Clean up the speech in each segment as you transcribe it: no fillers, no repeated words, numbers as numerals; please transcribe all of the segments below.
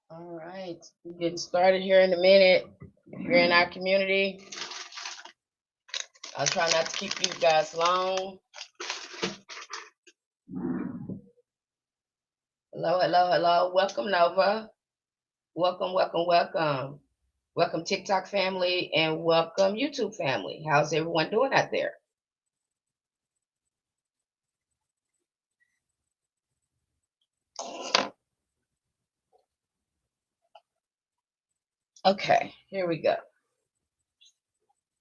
All right, we're getting started here in a minute. If you're in our community, I'll try not to keep you guys long. Hello, hello, hello. Welcome, Nova. Welcome, welcome, welcome. Welcome, TikTok family, and welcome, YouTube family. How's everyone doing out there? Okay, here we go.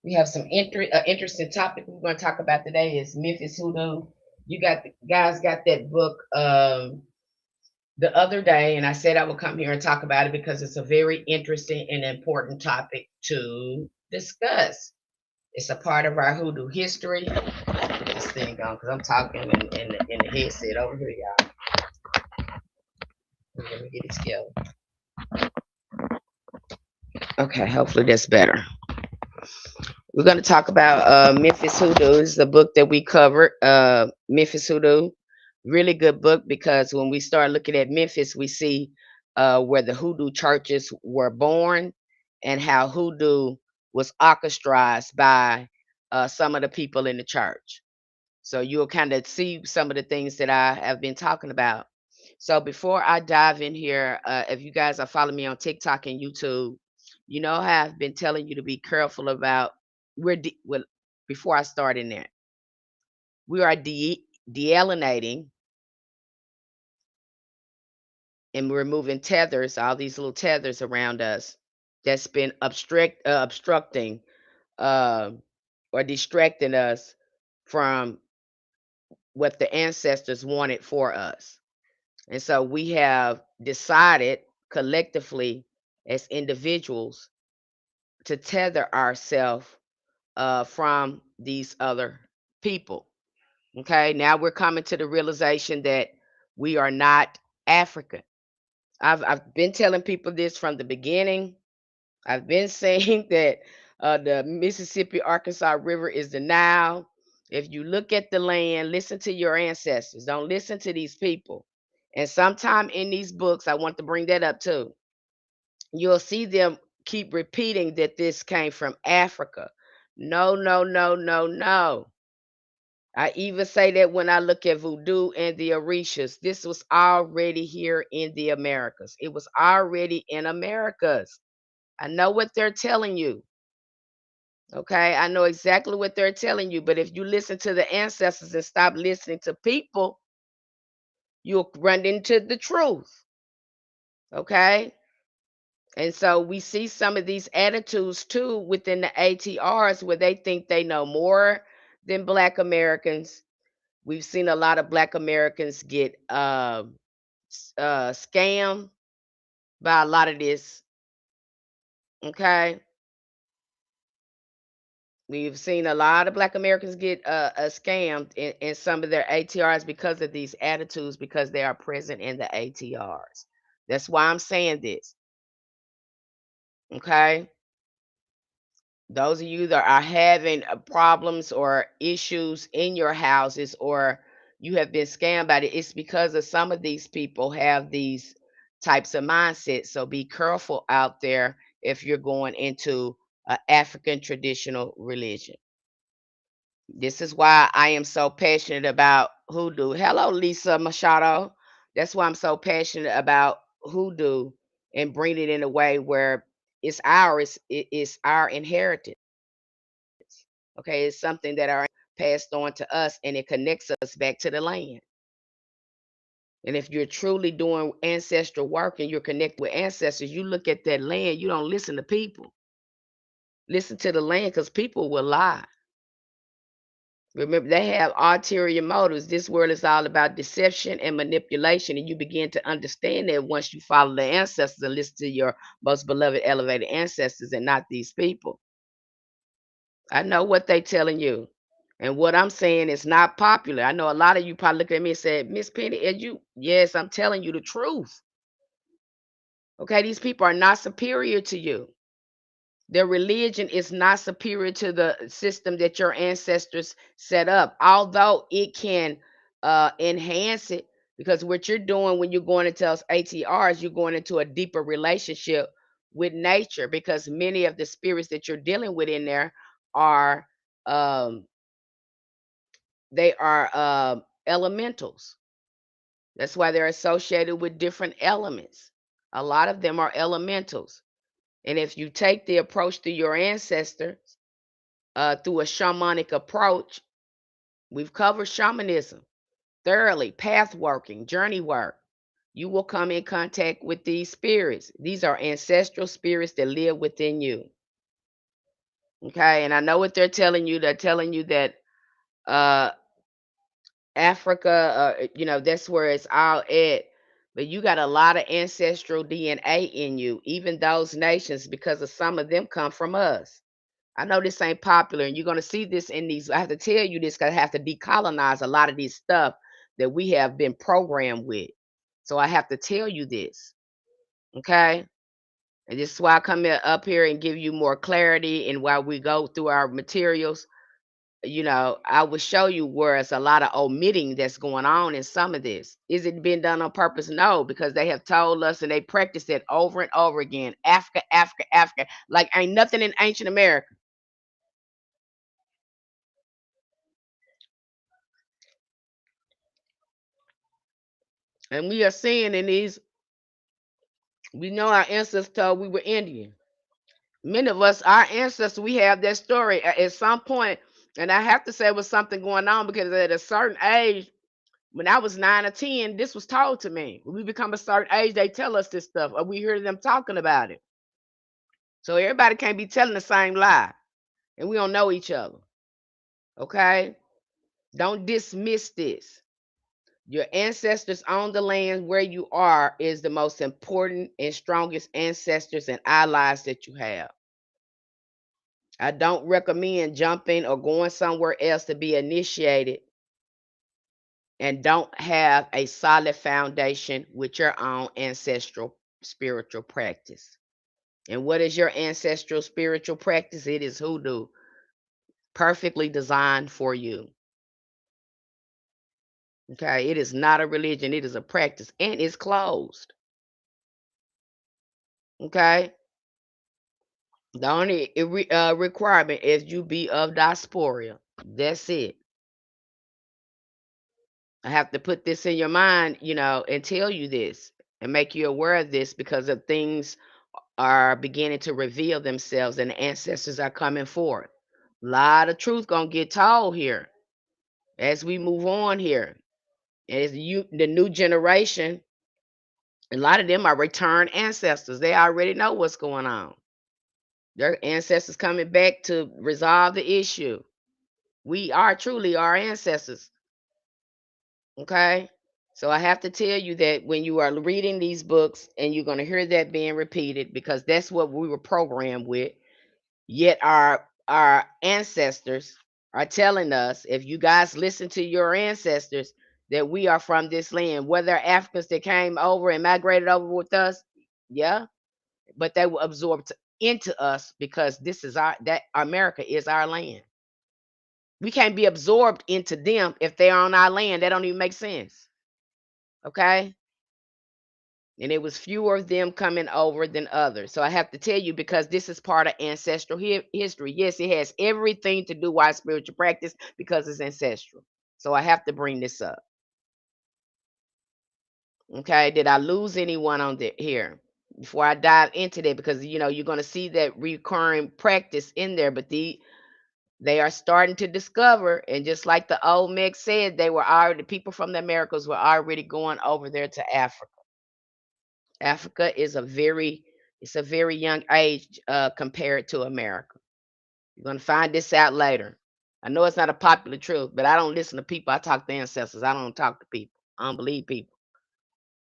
We have some interesting topic we're going to talk about today is Memphis Hoodoo. You got the guys got that book the other day, and I said I would come here and talk about it because it's a very interesting and important topic to discuss. It's a part of our hoodoo history. Get this thing on because I'm talking in the headset over here, y'all. Let me get it together. Okay, hopefully that's better. We're going to talk about Memphis Hoodoo. This is a book that we covered. Memphis Hoodoo, really good book because when we start looking at Memphis, we see where the hoodoo churches were born and how hoodoo was orchestrated by some of the people in the church. So you'll kind of see some of the things that I have been talking about. So before I dive in here, if you guys are following me on TikTok and YouTube, you know how I've been telling you to be careful about well, before I start in there, we are de-alienating and removing tethers, all these little tethers around us that's been obstructing uh, or distracting us from what the ancestors wanted for us. And so we have decided collectively as individuals to tether ourselves from these other people. Okay, now we're coming to the realization that we are not African. I've been telling people this from the beginning. I've been saying that the Mississippi Arkansas River is the Nile. If you look at the land, listen to your ancestors. Don't listen to these people. And sometime in these books, I want to bring that up too. You'll see them keep repeating that this came from Africa. No, no, no, no, no. I even say that when I look at voodoo and the Orishas, this was already here in the Americas. It was already in Americas. I know what they're telling you. Okay. I know exactly what they're telling you. But if you listen to the ancestors and stop listening to people, you'll run into the truth. Okay. And so we see some of these attitudes too within the ATRs where they think they know more than Black Americans. We've seen a lot of Black Americans get scammed by a lot of this. Okay. We've seen a lot of Black Americans get scammed in some of their ATRs because of these attitudes, because they are present in the ATRs. That's why I'm saying this. Okay. Those of you that are having problems or issues in your houses or you have been scammed by it, it's because of some of these people have these types of mindsets. So be careful out there if you're going into an African traditional religion. This is why I am so passionate about hoodoo. Hello, Lisa Machado. That's why I'm so passionate about hoodoo and bring it in a way where it's ours, it's our inheritance. Okay, it's something that are passed on to us and it connects us back to the land. And if you're truly doing ancestral work and you're connected with ancestors, you look at that land, you don't listen to people. Listen to the land because people will lie. Remember, they have ulterior motives. This world is all about deception and manipulation, and you begin to understand that once you follow the ancestors and listen to your most beloved, elevated ancestors, and not these people. I know what they telling you, and what I'm saying is not popular. I know a lot of you probably look at me and said, "Miss Penny, are you?" Yes, I'm telling you the truth. Okay, these people are not superior to you. Their religion is not superior to the system that your ancestors set up, although it can enhance it. Because what you're doing when you're going into those ATRs, you're going into a deeper relationship with nature, because many of the spirits that you're dealing with in there are um they are elementals. That's why they're associated with different elements. A lot of them are elementals. And if you take the approach to your ancestors through a shamanic approach, we've covered shamanism thoroughly, path working, journey work. You will come in contact with these spirits. These are ancestral spirits that live within you. Okay. And I know what they're telling you. They're telling you that uh, Africa, that's where it's all at. But you got a lot of ancestral DNA in you, even those nations, because of some of them come from us. I know this ain't popular, and you're going to see this in these. I have to tell you this because I have to decolonize a lot of these stuff that we have been programmed with. So I have to tell you this, okay? And this is why I come up here and give you more clarity. And while we go through our materials, I will show you where it's a lot of omitting that's going on in some of this. Is it being done on purpose? No, because they have told us and they practice it over and over again. Africa, Africa, Africa. Like ain't nothing in ancient America. And we are seeing in these, we know our ancestors told we were Indian. Many of us, our ancestors, we have that story at some point. And I have to say, there was something going on because at a certain age, when I was 9 or 10, this was told to me. When we become a certain age, they tell us this stuff, or we hear them talking about it. So everybody can't be telling the same lie, and we don't know each other. Okay? Don't dismiss this. Your ancestors on the land where you are is the most important and strongest ancestors and allies that you have. I don't recommend jumping or going somewhere else to be initiated and don't have a solid foundation with your own ancestral spiritual practice. And what is your ancestral spiritual practice? It is hoodoo, perfectly designed for you. Okay, it is not a religion, it is a practice, and it's closed. Okay, the only requirement is you be of diaspora. That's it. I have to put this in your mind, and tell you this and make you aware of this because of things are beginning to reveal themselves and the ancestors are coming forth. A lot of truth gonna get told here as we move on here. As the new generation, a lot of them are returned ancestors. They already know what's going on. Their ancestors coming back to resolve the issue. We are truly our ancestors. Okay. So I have to tell you that when you are reading these books and you're going to hear that being repeated because that's what we were programmed with. Yet our ancestors are telling us, if you guys listen to your ancestors, that we are from this land. Whether Africans that came over and migrated over with us, yeah, but they were absorbed into us because this is that America is our land. We can't be absorbed into them if they're on our land. That don't even make sense. Okay. And it was fewer of them coming over than others. So I have to tell you because this is part of ancestral history. Yes, it has everything to do with spiritual practice because it's ancestral. So I have to bring this up. Okay, did I lose anyone on here before I dive into that? Because you're going to see that recurring practice in there, but they are starting to discover, and just like the old Meg said, they were already people from the Americas were already going over there to Africa. Africa is it's a very young age compared to America. You're gonna find this out later. I know it's not a popular truth, but I don't listen to people. I talk to ancestors. I don't talk to people. I don't believe people.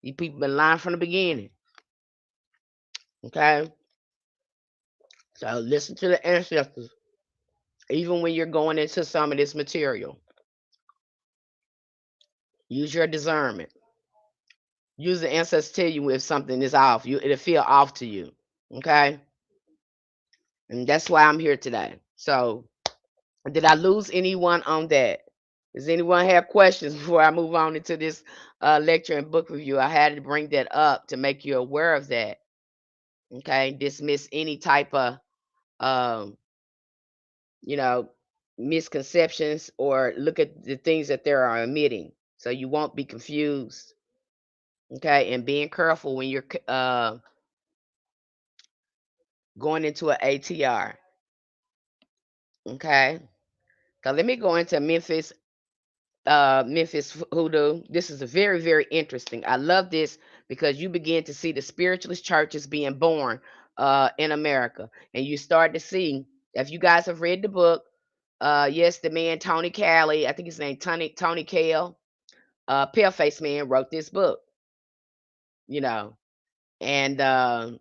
These people been lying from the beginning. Okay, so listen to the ancestors, even when you're going into some of this material. Use your discernment. Use the ancestors to tell you if something is off. It'll feel off to you. Okay, and that's why I'm here today. So, did I lose anyone on that? Does anyone have questions before I move on into this lecture and book review? I had to bring that up to make you aware of that. Okay, dismiss any type of um, you know, misconceptions or look at the things that they are omitting, so you won't be confused. Okay, and being careful when you're going into an ATR. Okay, so let me go into Memphis Hoodoo. This is a very, very interesting. I love this because you begin to see the spiritualist churches being born in America, and you start to see, if you guys have read the book, yes, the man Tony Cali, I think his name Tony Cale, Paleface man wrote this book, you know, and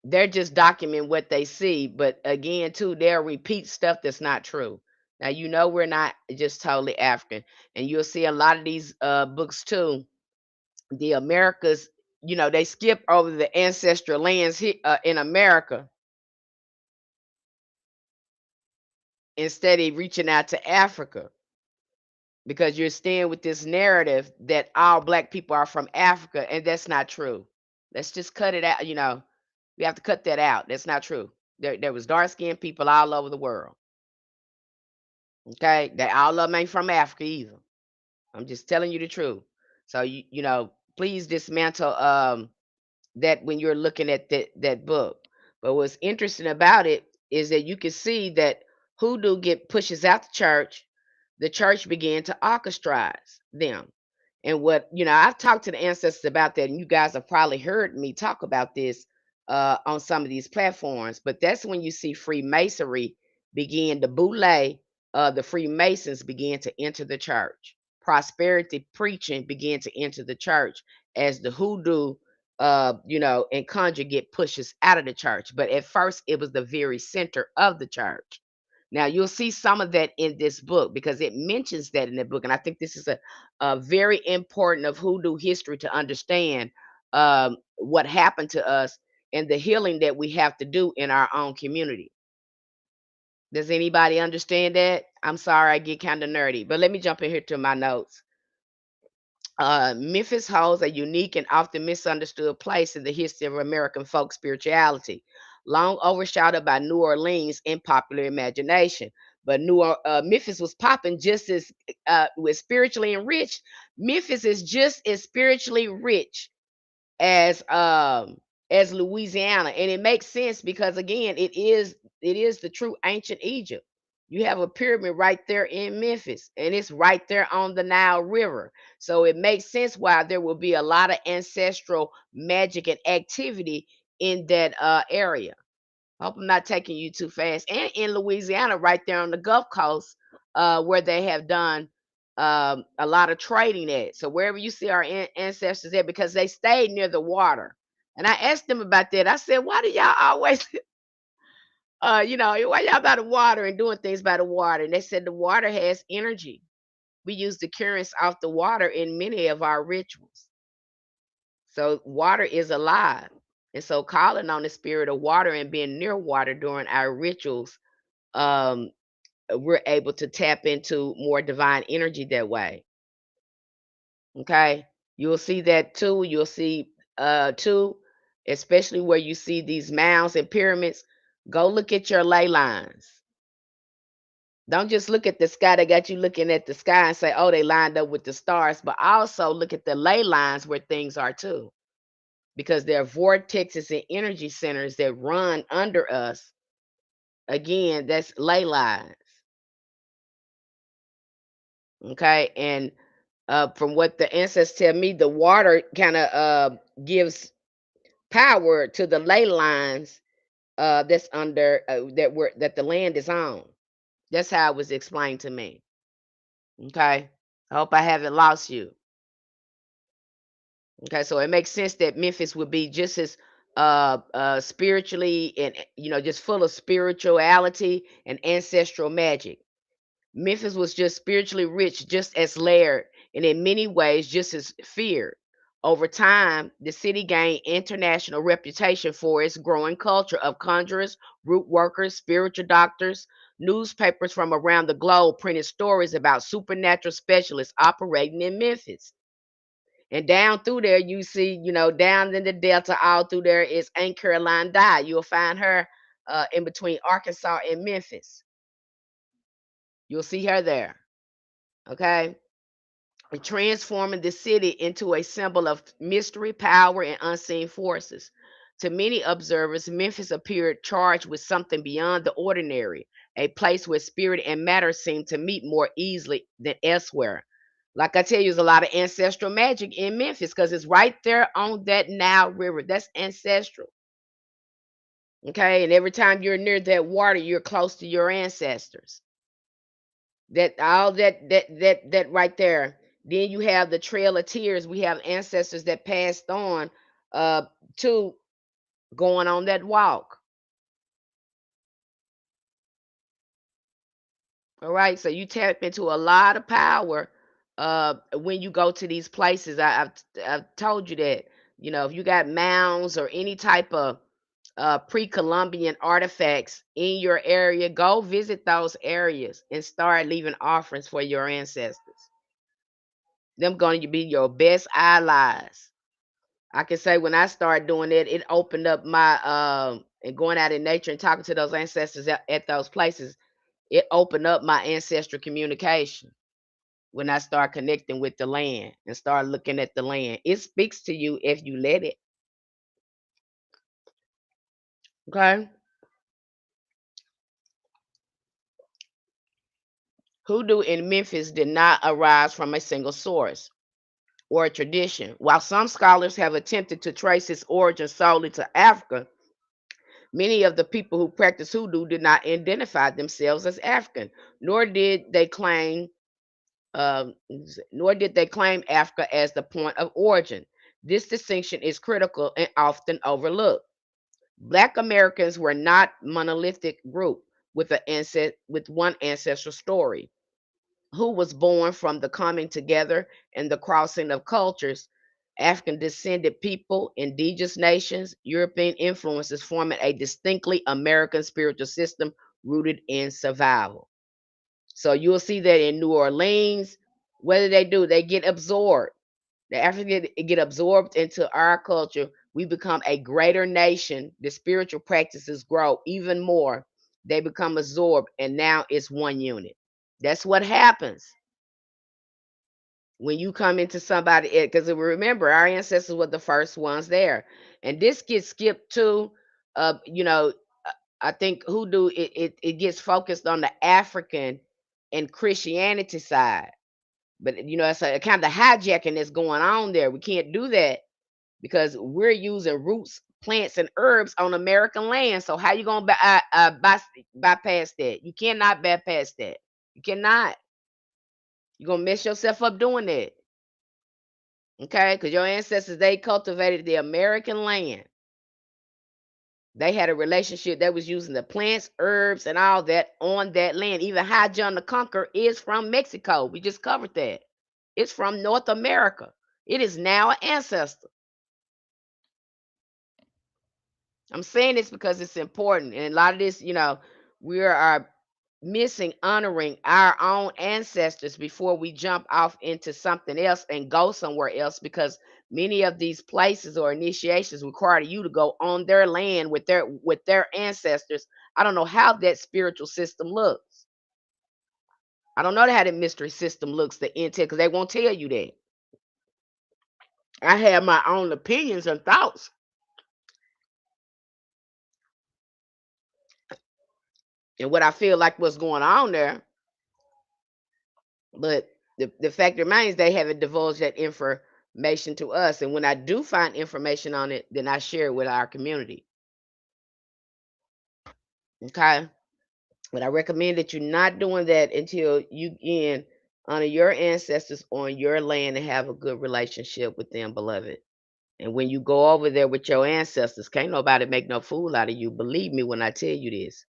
they're just documenting what they see, but again, too, they'll repeat stuff that's not true. Now, we're not just totally African, and you'll see a lot of these books too. The Americas, they skip over the ancestral lands in America instead of reaching out to Africa, because you're staying with this narrative that all black people are from Africa, and that's not true. Let's just cut it out. We have to cut that out. That's not true. There was dark skinned people all over the world. Okay, they all of them ain't from Africa either. I'm just telling you the truth. So please dismantle that when you're looking at that book. But what's interesting about it is that you can see that hoodoo get pushes out the church began to orchestrize them. And what I've talked to the ancestors about that, and you guys have probably heard me talk about this on some of these platforms. But that's when you see Freemasonry begin to boule. The Freemasons began to enter the church. Prosperity preaching began to enter the church as the hoodoo, and conjure get pushes out of the church. But at first, it was the very center of the church. Now you'll see some of that in this book because it mentions that in the book, and I think this is a very important of hoodoo history to understand what happened to us and the healing that we have to do in our own community. Does anybody understand that? I'm sorry, I get kind of nerdy, but let me jump in here to my notes. Memphis holds a unique and often misunderstood place in the history of American folk spirituality, long overshadowed by New Orleans in popular imagination. But Memphis was popping just as was spiritually enriched. Memphis is just as spiritually rich as Louisiana, and it makes sense because again, it is the true ancient Egypt. You have a pyramid right there in Memphis, and it's right there on the Nile River. So it makes sense why there will be a lot of ancestral magic and activity in that area. I hope I'm not taking you too fast. And in Louisiana, right there on the Gulf Coast, where they have done a lot of trading at. So wherever you see our ancestors at, because they stayed near the water. And I asked them about that. I said, why do y'all always, why y'all by the water and doing things by the water? And they said the water has energy. We use the currents off the water in many of our rituals. So water is alive. And so calling on the spirit of water and being near water during our rituals, um, we're able to tap into more divine energy that way. Okay. You'll see that too. You'll see too, especially where you see these mounds and pyramids. Go look at your ley lines. Don't just look at the sky. They got you looking at the sky and say, oh, they lined up with the stars, but also look at the ley lines where things are too. Because there are vortexes and energy centers that run under us. Again, that's ley lines. Okay. And from what the ancestors tell me, the water kind of gives power to the ley lines that's under that the land is on. That's how it was explained to me. Okay. I hope I haven't lost you. Okay, so it makes sense that Memphis would be just as spiritually and just full of spirituality and ancestral magic. Memphis was just spiritually rich, just as layered, and in many ways just as feared. Over time, the city gained international reputation for its growing culture of conjurers, root workers, spiritual doctors, newspapers from around the globe printed stories about supernatural specialists operating in Memphis. And down through there, you see, down in the Delta, all through there is Aunt Caroline Dye. You'll find her in between Arkansas and Memphis. You'll see her there. Okay. And transforming the city into a symbol of mystery, power, and unseen forces. To many observers, Memphis appeared charged with something beyond the ordinary, a place where spirit and matter seemed to meet more easily than elsewhere. Like I tell you, there's a lot of ancestral magic in Memphis because it's right there on that Nile River. That's ancestral. Okay. And every time you're near that water, you're close to your ancestors. That all that right there. Then you have the Trail of Tears. We have ancestors that passed on uh to going on that walk. All right. So you tap into a lot of power when you go to these places. I've told you that. If you got mounds or any type of pre-Columbian artifacts in your area, go visit those areas and start leaving offerings for your ancestors. Them going to be your best allies. I can say when I started doing it, it opened up my and going out in nature and talking to those ancestors at those places, it opened up my ancestral communication when I start connecting with the land and start looking at the land. It speaks to you if you let it. Okay. Hoodoo in Memphis did not arise from a single source or a tradition. While some scholars have attempted to trace its origin solely to Africa, many of the people who practice hoodoo did not identify themselves as African, nor did they claim Africa as the point of origin. This distinction is critical and often overlooked. Black Americans were not monolithic group with one ancestral story, who was born from the coming together and the crossing of cultures. African descended people, indigenous nations, European influences forming a distinctly American spiritual system rooted in survival. So you'll see that in New Orleans, whether they get absorbed. The Africans get absorbed into our culture. We become a greater nation. The spiritual practices grow even more. They become absorbed, and now it's one unit. That's what happens when you come into somebody, because remember our ancestors were the first ones there, and this gets skipped too. uh you know I think hoodoo, it gets focused on the African and Christianity side, but it's a kind of hijacking that's going on there. We can't do that because we're using roots, plants, and herbs on American land. So how you gonna bypass that? You cannot bypass that. You cannot. You're gonna mess yourself up doing that. Okay, because your ancestors, they cultivated the American land. They had a relationship that was using the plants, herbs, and all that on that land. Even High John the Conqueror is from Mexico. We just covered that. It's from North America. It is now an ancestor. I'm saying this because it's important. And a lot of this, we are missing honoring our own ancestors before we jump off into something else and go somewhere else, because many of these places or initiations require you to go on their land with their ancestors. I don't know how that spiritual system looks. I don't know how that mystery system looks, the intel, because they won't tell you that. I have my own opinions and thoughts, and what I feel like what's going on there. But the fact remains they haven't divulged that information to us. And when I do find information on it, then I share it with our community. Okay. But I recommend that you're not doing that until you again honor your ancestors on your land and have a good relationship with them, beloved. And when you go over there with your ancestors, can't nobody make no fool out of you. Believe me when I tell you this.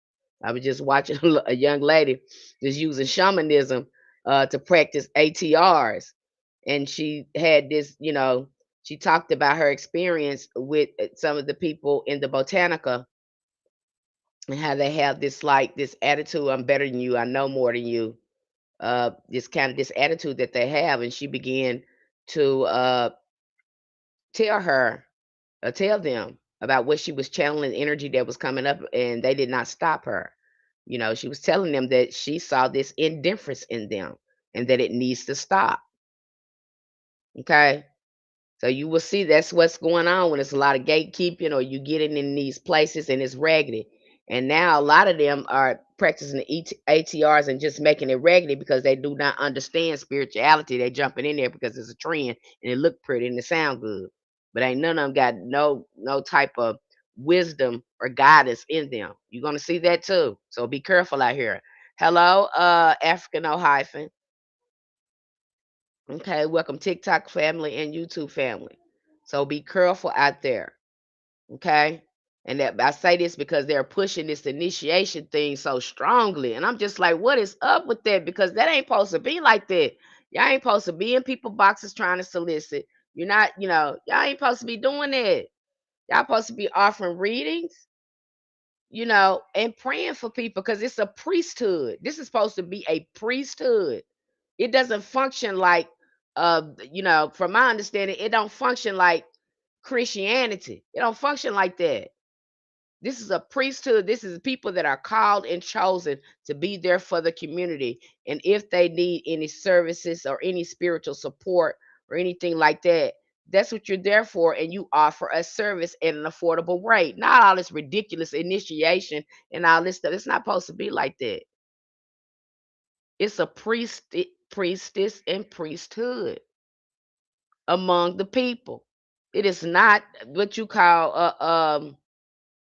I was just watching a young lady just using shamanism to practice ATRs. And she had this, she talked about her experience with some of the people in the Botanica and how they have this like this attitude, I'm better than you, I know more than you. This kind of this attitude that they have, and she began to tell her tell them about what she was channeling, energy that was coming up, and they did not stop her. You know, she was telling them that she saw this indifference in them and that it needs to stop. Okay. So you will see that's what's going on when it's a lot of gatekeeping or you getting in these places and it's raggedy. And now a lot of them are practicing the ATRs and just making it raggedy because they do not understand spirituality. They jumping in there because it's a trend and it look pretty and it sound good. But ain't none of them got no type of wisdom or guidance in them. You're gonna see that too. So be careful out here. Hello, African O hyphen. Okay, welcome TikTok family and YouTube family. So be careful out there. Okay. And that I say this because they're pushing this initiation thing so strongly. And I'm just like, what is up with that? Because that ain't supposed to be like that. Y'all ain't supposed to be in people boxes trying to solicit. You're not, y'all ain't supposed to be doing that. Y'all supposed to be offering readings, and praying for people because it's a priesthood. This is supposed to be a priesthood. It doesn't function like, from my understanding, it don't function like Christianity. It don't function like that. This is a priesthood. This is people that are called and chosen to be there for the community. And if they need any services or any spiritual support or anything like that, that's what you're there for. And you offer a service at an affordable rate. Not all this ridiculous initiation and all this stuff. It's not supposed to be like that. It's a priestess and priesthood among the people. It is not what you call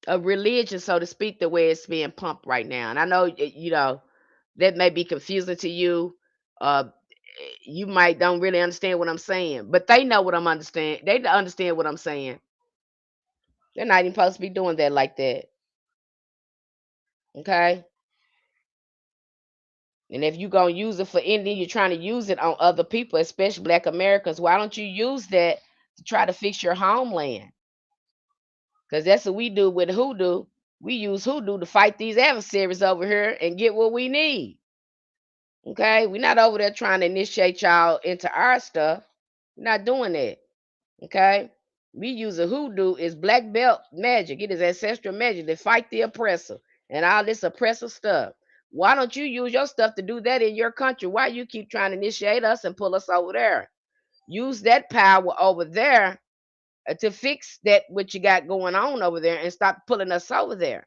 a religion, so to speak, the way it's being pumped right now. And I know, that may be confusing to you. You might don't really understand what I'm saying, but they know what I'm understand. They understand what I'm saying. They're not even supposed to be doing that like that. Okay. And if you're gonna use it for Indian, you're trying to use it on other people, especially Black Americans. Why don't you use that to try to fix your homeland? Because that's what we do with hoodoo. We use hoodoo to fight these adversaries over here and get what we need. Okay, we're not over there trying to initiate y'all into our stuff. We're not doing that. Okay, we use a hoodoo is black belt magic. It is ancestral magic to fight the oppressor and all this oppressive stuff. Why don't you use your stuff to do that in your country? Why you keep trying to initiate us and pull us over there? Use that power over there to fix that what you got going on over there and stop pulling us over there.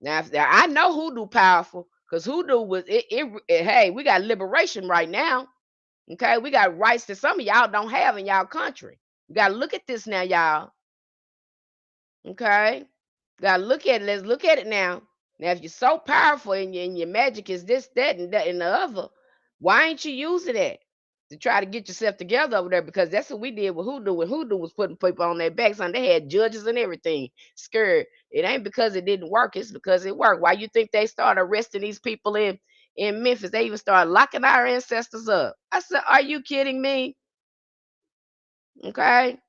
Now, I know hoodoo powerful because hoodoo was hey, we got liberation right now. Okay, we got rights that some of y'all don't have in y'all country. You gotta look at this now, y'all. Okay, gotta look at it. Let's look at it now. Now, if you're so powerful and your magic is this, that, and that, and the other, why ain't you using it to try to get yourself together over there? Because that's what we did with hoodoo. When hoodoo was putting people on their backs, and they had judges and everything scared. It ain't because it didn't work; it's because it worked. Why you think they started arresting these people in Memphis? They even started locking our ancestors up. I said, "Are you kidding me?" Okay.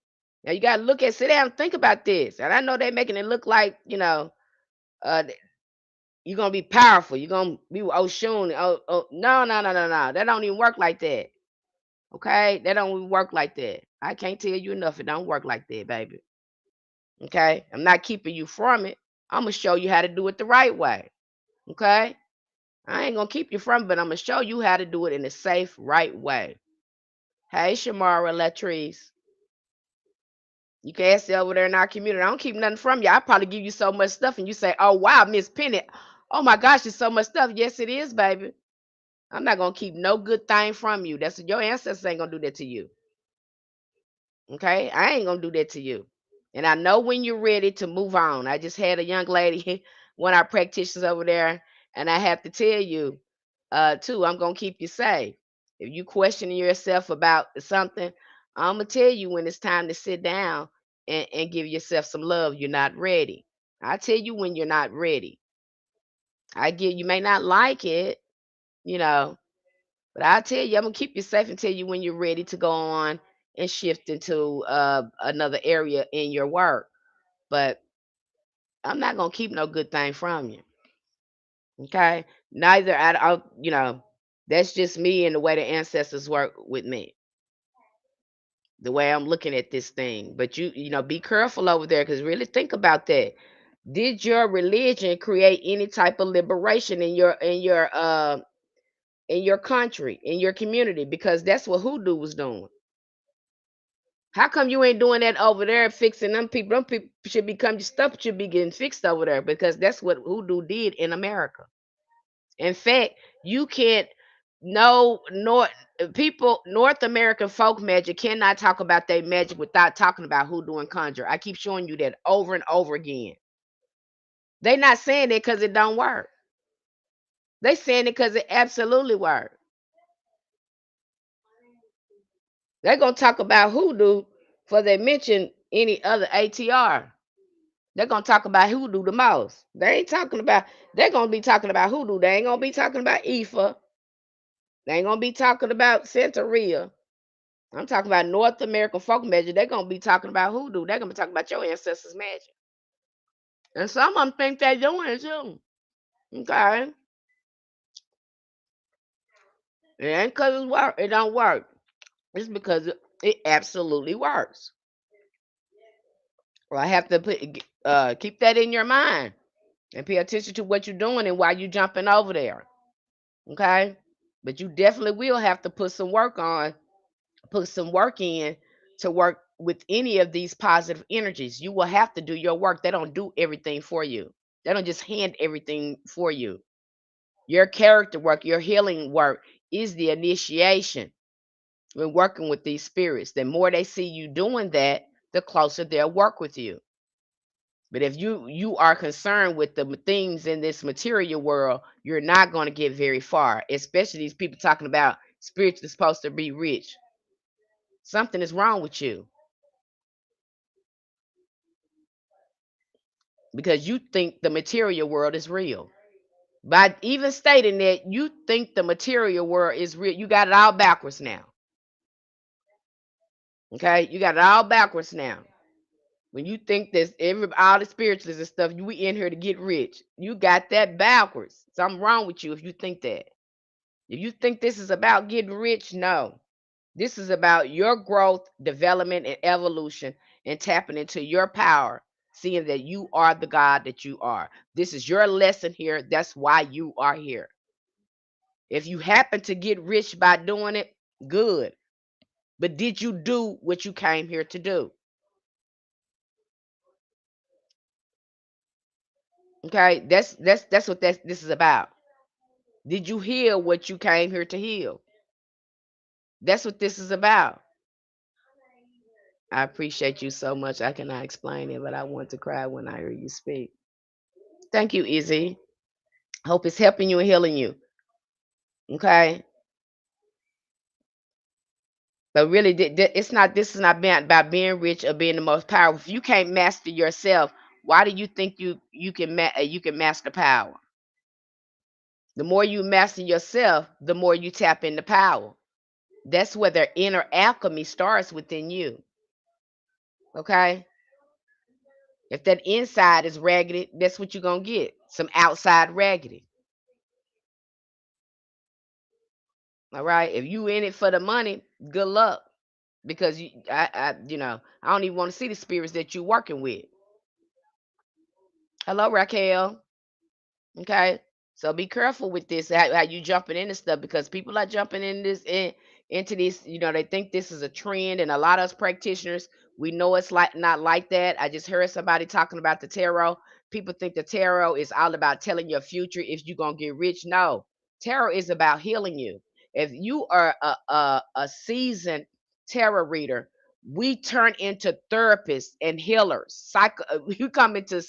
Now you gotta sit down and think about this. And I know they're making it look like, uh, you're gonna be powerful. You're gonna be Oshun. Oh, no, no, no, no, no. That don't even work like that. Okay, that don't even work like that. I can't tell you enough. It don't work like that, baby. Okay, I'm not keeping you from it. I'm gonna show you how to do it the right way. Okay, I ain't gonna keep you from it, but I'm gonna show you how to do it in a safe, right way. Hey, Shamara Latrice. You can ask it over there in our community. I don't keep nothing from you. I probably give you so much stuff, and you say, "Oh wow, Miss Penny, oh my gosh, there's so much stuff." Yes, it is, baby. I'm not gonna keep no good thing from you. That's your ancestors ain't gonna do that to you. Okay, I ain't gonna do that to you. And I know when you're ready to move on. I just had a young lady, one of our practitioners over there, and I have to tell you, too, I'm gonna keep you safe. If you questioning yourself about something, I'm gonna tell you when it's time to sit down and give yourself some love. You're not ready. I tell you when you're not ready. You may not like it, you know, but I tell you, I'm gonna keep you safe and tell you when you're ready to go on and shift into another area in your work. But I'm not gonna keep no good thing from you. Okay. Neither that's just me and the way the ancestors work with me, the way I'm looking at this thing. But be careful over there, because really think about that. Did your religion create any type of liberation in your country, in your community? Because that's what hoodoo was doing. How come you ain't doing that over there, fixing them people? Them people should become your stuff should be getting fixed over there, because that's what hoodoo did in America. In fact, you can't no North American folk magic cannot talk about their magic without talking about hoodoo and conjure. I keep showing you that over and over again. They not saying it because it don't work. They saying it because it absolutely works. They're gonna talk about hoodoo before they mention any other ATR. They're gonna talk about hoodoo the most. They're gonna be talking about hoodoo. They ain't gonna be talking about Ifa. They ain't gonna be talking about Santeria. I'm talking about North American folk magic. They're gonna be talking about hoodoo. They're gonna be talking about your ancestors' magic. And some of them think they're doing it too. Okay. It ain't because it don't work. It's because it absolutely works. Well, I have to keep that in your mind and pay attention to what you're doing and why you're jumping over there. Okay. But you definitely will have to put some work in to work with any of these positive energies. You will have to do your work. They don't do everything for you. They don't just hand everything for you. Your character work, your healing work is the initiation when working with these spirits. The more they see you doing that, the closer they'll work with you. But if you are concerned with the things in this material world, you're not going to get very far. Especially these people talking about spiritually supposed to be rich. Something is wrong with you, because you think the material world is real. By even stating that you think the material world is real, you got it all backwards now. Okay, you got it all backwards now. When you think this, all the spiritualists and stuff, we in here to get rich. You got that backwards. Something wrong with you if you think that. If you think this is about getting rich, no. This is about your growth, development, and evolution, and tapping into your power, seeing that you are the God that you are. This is your lesson here. That's why you are here. If you happen to get rich by doing it, good. But did you do what you came here to do? Okay, that's what this is about. Did you heal what you came here to heal? That's what this is about. I appreciate you so much. I cannot explain it, but I want to cry when I hear you speak. Thank you, Izzy. Hope it's helping you and healing you. Okay. But really, it's not. This is not about being rich or being the most powerful. If you can't master yourself, why do you think you can master power? The more you master yourself, the more you tap into power. That's where their inner alchemy starts within you. Okay. If that inside is raggedy, that's what you're gonna get. Some outside raggedy. All right. If you in it for the money, good luck. Because I don't even want to see the spirits that you're working with. Hello, Raquel. Okay. So be careful with this, how you jumping into stuff, because people are jumping into this, they think this is a trend, and a lot of us practitioners, we know it's like not like that. I just heard somebody talking about the tarot. People think the tarot is all about telling your future if you're gonna get rich. No, tarot is about healing you. If you are a seasoned tarot reader, we turn into therapists and healers. You come into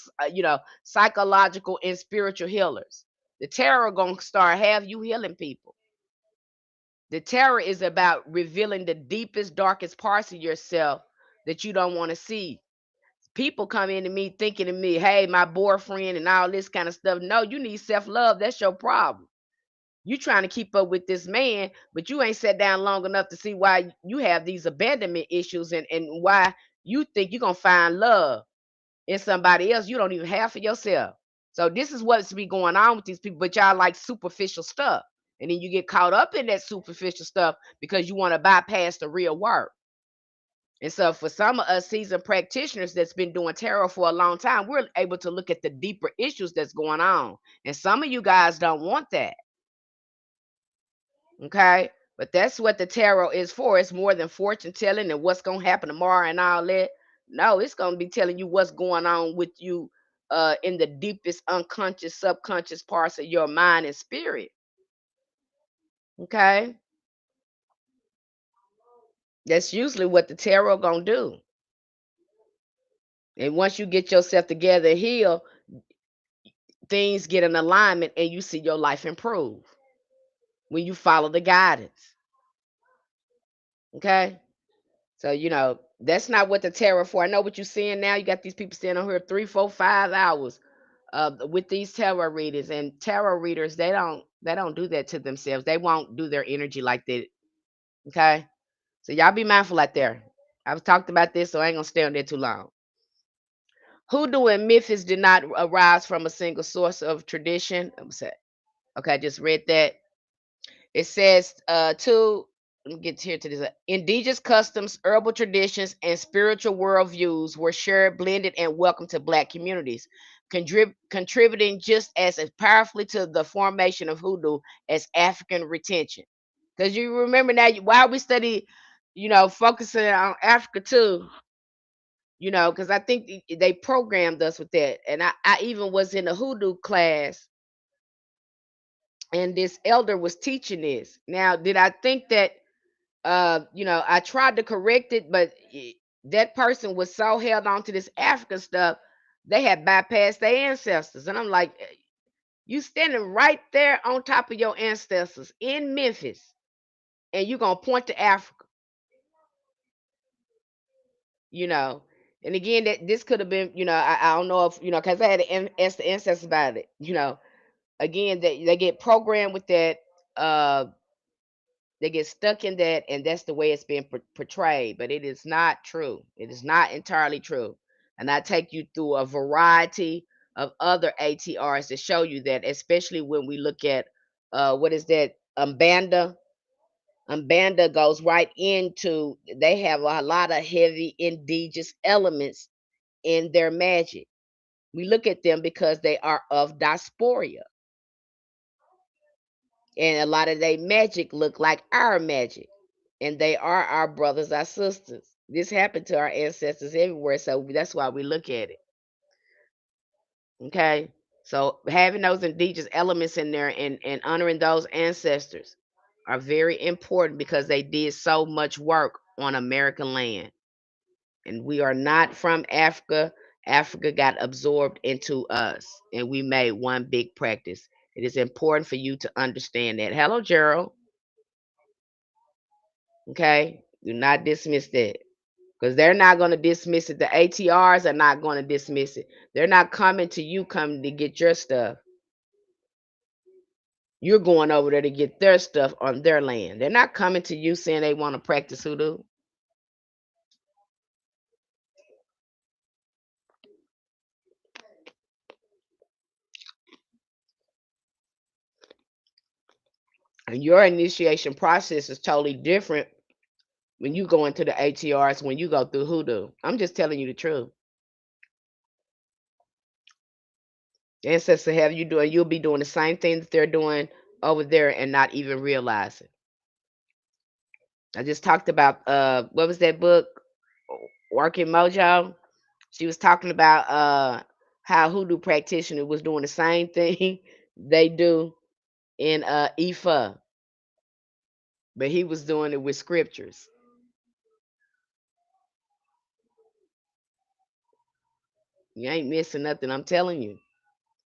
psychological and spiritual healers. The tarot gonna start have you healing people. The tarot is about revealing the deepest, darkest parts of yourself that you don't want to see. People come into me thinking of me, hey, my boyfriend and all this kind of stuff. No, you need self-love. That's your problem. You trying to keep up with this man, but you ain't sat down long enough to see why you have these abandonment issues, and why you think you're gonna find love. in somebody else you don't even have for yourself. So this is what's be going on with these people, but y'all like superficial stuff. And then you get caught up in that superficial stuff because you want to bypass the real work. And so for some of us seasoned practitioners that's been doing tarot for a long time, we're able to look at the deeper issues that's going on. And some of you guys don't want that. Okay? But that's what the tarot is for. It's more than fortune telling and what's going to happen tomorrow and all that. No, it's going to be telling you what's going on with you in the deepest unconscious, subconscious parts of your mind and spirit. Okay? That's usually what the tarot going to do. And once you get yourself together and heal, things get in alignment and you see your life improve when you follow the guidance. Okay? So, that's not what the tarot for. I know what you're seeing now. You got these people standing on here 3, 4, 5 hours with these tarot readers. And tarot readers, they don't do that to themselves. They won't do their energy like that. Okay? So y'all be mindful out there. I've talked about this, so I ain't gonna stay on there too long. Hoodoo and Memphis did not arise from a single source of tradition. Okay, I just read that. It says let me get here to this. Indigenous customs, herbal traditions, and spiritual worldviews were shared, blended, and welcomed to Black communities, contributing just as powerfully to the formation of hoodoo as African retention. Because you remember now, while we study, focusing on Africa too, because I think they programmed us with that. And I even was in a hoodoo class and this elder was teaching this. Now, did I think that I tried to correct it, but that person was so held on to this African stuff, they had bypassed their ancestors. And I'm like, you standing right there on top of your ancestors in Memphis, and you gonna point to Africa, you know. And again, that this could have been, I don't know if, because I had to ask the ancestors about it, again, they get programmed with that. They get stuck in that, and that's the way it's being portrayed. But it is not true. It is not entirely true. And I take you through a variety of other ATRs to show you that, especially when we look at what is that, Umbanda. Umbanda goes right into, they have a lot of heavy indigenous elements in their magic. We look at them because they are of diaspora, and a lot of their magic look like our magic, and they are our brothers, our sisters. This happened to our ancestors everywhere, so that's why we look at it. Okay, so having those indigenous elements in there and honoring those ancestors are very important because they did so much work on American land. And we are not from Africa. Africa got absorbed into us, and we made one big practice. It is important for you to understand that. Hello, Gerald. Okay, do not dismiss that, because they're not going to dismiss it. The ATRs are not going to dismiss it. They're not coming to you, coming to get your stuff. You're going over there to get their stuff on their land. They're not coming to you saying they want to practice hoodoo. And your initiation process is totally different when you go into the ATRs when you go through hoodoo. I'm just telling you the truth. The ancestors have you doing, you'll be doing the same thing that they're doing over there and not even realize it. I just talked about what was that book? Working Mojo. She was talking about how hoodoo practitioner was doing the same thing they do in Ifa, but he was doing it with scriptures. You ain't missing nothing. I'm telling you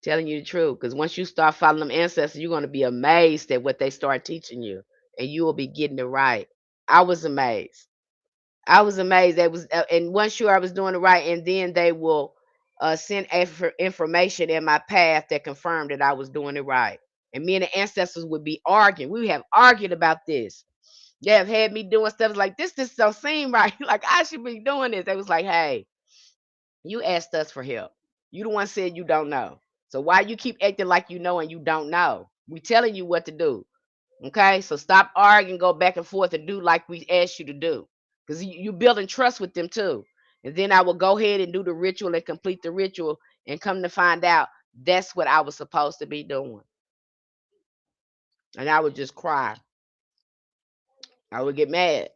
the truth. Because once you start following them ancestors, you're going to be amazed at what they start teaching you, and you will be getting it right. I was amazed. I was amazed. That was, and once sure I was doing it right, and then they will send information in my path that confirmed that I was doing it right. And me and the ancestors would be arguing. We have argued about this. They have had me doing stuff like this. This don't seem right. Like I should be doing this. They was like, hey. You asked us for help. You the one said you don't know. So why you keep acting like you know and you don't know? We telling you what to do. Okay? So stop arguing, go back and forth and do like we asked you to do. Because you building trust with them too. And then I will go ahead and do the ritual and complete the ritual and come to find out that's what I was supposed to be doing. And I would just cry. I would get mad.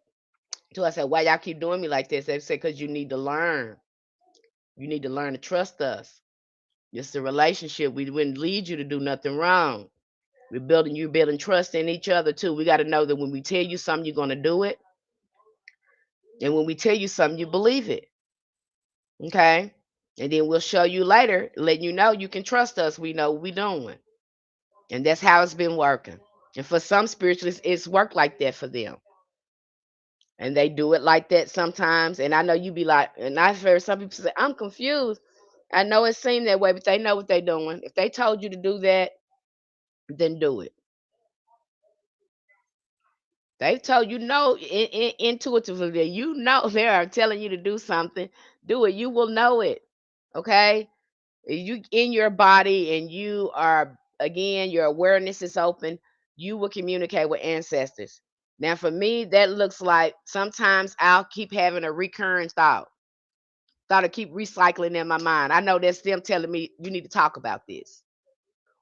So I said, why y'all keep doing me like this? They said, because you need to learn. You need to learn to trust us. It's a relationship. We wouldn't lead you to do nothing wrong. You're building trust in each other too. We got to know that when we tell you something, you're going to do it. And when we tell you something, you believe it. Okay? And then we'll show you later, letting you know you can trust us. We know what we're doing. And that's how it's been working. And for some spiritualists, it's worked like that for them. And they do it like that sometimes. And I know you be like, and I've heard some people say, I'm confused. I know it seemed that way, but they know what they're doing. If they told you to do that, then do it. They told you know intuitively, you know they are telling you to do something. Do it. You will know it. Okay? You in your body and you are again, your awareness is open. You will communicate with ancestors. Now, for me, that looks like sometimes I'll keep having a recurring thought to keep recycling in my mind. I know that's them telling me you need to talk about this.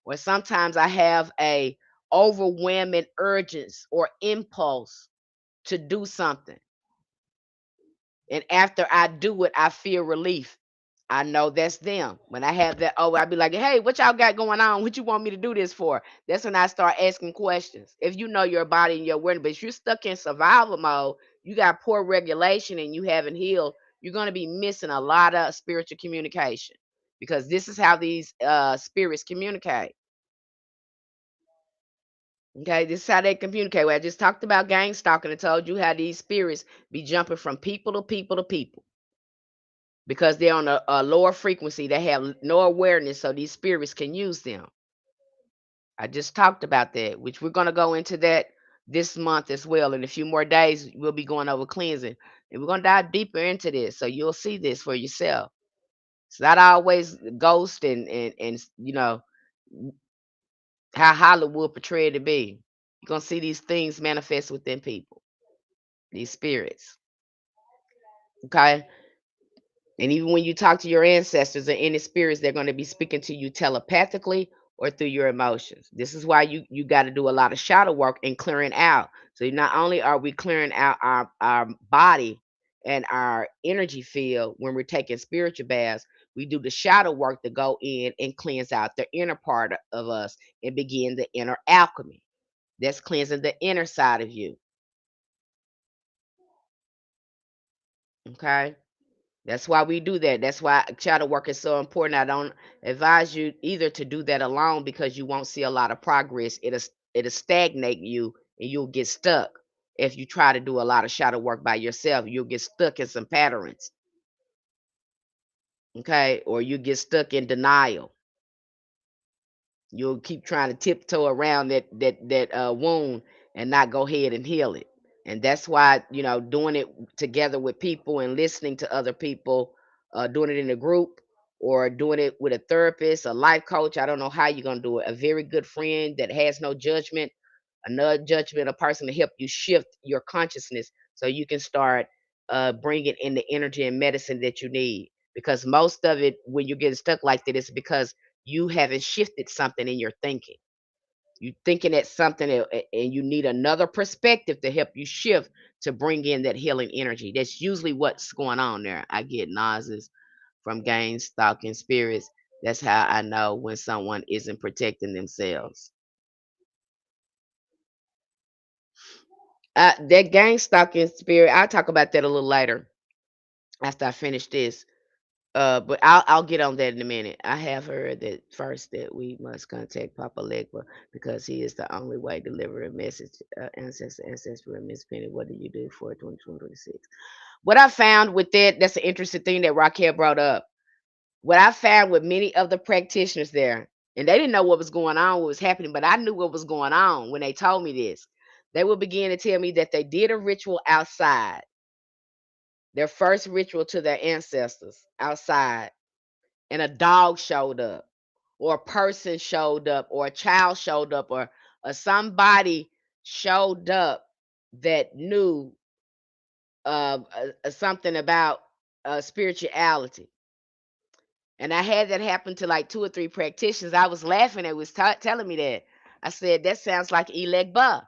Or sometimes I have a overwhelming urgence or impulse to do something. And after I do it, I feel relief. I know that's them. When I have that, oh, I'd be like, hey, what y'all got going on? What you want me to do this for? That's when I start asking questions. If you know your body and your awareness, but if you're stuck in survival mode, you got poor regulation and you haven't healed, you're going to be missing a lot of spiritual communication because this is how these spirits communicate. Okay, this is how they communicate. Well, I just talked about gang stalking and told you how these spirits be jumping from people to people to people because they're on a lower frequency. They have no awareness, so these spirits can use them. I just talked about that, which we're going to go into that this month as well. In a few more days, we'll be going over cleansing, and we're going to dive deeper into this, so you'll see this for yourself. It's not always ghost and how Hollywood portrayed it to be. You're going to see these things manifest within people, these spirits. Okay. And even when you talk to your ancestors or any spirits, they're going to be speaking to you telepathically or through your emotions. This is why you got to do a lot of shadow work and clearing out. So not only are we clearing out our body and our energy field when we're taking spiritual baths, we do the shadow work to go in and cleanse out the inner part of us and begin the inner alchemy. That's cleansing the inner side of you. Okay. That's why we do that. That's why shadow work is so important. I don't advise you either to do that alone because you won't see a lot of progress. It'll stagnate you and you'll get stuck. If you try to do a lot of shadow work by yourself, you'll get stuck in some patterns, okay? Or you get stuck in denial. You'll keep trying to tiptoe around that wound and not go ahead and heal it. And that's why doing it together with people and listening to other people, doing it in a group or doing it with a therapist, a life coach. I don't know how you're gonna do it. A very good friend that has no judgment, another judgment, a person to help you shift your consciousness so you can start bringing in the energy and medicine that you need. Because most of it, when you're getting stuck like that, is because you haven't shifted something in your thinking. You thinking at something and you need another perspective to help you shift to bring in that healing energy. That's usually what's going on there. I get nauseous from gang stalking spirits. That's how I know when someone isn't protecting themselves. That gang stalking spirit, I'll talk about that a little later after I finish this. But I'll get on that in a minute. I have heard that first that we must contact Papa Legba because he is the only way to deliver a message. Ancestor, Miss Penny, what do you do for 2026? What I found with that's an interesting thing that Raquel brought up. What I found with many of the practitioners there, and they didn't know what was going on, what was happening, but I knew what was going on when they told me this. They would begin to tell me that they did a ritual outside their first ritual to their ancestors outside, and a dog showed up, or a person showed up, or a child showed up, or somebody showed up that knew something about spirituality. And I had that happen to like 2 or 3 practitioners. I was laughing. They was telling me that. I said, that sounds like Elect Buff.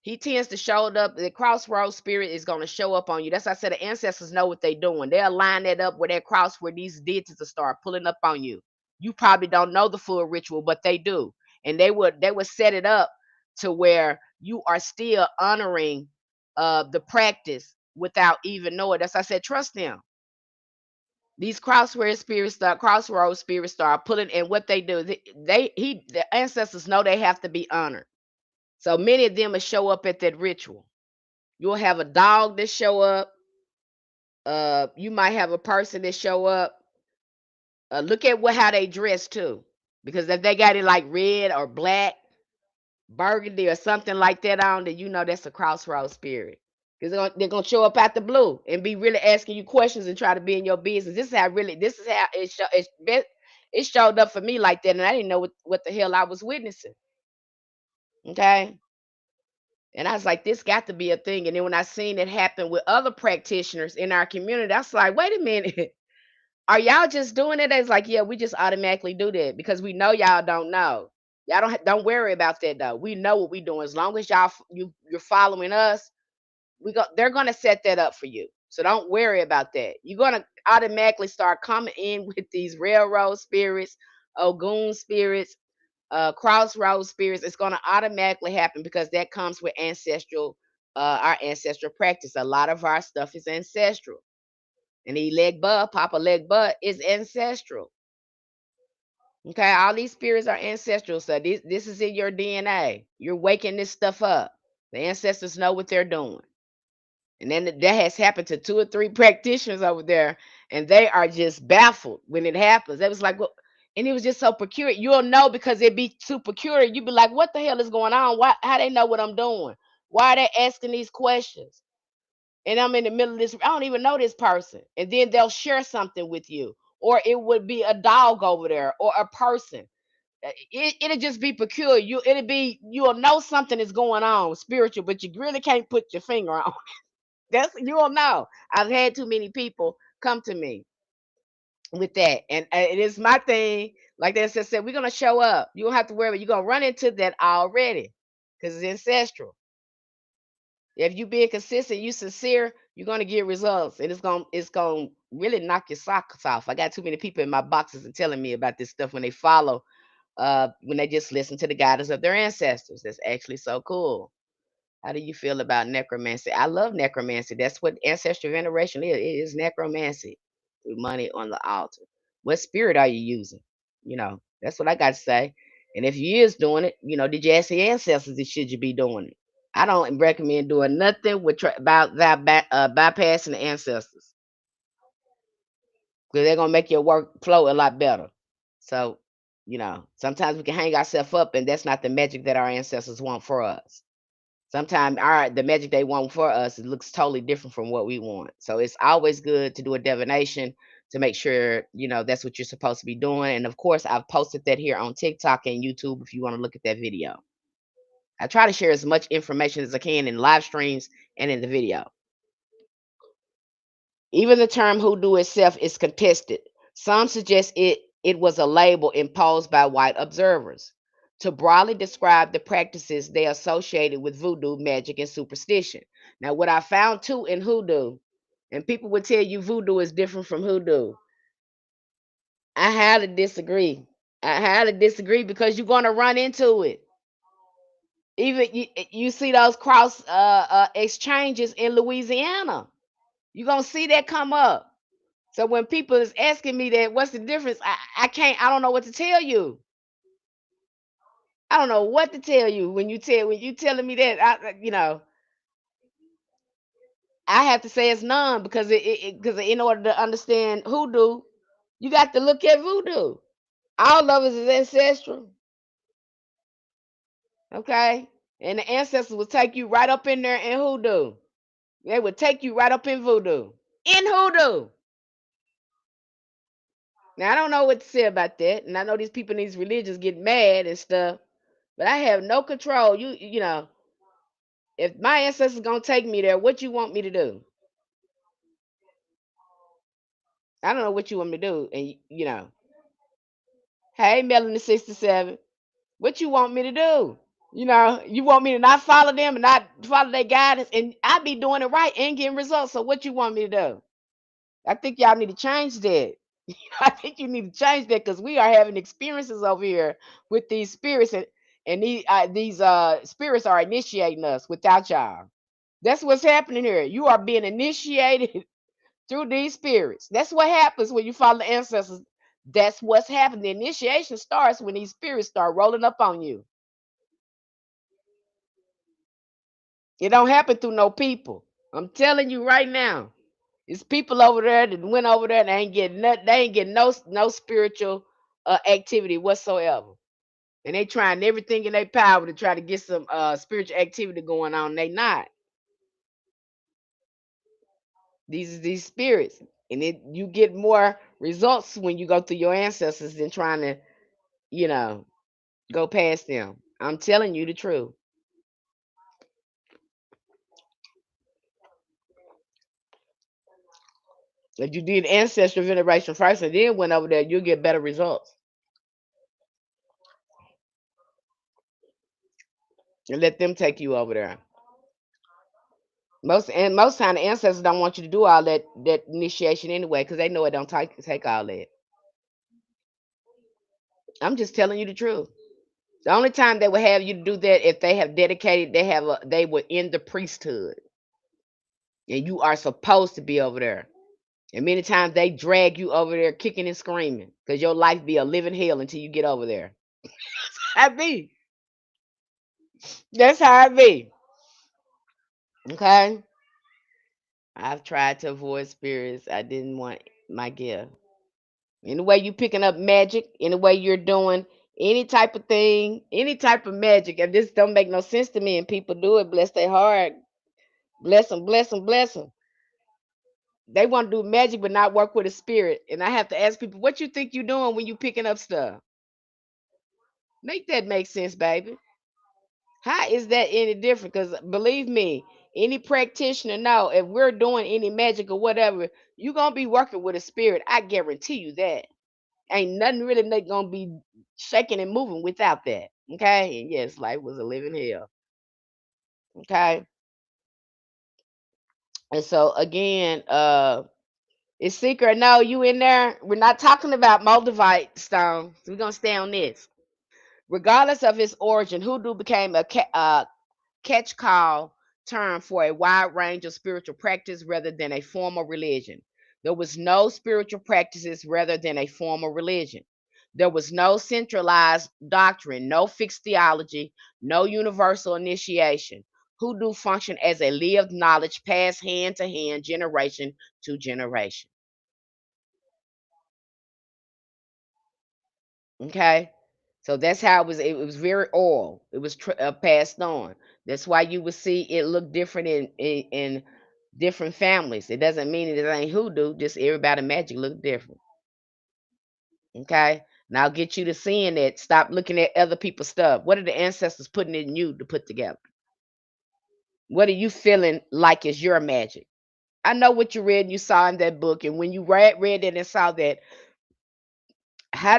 He tends to show up. The crossroads spirit is going to show up on you. That's why I said the ancestors know what they're doing. They'll line that up with that cross where these deities will start pulling up on you. You probably don't know the full ritual, but they do. And they would set it up to where you are still honoring the practice without even knowing. That's why I said trust them. These crossroads spirits start pulling, and what they do, the ancestors know they have to be honored. So many of them will show up at that ritual. You'll have a dog that show up. You might have a person that show up. Look at how they dress too, because if they got it like red or black, burgundy or something like that on, then you know that's a crossroads spirit. Because they're gonna show up out the blue and be really asking you questions and try to be in your business. This is how it showed up for me like that, and I didn't know what the hell I was witnessing. Okay. And I was like, this got to be a thing. And then when I seen it happen with other practitioners in our community, I was like, wait a minute. Are y'all just doing it? It's like, yeah, we just automatically do that because we know y'all don't know. Y'all don't worry about that though. We know what we doing. As long as you're following us, they're gonna set that up for you. So don't worry about that. You're gonna automatically start coming in with these railroad spirits, Ogun spirits, crossroads spirits. It's going to automatically happen because that comes with our ancestral practice. A lot of our stuff is ancestral, and Papa Leg Bud is ancestral. Okay, all these spirits are ancestral, so this is in your DNA. You're waking this stuff up. The ancestors know what they're doing. And then that has happened to 2 or 3 practitioners over there, and they are just baffled when it happens. They was like, well, and it was just so peculiar. You'll know because it be too peculiar. You be like, what the hell is going on? Why? How they know what I'm doing? Why are they asking these questions? And I'm in the middle of this. I don't even know this person, and then they'll share something with you, or it would be a dog over there, or a person. It'll just be peculiar. You'll know something is going on spiritual, but you really can't put your finger on. You'll know. I've had too many people come to me with that, and it is my thing. Like they said, we're gonna show up. You don't have to worry. You're gonna run into that already, because it's ancestral. If you being consistent, you sincere, you're gonna get results, and it's gonna really knock your socks off. I got too many people in my boxes and telling me about this stuff when they follow, when they just listen to the guidance of their ancestors. That's actually so cool. How do you feel about necromancy? I love necromancy. That's what ancestral veneration is. It is necromancy. Through money on the altar. What spirit are you using? That's what I got to say. And if you is doing it, did you ask your ancestors? Should you be doing it? I don't recommend doing nothing about that bypassing the ancestors, because they're gonna make your work flow a lot better. So, sometimes we can hang ourselves up, and that's not the magic that our ancestors want for us. Sometimes the magic they want for us, it looks totally different from what we want. So it's always good to do a divination to make sure that's what you're supposed to be doing. And of course, I've posted that here on TikTok and YouTube if you want to look at that video. I try to share as much information as I can in live streams and in the video. Even the term hoodoo itself is contested. Some suggest it was a label imposed by white observers to broadly describe the practices they associated with voodoo, magic, and superstition. Now, what I found too in hoodoo, and people would tell you voodoo is different from hoodoo. I highly disagree. I highly disagree because you're going to run into it. Even you see those cross exchanges in Louisiana. You're going to see that come up. So when people is asking me that, what's the difference? I don't know what to tell you. I don't know what to tell you when you telling me that. I have to say it's none because because in order to understand hoodoo, you got to look at voodoo. All of us is ancestral, okay? And the ancestors will take you right up in there in hoodoo. They would take you right up in voodoo. In hoodoo. Now I don't know what to say about that. And I know these people in these religions get mad and stuff, but I have no control. You know, if my ancestors gonna take me there, what you want me to do? I don't know what you want me to do. And you know, hey Melanie 67, what you want me to do? You know, you want me to not follow them and not follow their guidance, and I be doing it right and getting results. So what you want me to do? I think y'all need to change that. I think you need to change that because we are having experiences over here with these spirits, and these spirits are initiating us without y'all. That's what's happening here. You are being initiated through these spirits. That's what happens when you follow the ancestors. That's what's happening. The initiation starts when these spirits start rolling up on you. It don't happen through no people. I'm telling you right now. It's people over there that went over there and they ain't getting they ain't getting no spiritual activity whatsoever. And they trying everything in their power to try to get some spiritual activity going on. They not. These spirits. And you get more results when you go through your ancestors than trying to, you know, go past them. I'm telling you the truth. If you did ancestral veneration first and then went over there, you'll get better results. And let them take you over there. Most time the ancestors don't want you to do all that initiation anyway, because they know it don't take all that. I'm just telling you the truth. The only time they would have you to do that if they have dedicated, they were in the priesthood, and you are supposed to be over there. And many times they drag you over there kicking and screaming because your life be a living hell until you get over there. I be. That's how I be. Okay. I've tried to avoid spirits. I didn't want my gift. Any way you picking up magic, any way you're doing any type of thing, any type of magic, if this don't make no sense to me and people do it, bless their heart, bless them, bless them, bless them. They want to do magic but not work with a spirit. And I have to ask people, what you think you're doing when you picking up stuff? Make that make sense, baby. How is that any different? Because believe me, any practitioner know if we're doing any magic or whatever, you're gonna be working with a spirit. I guarantee you that. Ain't nothing really gonna be shaking and moving without that. Okay. And yes, life was a living hell. Okay. And so again, is secret no you in there? We're not talking about Moldavite stone. We're gonna stay on this. Regardless of its origin, hoodoo became a catch-call term for a wide range of spiritual practice rather than a formal religion. There was no spiritual practices rather than a formal religion. There was no centralized doctrine, no fixed theology, no universal initiation. Hoodoo functioned as a lived knowledge passed hand to hand, generation to generation. Okay. So that's how it was. It was very oral. It was passed on. That's why you would see it look different in different families. It doesn't mean it ain't hoodoo. Just everybody magic look different. Okay. Now I'll get you to seeing that. Stop looking at other people's stuff. What are the ancestors putting in you to put together? What are you feeling like is your magic? I know what you read and you saw in that book, and when you read it and saw that, how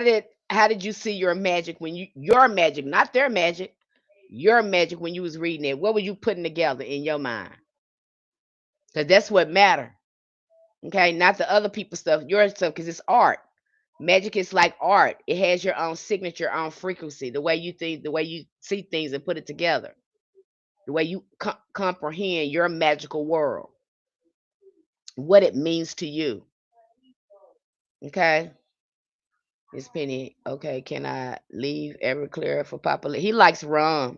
did you see your magic when your magic, not their magic, your magic when you was reading it? What were you putting together in your mind? Because that's what matter. Okay, not the other people's stuff, your stuff, because it's art. Magic is like art. It has your own signature, own frequency, the way you think, the way you see things and put it together, the way you comprehend your magical world, what it means to you. Okay. Miss Penny, okay, can I leave Everclear for Papa Leg? He likes rum.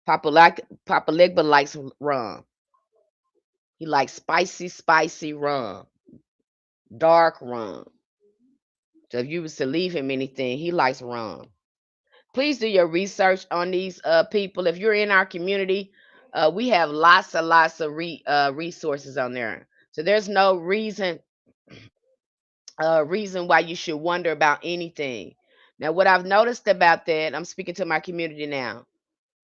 Papa Legba likes rum. He likes spicy, spicy rum, dark rum. So if you was to leave him anything, he likes rum. Please do your research on these people. If you're in our community, We have lots and lots of resources on there. So there's no reason why you should wonder about anything. Now, what I've noticed about that, I'm speaking to my community now,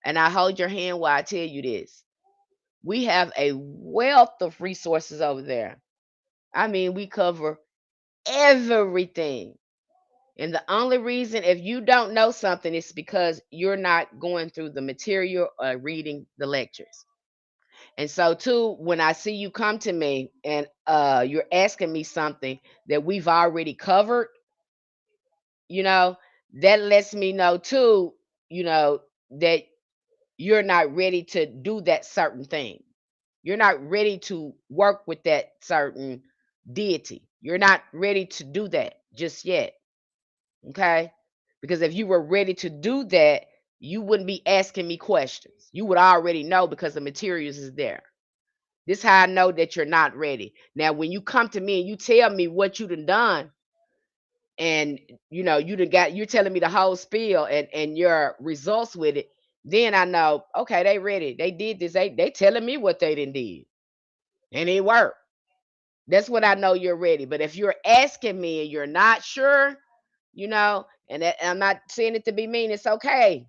and I hold your hand while I tell you this. We have a wealth of resources over there. I mean, we cover everything. And the only reason if you don't know something is because you're not going through the material or reading the lectures. And so too, when I see you come to me and you're asking me something that we've already covered, you know, that lets me know too, that you're not ready to do that certain thing. You're not ready to work with that certain deity. You're not ready to do that just yet. Okay? Because if you were ready to do that, you wouldn't be asking me questions. You would already know because the materials is there. This is how I know that you're not ready. Now, when you come to me and you tell me what you done, and you're telling me the whole spiel and your results with it, then I know, okay, they ready. They did this. They telling me what they did, and it worked. That's when I know you're ready. But if you're asking me and you're not sure, and I'm not saying it to be mean, it's okay.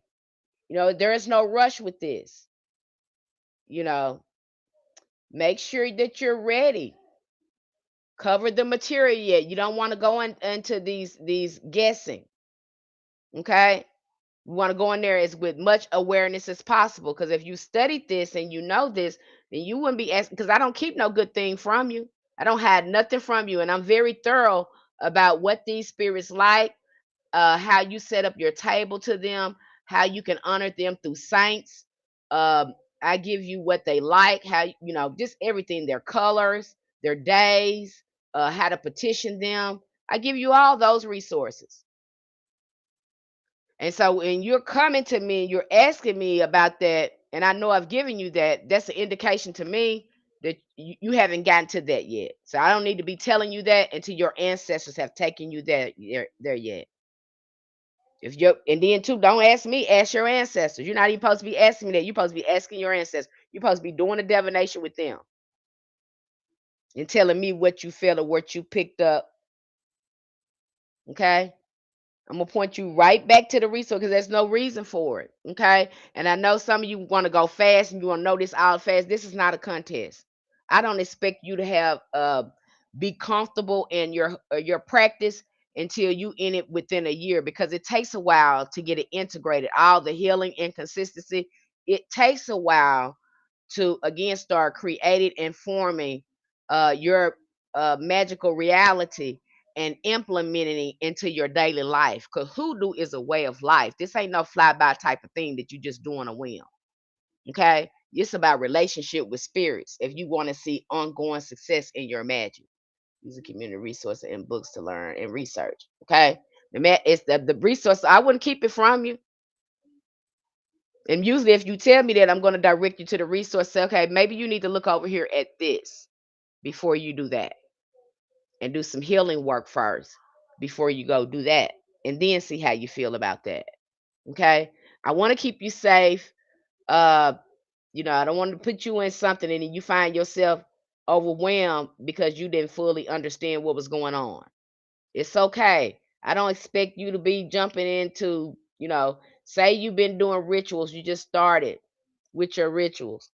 There is no rush with this. You know, make sure that you're ready. Cover the material yet. You don't want to go into these guessing. Okay? We want to go in there as with much awareness as possible. Because if you studied this and you know this, then you wouldn't be asking. Because I don't keep no good thing from you. I don't hide nothing from you, and I'm very thorough about what these spirits like, how you set up your table to them, how you can honor them through saints. I give you what they like, how just everything, their colors, their days, how to petition them. I give you all those resources. And so when you're coming to me, you're asking me about that, and I know I've given you that, that's an indication to me that you haven't gotten to that yet. So I don't need to be telling you that until your ancestors have taken you there yet. If you're And then too, don't ask me, ask your ancestors. You're not even supposed to be asking me that. You're supposed to be asking your ancestors. You're supposed to be doing a divination with them and telling me what you feel or what you picked up. Okay? I'm gonna point you right back to the resource because there's no reason for it. Okay. And I know some of you want to go fast and you want to know this all fast. This is not a contest. I don't expect you to have be comfortable in your practice until you in it within a year, because it takes a while to get it integrated. All the healing and consistency, it takes a while to again start creating and forming your magical reality and implementing it into your daily life. Because hoodoo is a way of life. This ain't no fly-by type of thing that you just do on a whim. Okay? It's about relationship with spirits if you want to see ongoing success in your magic. Use a community resource and books to learn and research. Okay? It's the resource. I wouldn't keep it from you. And usually, if you tell me that, I'm going to direct you to the resource. Say, okay, maybe you need to look over here at this before you do that, and do some healing work first before you go do that, and then see how you feel about that. Okay, I want to keep you safe. Uh, I don't want to put you in something and then you find yourself overwhelmed because you didn't fully understand what was going on. It's okay. I don't expect you to be jumping into, say you've been doing rituals, you just started with your rituals.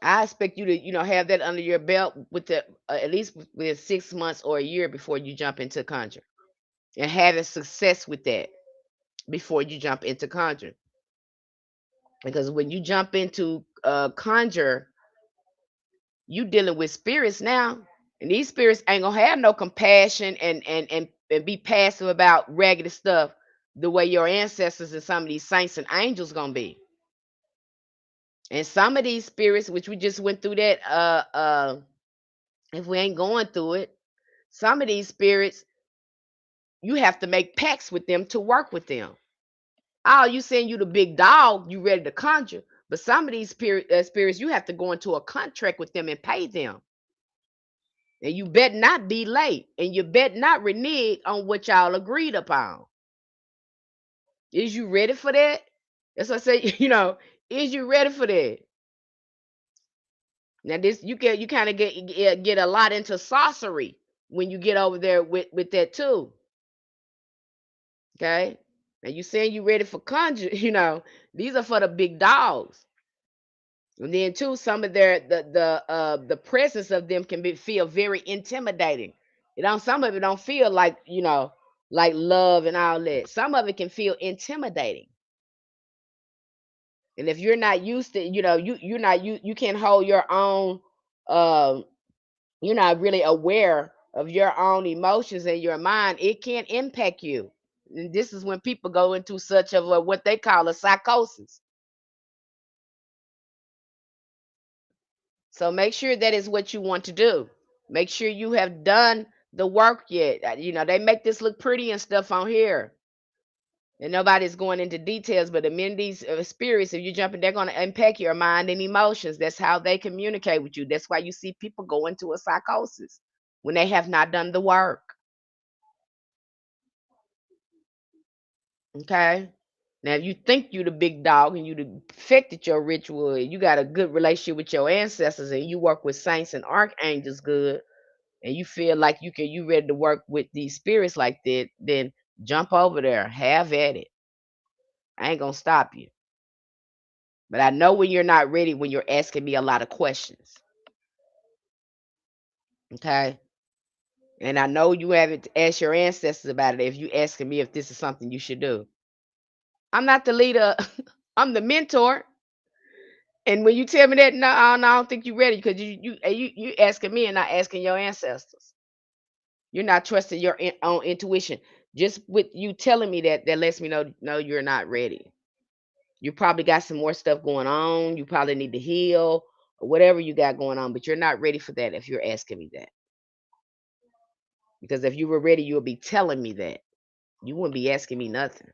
I expect you to, have that under your belt with the at least with 6 months or a year before you jump into conjure, and having success with that before you jump into conjure. Because when you jump into conjure, you dealing with spirits now, and these spirits ain't gonna have no compassion and be passive about raggedy stuff the way your ancestors and some of these saints and angels gonna be. And some of these spirits, which we just went through that, if we ain't going through it, some of these spirits, you have to make pacts with them to work with them. Oh, you saying you the big dog, you ready to conjure. But some of these spirits, you have to go into a contract with them and pay them. And you bet not be late. And you bet not renege on what y'all agreed upon. Is you ready for that? That's what I say, is you ready for that? Now this you kind of get a lot into sorcery when you get over there with that too. Okay? Now you saying you ready for conjure, these are for the big dogs. And then too, some of the presence of them can feel very intimidating. Some of it don't feel like, like love and all that. Some of it can feel intimidating. And if you're not used to, you're not you can't hold your own, um you're not really aware of your own emotions and your mind, it can impact you. And this is when people go into such of what they call a psychosis. So make sure that is what you want to do. Make sure you have done the work yet. They make this look pretty and stuff on here. And nobody's going into details, but the minute these spirits, if you're jumping, they're going to impact your mind and emotions. That's how they communicate with you. That's why you see people go into a psychosis when they have not done the work. Okay. Now, if you think you the big dog and you perfected your ritual, you got a good relationship with your ancestors, and you work with saints and archangels good, and you feel like you ready to work with these spirits like that, then jump over there, have at it. I ain't gonna stop you. But I know when you're not ready when you're asking me a lot of questions. Okay. And I know you haven't asked your ancestors about it if you asking me if this is something you should do. I'm not the leader, I'm the mentor. And when you tell me that, no, I don't think you're ready because you asking me and not asking your ancestors. You're not trusting your own intuition. Just with you telling me that lets me know, no, you're not ready. You probably got some more stuff going on. You probably need to heal or whatever you got going on, but you're not ready for that if you're asking me that. Because if you were ready, you would be telling me that. You wouldn't be asking me nothing.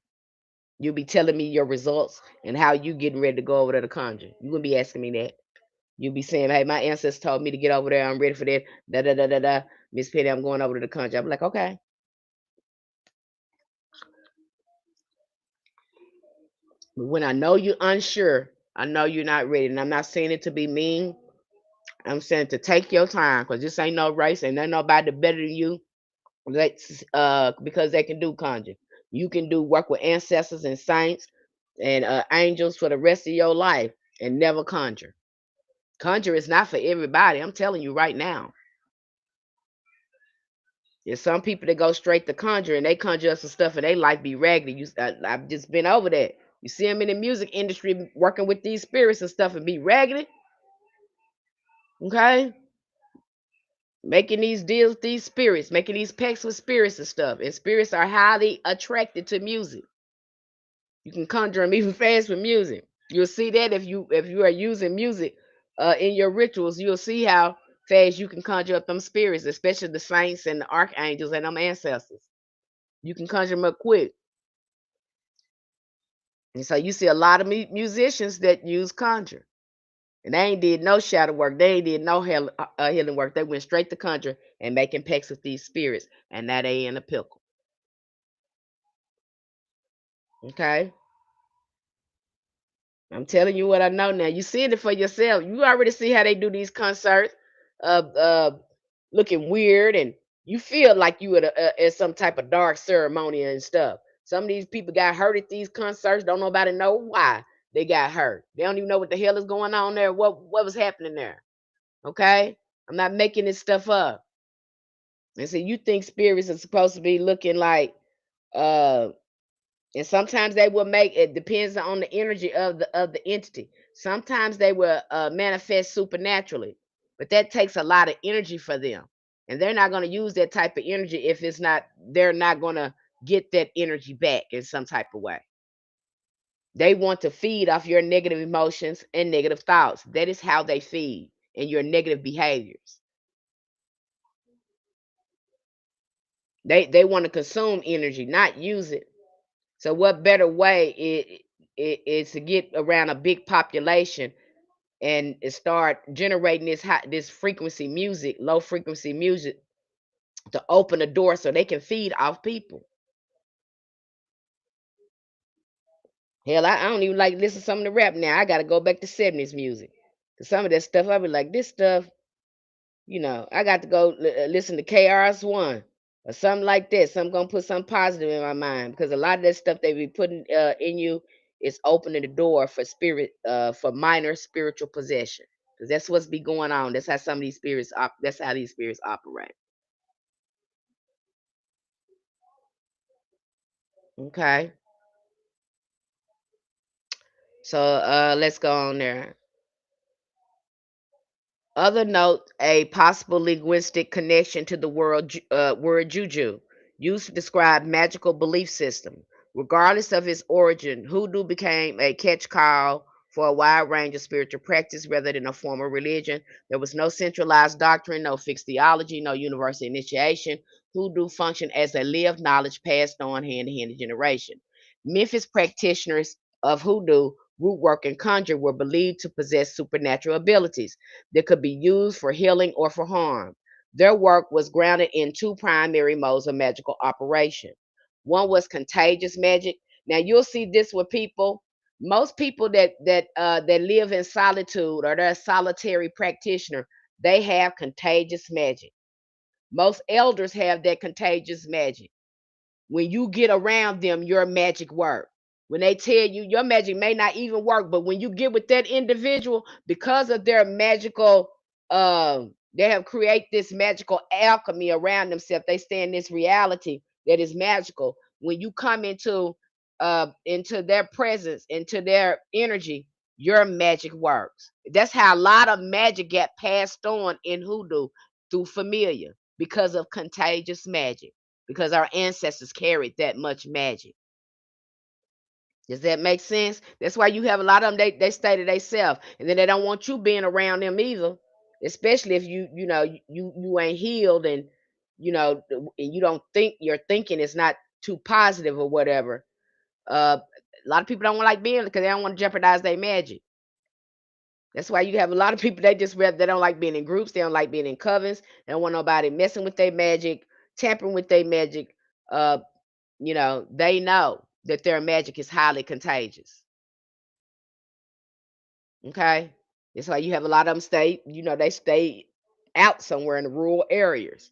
You'll be telling me your results and how you getting ready to go over there to conjure. You wouldn't be asking me that. You'll be saying, hey, my ancestors told me to get over there. I'm ready for that. Da da da da da. Miss Penny, I'm going over to the conjure. I'm like, okay. But when I know you're unsure, I know you're not ready. And I'm not saying it to be mean. I'm saying to take your time because this ain't no race and ain't nobody better than you. Because they can do conjure. You can do work with ancestors and saints and angels for the rest of your life and never conjure. Conjure is not for everybody. I'm telling you right now. There's some people that go straight to conjure and they conjure up some stuff and they life be raggedy. I've just been over that. You see them in the music industry working with these spirits and stuff and be raggedy. Okay? Making these deals with these spirits, making these pacts with spirits and stuff. And spirits are highly attracted to music. You can conjure them even fast with music. You'll see that if you are using music in your rituals, you'll see how fast you can conjure up them spirits, especially the saints and the archangels and them ancestors. You can conjure them up quick. And so you see a lot of musicians that use conjure. And they ain't did no shadow work. They ain't did no healing work. They went straight to conjure and making pacts with these spirits. And now they in a pickle. Okay? I'm telling you what I know now. You seeing it for yourself. You already see how they do these concerts, looking weird, and you feel like you at some type of dark ceremony and stuff. Some of these people got hurt at these concerts. Don't nobody know why they got hurt. They don't even know what the hell is going on there. What was happening there? Okay, I'm not making this stuff up. And so you think spirits are supposed to be looking like uh and sometimes they will make it depends on the energy of the entity. Sometimes they will manifest supernaturally, but that takes a lot of energy for them, and they're not going to use that type of energy if it's not they're not going to get that energy back in some type of way. They want to feed off your negative emotions and negative thoughts. That is how they feed and your negative behaviors. They want to consume energy, not use it. So what better way is to get around a big population and start generating this frequency music, low frequency music, to open the door so they can feed off people. Hell, I don't even like to listen to some of the rap now. I got to go back to 70s music. 'Cause some of that stuff, I be like, this stuff, I got to go listen to KRS-One or something like that. Something gonna put something positive in my mind because a lot of that stuff they be putting in you is opening the door for for minor spiritual possession. Because that's what's be going on. That's how some of these spirits that's how these spirits operate. Okay. So let's go on there. Other note a possible linguistic connection to the word juju, used to describe magical belief system. Regardless of its origin, hoodoo became a catch-call for a wide range of spiritual practice rather than a formal religion. There was no centralized doctrine, no fixed theology, no universal initiation. Hoodoo functioned as a lived knowledge passed on hand to hand in generation. Memphis practitioners of hoodoo, rootwork, and conjure were believed to possess supernatural abilities that could be used for healing or for harm. Their work was grounded in two primary modes of magical operation. One was contagious magic. Now you'll see this with people. Most people that live in solitude or they're a solitary practitioner, they have contagious magic. Most elders have that contagious magic. When you get around them, your magic work. When they tell you your magic may not even work, but when you get with that individual, because of their magical, they have create this magical alchemy around themselves. They stay in this reality that is magical. When you come into their presence, into their energy, your magic works. That's how a lot of magic get passed on in hoodoo through familiar because of contagious magic because our ancestors carried that much magic. Does that make sense? That's why you have a lot of them. They stay to themselves, and then they don't want you being around them either. Especially if you ain't healed and and you don't think your thinking is not too positive or whatever. A lot of people don't like being because they don't want to jeopardize their magic. That's why you have a lot of people they don't like being in groups. They don't like being in covens. They don't want nobody messing with their magic, tampering with their magic. Uh, they know that their magic is highly contagious. Okay. That's why you have a lot of them they stay out somewhere in the rural areas.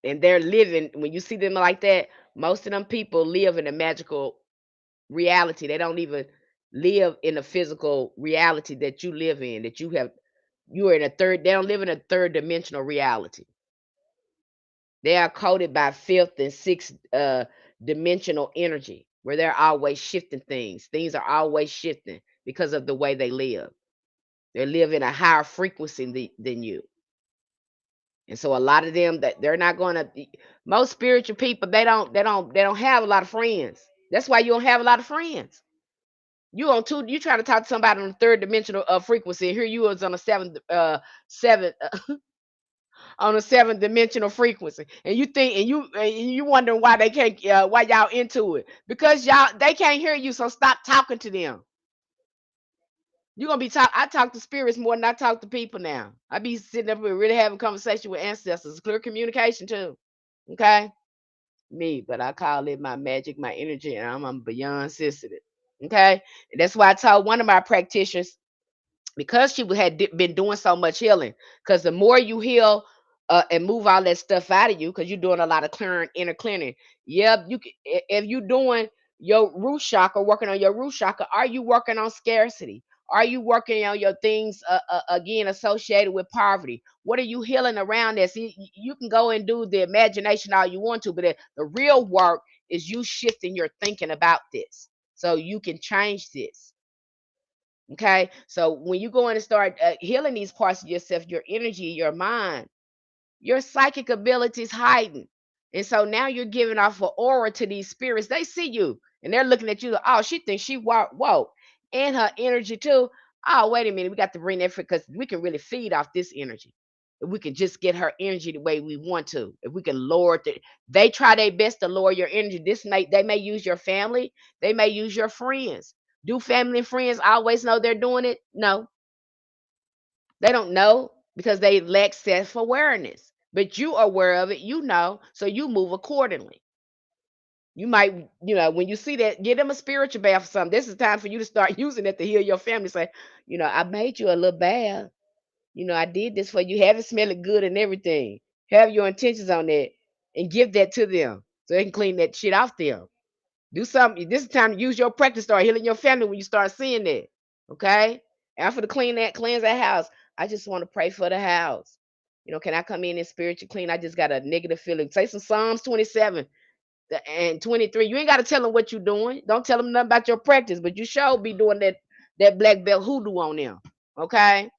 And they're living, when you see them like that, most of them people live in a magical reality. They don't even live in a physical reality that you live in, you are in they don't live in a third dimensional reality. They are coded by fifth and sixth dimensional energy, where they're always shifting things. Things are always shifting because of the way they live. They live in a higher frequency than you. And so a lot of them that they're not going to most spiritual people, they don't have a lot of friends. That's why you don't have a lot of friends. You try to talk to somebody on the third dimensional frequency, and here you is on a seventh on a seventh dimensional frequency, and you wondering why they can't why y'all into it, because they can't hear you, so stop talking to them. You're gonna be I talk to spirits more than I talk to people now. I be sitting up and really having conversation with ancestors, clear communication too. Okay, me, but I call it my magic, my energy, and I'm beyond sensitive. Okay, and that's why I told one of my practitioners, because she been doing so much healing, because the more you heal and move all that stuff out of you, because you're doing a lot of clearing, inner clearing. Yeah, if you're doing your root chakra, working on your root chakra, are you working on scarcity? Are you working on your things again associated with poverty? What are you healing around that? See, you can go and do the imagination all you want to, but the real work is you shifting your thinking about this so you can change this. Okay. So when you go in and start healing these parts of yourself, your energy, your mind, your psychic abilities heighten. And so now you're giving off an aura to these spirits. They see you and they're looking at you like, oh, she thinks she whoa. And her energy too. Oh, wait a minute. We got to bring that because we can really feed off this energy. If we can just get her energy the way we want to, if we can lower it, they try their best to lower your energy. They may use your family, they may use your friends. Do family and friends always know they're doing it? No, they don't know because they lack self awareness. But you are aware of it, so you move accordingly. You might, when you see that, give them a spiritual bath or something. This is time for you to start using it to heal your family. Say, I made you a little bath. I did this for you. Have it smelling good and everything. Have your intentions on that and give that to them so they can clean that shit off them. Do something. This is time to use your practice, start healing your family when you start seeing that. Okay? After to cleanse that house, I just want to pray for the house. Can I come in and spiritually clean? I just got a negative feeling. Say some Psalms 27 and 23. You ain't got to tell them what you're doing. Don't tell them nothing about your practice, but you sure be doing that black belt hoodoo on them. Okay?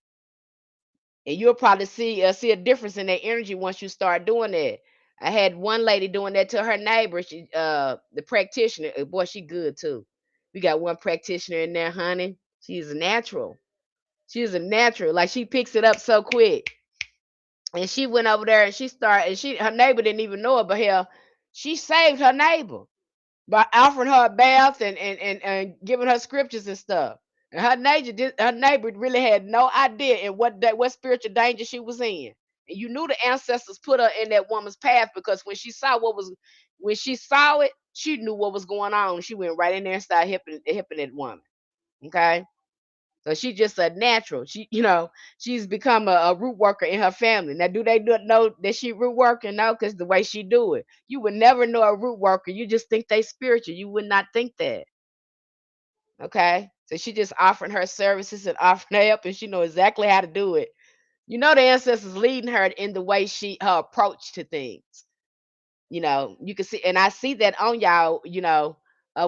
And you'll probably see a difference in their energy once you start doing that. I had one lady doing that to her neighbor. She the practitioner, boy, she good too. We got one practitioner in there, honey. She's a natural. She's a natural. Like she picks it up so quick. And she went over there and she started, and her neighbor didn't even know it, but hell, she saved her neighbor by offering her a bath and giving her scriptures and stuff. And her neighbor really had no idea in what spiritual danger she was in. And you knew the ancestors put her in that woman's path because when she saw it, she knew what was going on. She went right in there and started hipping that woman. Okay. So she's just a natural. She's become a root worker in her family. Now, do they not know that she root worker? No, because the way she do it. You would never know a root worker. You just think they spiritual. You would not think that. Okay? So she just offering her services and offering her help, and she know exactly how to do it. The ancestors leading her in the way her approach to things. You can see, and I see that on y'all,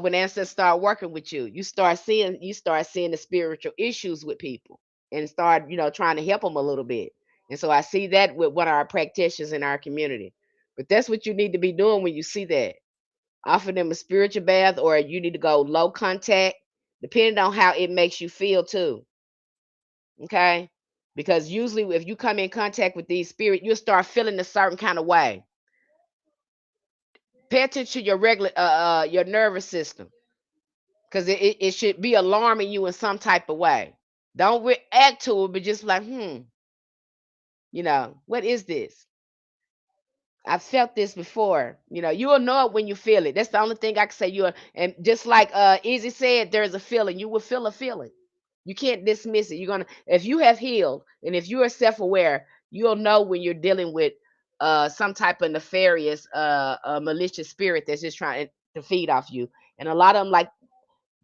when ancestors start working with you, you start seeing the spiritual issues with people and start, trying to help them a little bit. And so I see that with one of our practitioners in our community. But that's what you need to be doing when you see that. Offer them a spiritual bath, or you need to go low contact, depending on how it makes you feel too. Okay? Because usually if you come in contact with these spirits, you'll start feeling a certain kind of way. Pay attention to your nervous system, because it should be alarming you in some type of way. Don't react to it, but just like, what is this? I've felt this before. You'll know it when you feel it. That's the only thing I can say. And just like Easy said, there's a feeling. You will feel a feeling. You can't dismiss it. You're gonna, if you have healed and if you are self-aware, you'll know when you're dealing with some type of nefarious, malicious spirit that's just trying to feed off you. And a lot of them, like,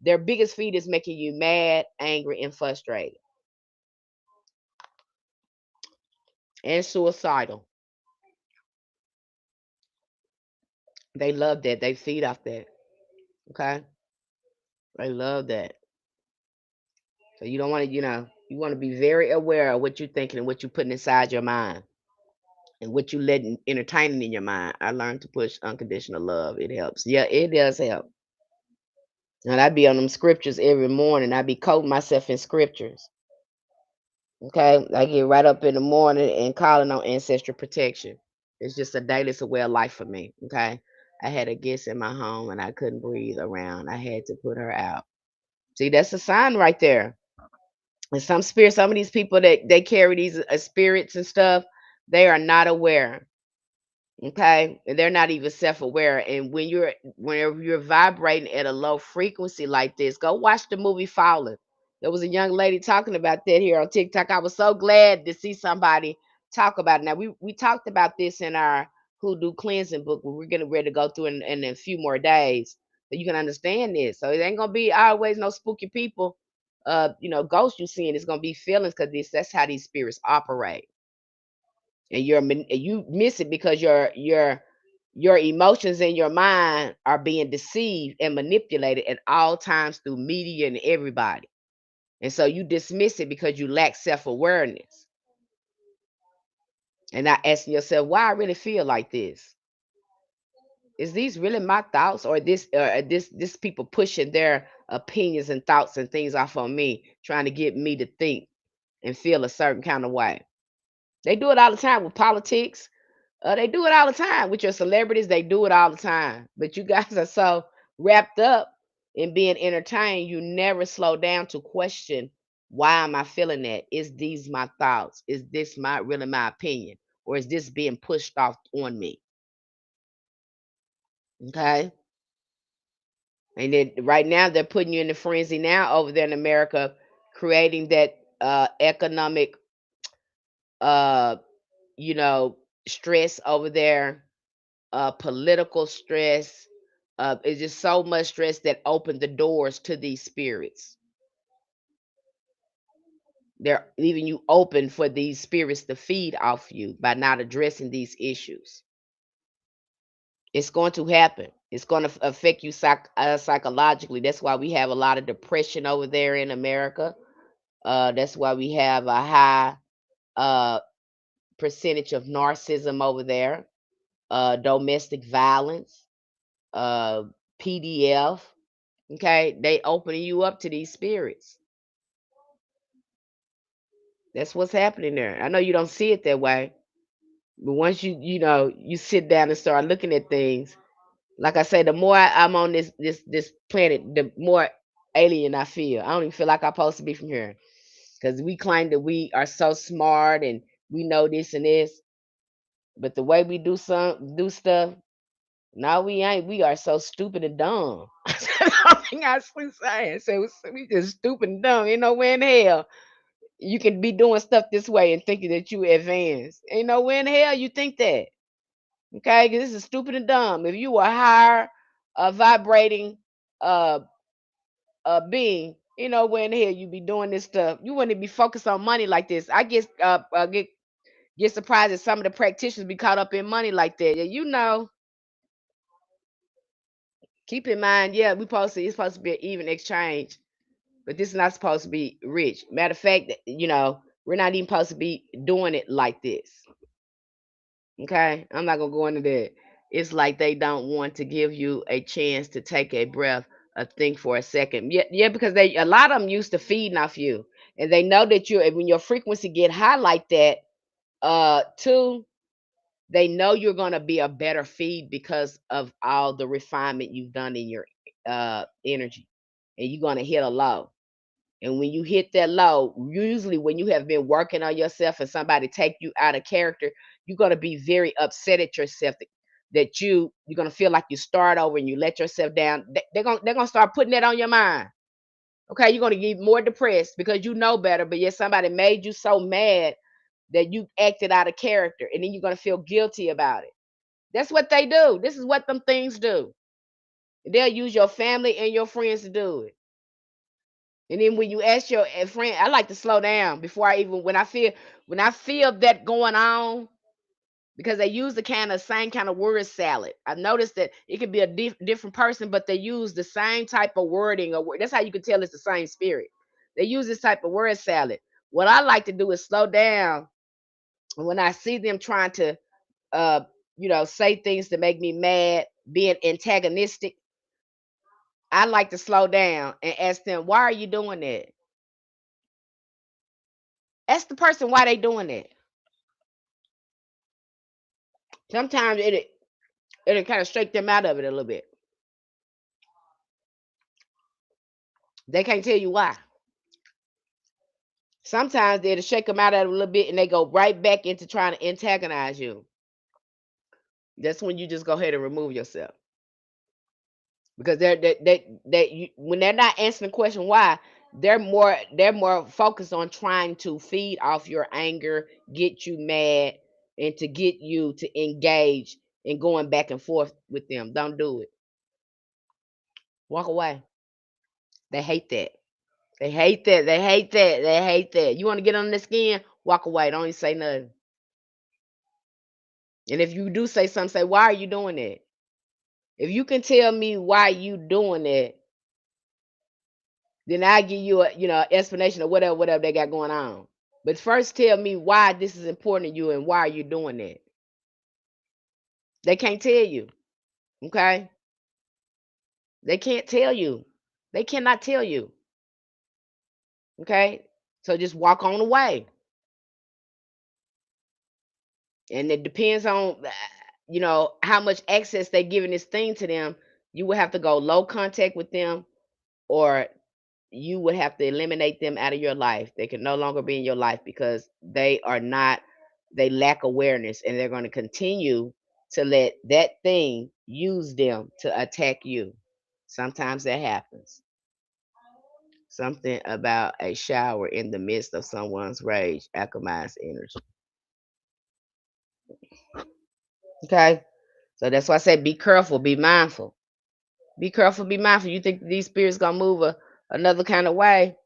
their biggest feed is making you mad, angry, and frustrated, and suicidal. They love that. They feed off that. Okay, they love that. So you don't want to, you want to be very aware of what you're thinking and what you're putting inside your mind and what you letting entertaining in your mind. I learned to push unconditional love. It helps. Yeah, it does help. And I be on them scriptures every morning. I be quoting myself in scriptures. Okay, I get right up in the morning and calling on ancestral protection. It's just a daily, it's a way of life for me. Okay, I had a guest in my home and I couldn't breathe around. I had to put her out. See, that's a sign right there. And some of these people that they carry these spirits and stuff, they are not aware. Okay, and they're not even self-aware. And whenever you're vibrating at a low frequency like this, go watch the movie Fallen. There was a young lady talking about that here on TikTok. I was so glad to see somebody talk about it. Now we talked about this in our hoodoo cleansing book, we're getting ready to go through in a few more days, so you can understand this. So it ain't gonna be always no spooky people, ghosts you seeing. It's gonna be feelings, because that's how these spirits operate. And you miss it because your emotions in your mind are being deceived and manipulated at all times through media and everybody. And so you dismiss it because you lack self-awareness and not asking yourself, why I really feel like this. Is these really my thoughts, or this people pushing their opinions and thoughts and things off on me, trying to get me to think and feel a certain kind of way? They do it all the time with politics. They do it all the time with your celebrities. They do it all the time. But you guys are so wrapped up in being entertained, you never slow down to question, why am I feeling that? Is these my thoughts? Is this really my opinion? Or is this being pushed off on me? Okay. And then right now they're putting you in the frenzy now over there in America, creating that economic uh you know stress over there, political stress. It's just so much stress that opened the doors to these spirits. They're leaving you open for these spirits to feed off you by not addressing these issues. It's going to happen. It's going to affect you psychologically. That's why we have a lot of depression over there in America. That's why we have a high uh, percentage of narcissism over there, domestic violence, uh, PDF. Okay, they opening you up to these spirits. That's what's happening there. I know you don't see it that way, but once you sit down and start looking at things, like I say, the more I'm on this planet, the more alien I feel. I don't even feel like I'm supposed to be from here, because we claim that we are so smart and we know this and this, but the way we do stuff, no, we ain't. We are so stupid and dumb. That's the thing I was saying. So we just stupid and dumb. Ain't nowhere in hell you can be doing stuff this way and thinking that you advanced. Ain't nowhere in hell you think that. Okay, 'cause this is stupid and dumb. If you were higher, vibrating, uh, being, where in the hell you be doing this stuff? You wouldn't be focused on money like this. I get surprised that some of the practitioners be caught up in money like that. Yeah, keep in mind, yeah, it's supposed to be an even exchange, but this is not supposed to be rich. Matter of fact, we're not even supposed to be doing it like this. Okay, I'm not gonna go into that. It's like they don't want to give you a chance to take a breath, think for a second. Yeah, yeah, because a lot of them used to feeding off you, and they know that when your frequency get high like that, too, they know you're gonna be a better feed because of all the refinement you've done in your energy, and you're gonna hit a low. And when you hit that low, usually when you have been working on yourself and somebody take you out of character, you're gonna be very upset at yourself that you're gonna feel like you start over and you let yourself down. They're gonna start putting that on your mind. Okay, you're gonna get more depressed because you know better, but yet somebody made you so mad that you acted out of character, and then you're gonna feel guilty about it. That's what they do. This is what them things do. They'll use your family and your friends to do it. And then when you ask your friend, I like to slow down before I even when I feel that going on, because they use the same kind of word salad. I've noticed that it could be a different person, but they use the same type of wording. That's how you can tell it's the same spirit. They use this type of word salad. What I like to do is slow down when I see them trying to, say things to make me mad, being antagonistic. I like to slow down and ask them, "Why are you doing that?" Ask the person why they doing that. Sometimes it'll kind of shake them out of it a little bit. They can't tell you why. Sometimes it'll shake them out of it a little bit, and they go right back into trying to antagonize you. That's when you just go ahead and remove yourself, because when they're not answering the question why, they're more focused on trying to feed off your anger, get you mad, and to get you to engage in going back and forth with them. Don't do it. Walk away. They hate that. They hate that. They hate that. They hate that. You want to get on their skin? Walk away. Don't even say nothing. And if you do say something, say, "Why are you doing that?" If you can tell me why you doing that, then I give you explanation of whatever they got going on. But first, tell me why this is important to you and why are you doing that. They can't tell you. Okay, they can't tell you. They cannot tell you. Okay, so just walk on away. And it depends on how much access they giving this thing to them. You will have to go low contact with them, or you would have to eliminate them out of your life. They can no longer be in your life because they lack awareness, and they're going to continue to let that thing use them to attack you. Sometimes that happens. Something about a shower in the midst of someone's rage alchemized energy. Okay? So that's why I say be careful, be mindful. Be careful, be mindful. You think these spirits gonna move another kind of way?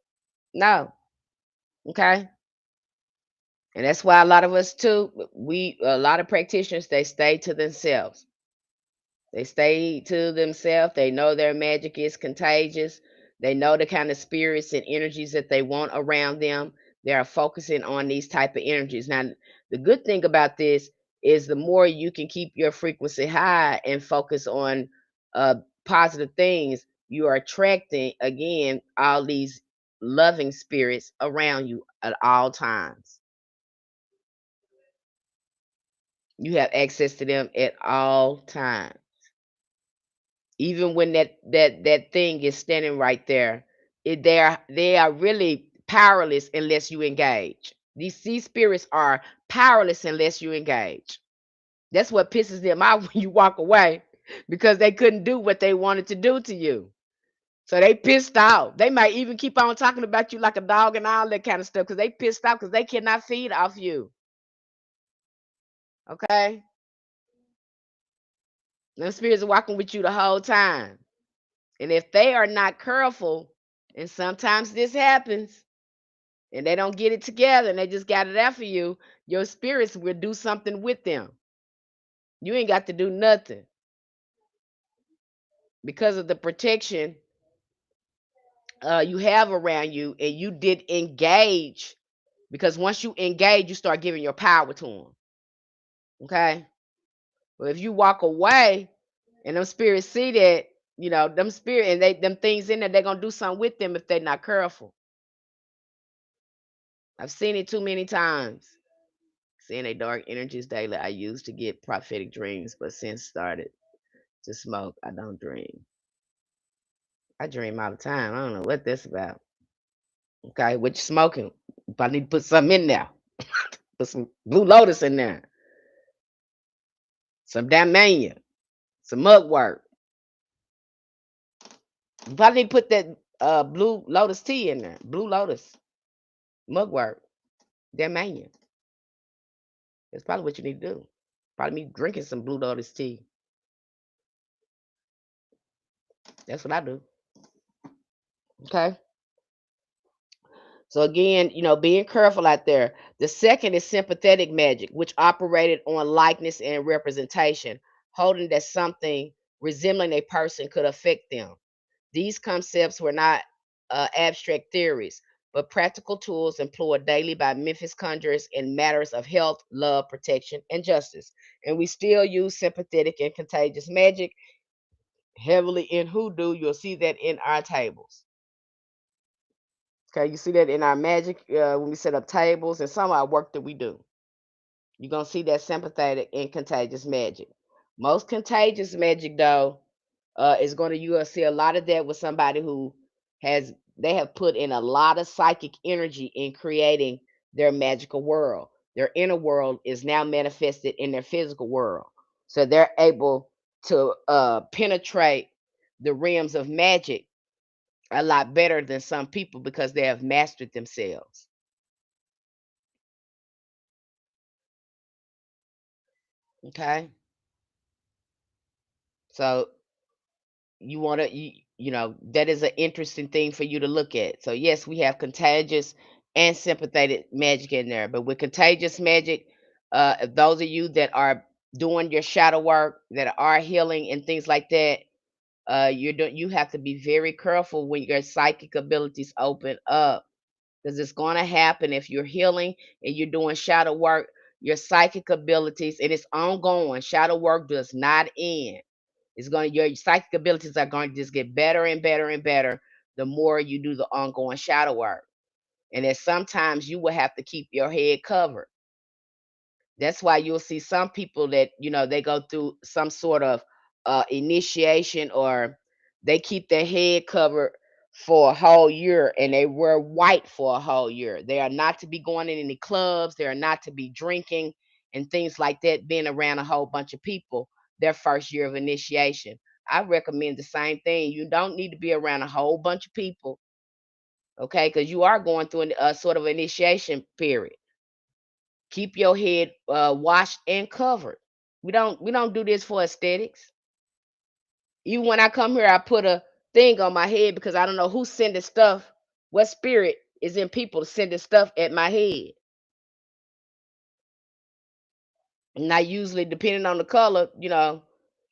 No. Okay? And that's why a lot of us too, a lot of practitioners, they stay to themselves. They stay to themselves. They know their magic is contagious. They know the kind of spirits and energies that they want around them. They are focusing on these type of energies. Now, the good thing about this is the more you can keep your frequency high and focus on positive things, you are attracting again all these loving spirits around you at all times. You have access to them at all times. Even when that thing is standing right there, they are really powerless unless you engage. These spirits are powerless unless you engage. That's what pisses them out when you walk away, because they couldn't do what they wanted to do to you. So they pissed off. They might even keep on talking about you like a dog and all that kind of stuff, because they pissed off because they cannot feed off you. Okay? Them spirits are walking with you the whole time. And if they are not careful, and sometimes this happens, and they don't get it together and they just got it out for you, your spirits will do something with them. You ain't got to do nothing because of the protection you have around you, and you did engage. Because once you engage, you start giving your power to them. Okay? But if you walk away and them spirits see that, them spirit and them things in there, they're gonna do something with them if they're not careful. I've seen it too many times. Seeing a dark energies daily, I used to get prophetic dreams, but since started to smoke, I don't dream. I dream all the time. I don't know what this about. Okay, what you smoking? But I need to put something in there. Put some blue lotus in there. Some damania. Some mugwort. You probably need to put that blue lotus tea in there. Blue lotus. Mugwort. Damania. That's probably what you need to do. Probably me drinking some blue lotus tea. That's what I do. Okay. So again, being careful out there. The second is sympathetic magic, which operated on likeness and representation, holding that something resembling a person could affect them. These concepts were not abstract theories, but practical tools employed daily by Memphis conjurers in matters of health, love, protection, and justice. And we still use sympathetic and contagious magic heavily in hoodoo. You'll see that in our tables. Okay, you see that in our magic when we set up tables and some of our work that we do. You're gonna see that sympathetic and contagious magic. Most contagious magic, though, is gonna you'll see a lot of that with somebody who they have put in a lot of psychic energy in creating their magical world. Their inner world is now manifested in their physical world, so they're able to penetrate the realms of magic a lot better than some people because they have mastered themselves. Okay. So you want to, that is an interesting thing for you to look at. So, yes, we have contagious and sympathetic magic in there. But with contagious magic, those of you that are doing your shadow work, that are healing and things like that, you have to be very careful when your psychic abilities open up, because it's going to happen if you're healing and you're doing shadow work. Your psychic abilities, and it's ongoing. Shadow work does not end. It's going to Your psychic abilities are going to just get better and better and better the more you do the ongoing shadow work. And that sometimes you will have to keep your head covered. That's why you'll see some people that, they go through some sort of initiation, or they keep their head covered for a whole year and they wear white for a whole year. They are not to be going in any clubs. They are not to be drinking and things like that, being around a whole bunch of people their first year of initiation. I recommend the same thing. You don't need to be around a whole bunch of people, okay? Because you are going through a sort of initiation period. Keep your head washed and covered. We don't do this for aesthetics. Even when I come here, I put a thing on my head because I don't know who's sending stuff. What spirit is in people sending stuff at my head? And I usually, depending on the color,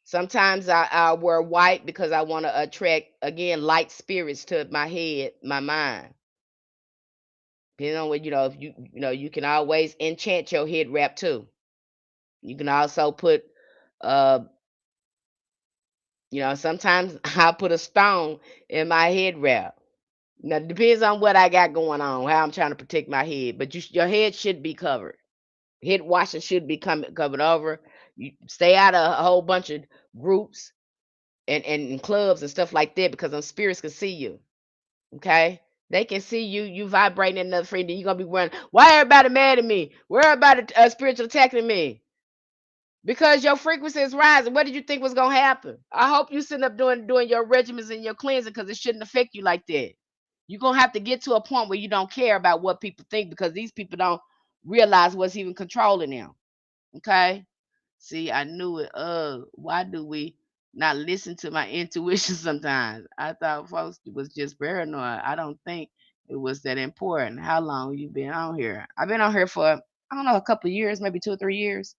sometimes I wear white because I want to attract again light spirits to my head, my mind. Depending on what if you can always enchant your head wrap too. You can also put uh sometimes I put a stone in my head wrap. Now it depends on what I got going on, how I'm trying to protect my head. But your head should be covered. Head washing should be covered over. You stay out of a whole bunch of groups and clubs and stuff like that because them spirits can see you. Okay? They can see you vibrating in another frequency. You're gonna be wondering, why everybody mad at me? Where everybody spiritual attacking me? Because your frequency is rising. What did you think was gonna happen? I hope you sitting up doing your regimens and your cleansing because it shouldn't affect you like that. You're gonna have to get to a point where you don't care about what people think because these people don't realize what's even controlling them. Okay? See, I knew it. Why do we not listen to my intuition sometimes? I thought folks was just paranoid. I don't think it was that important. How long you been on here? I've been on here for I don't know, a couple of years, maybe 2 or 3 years.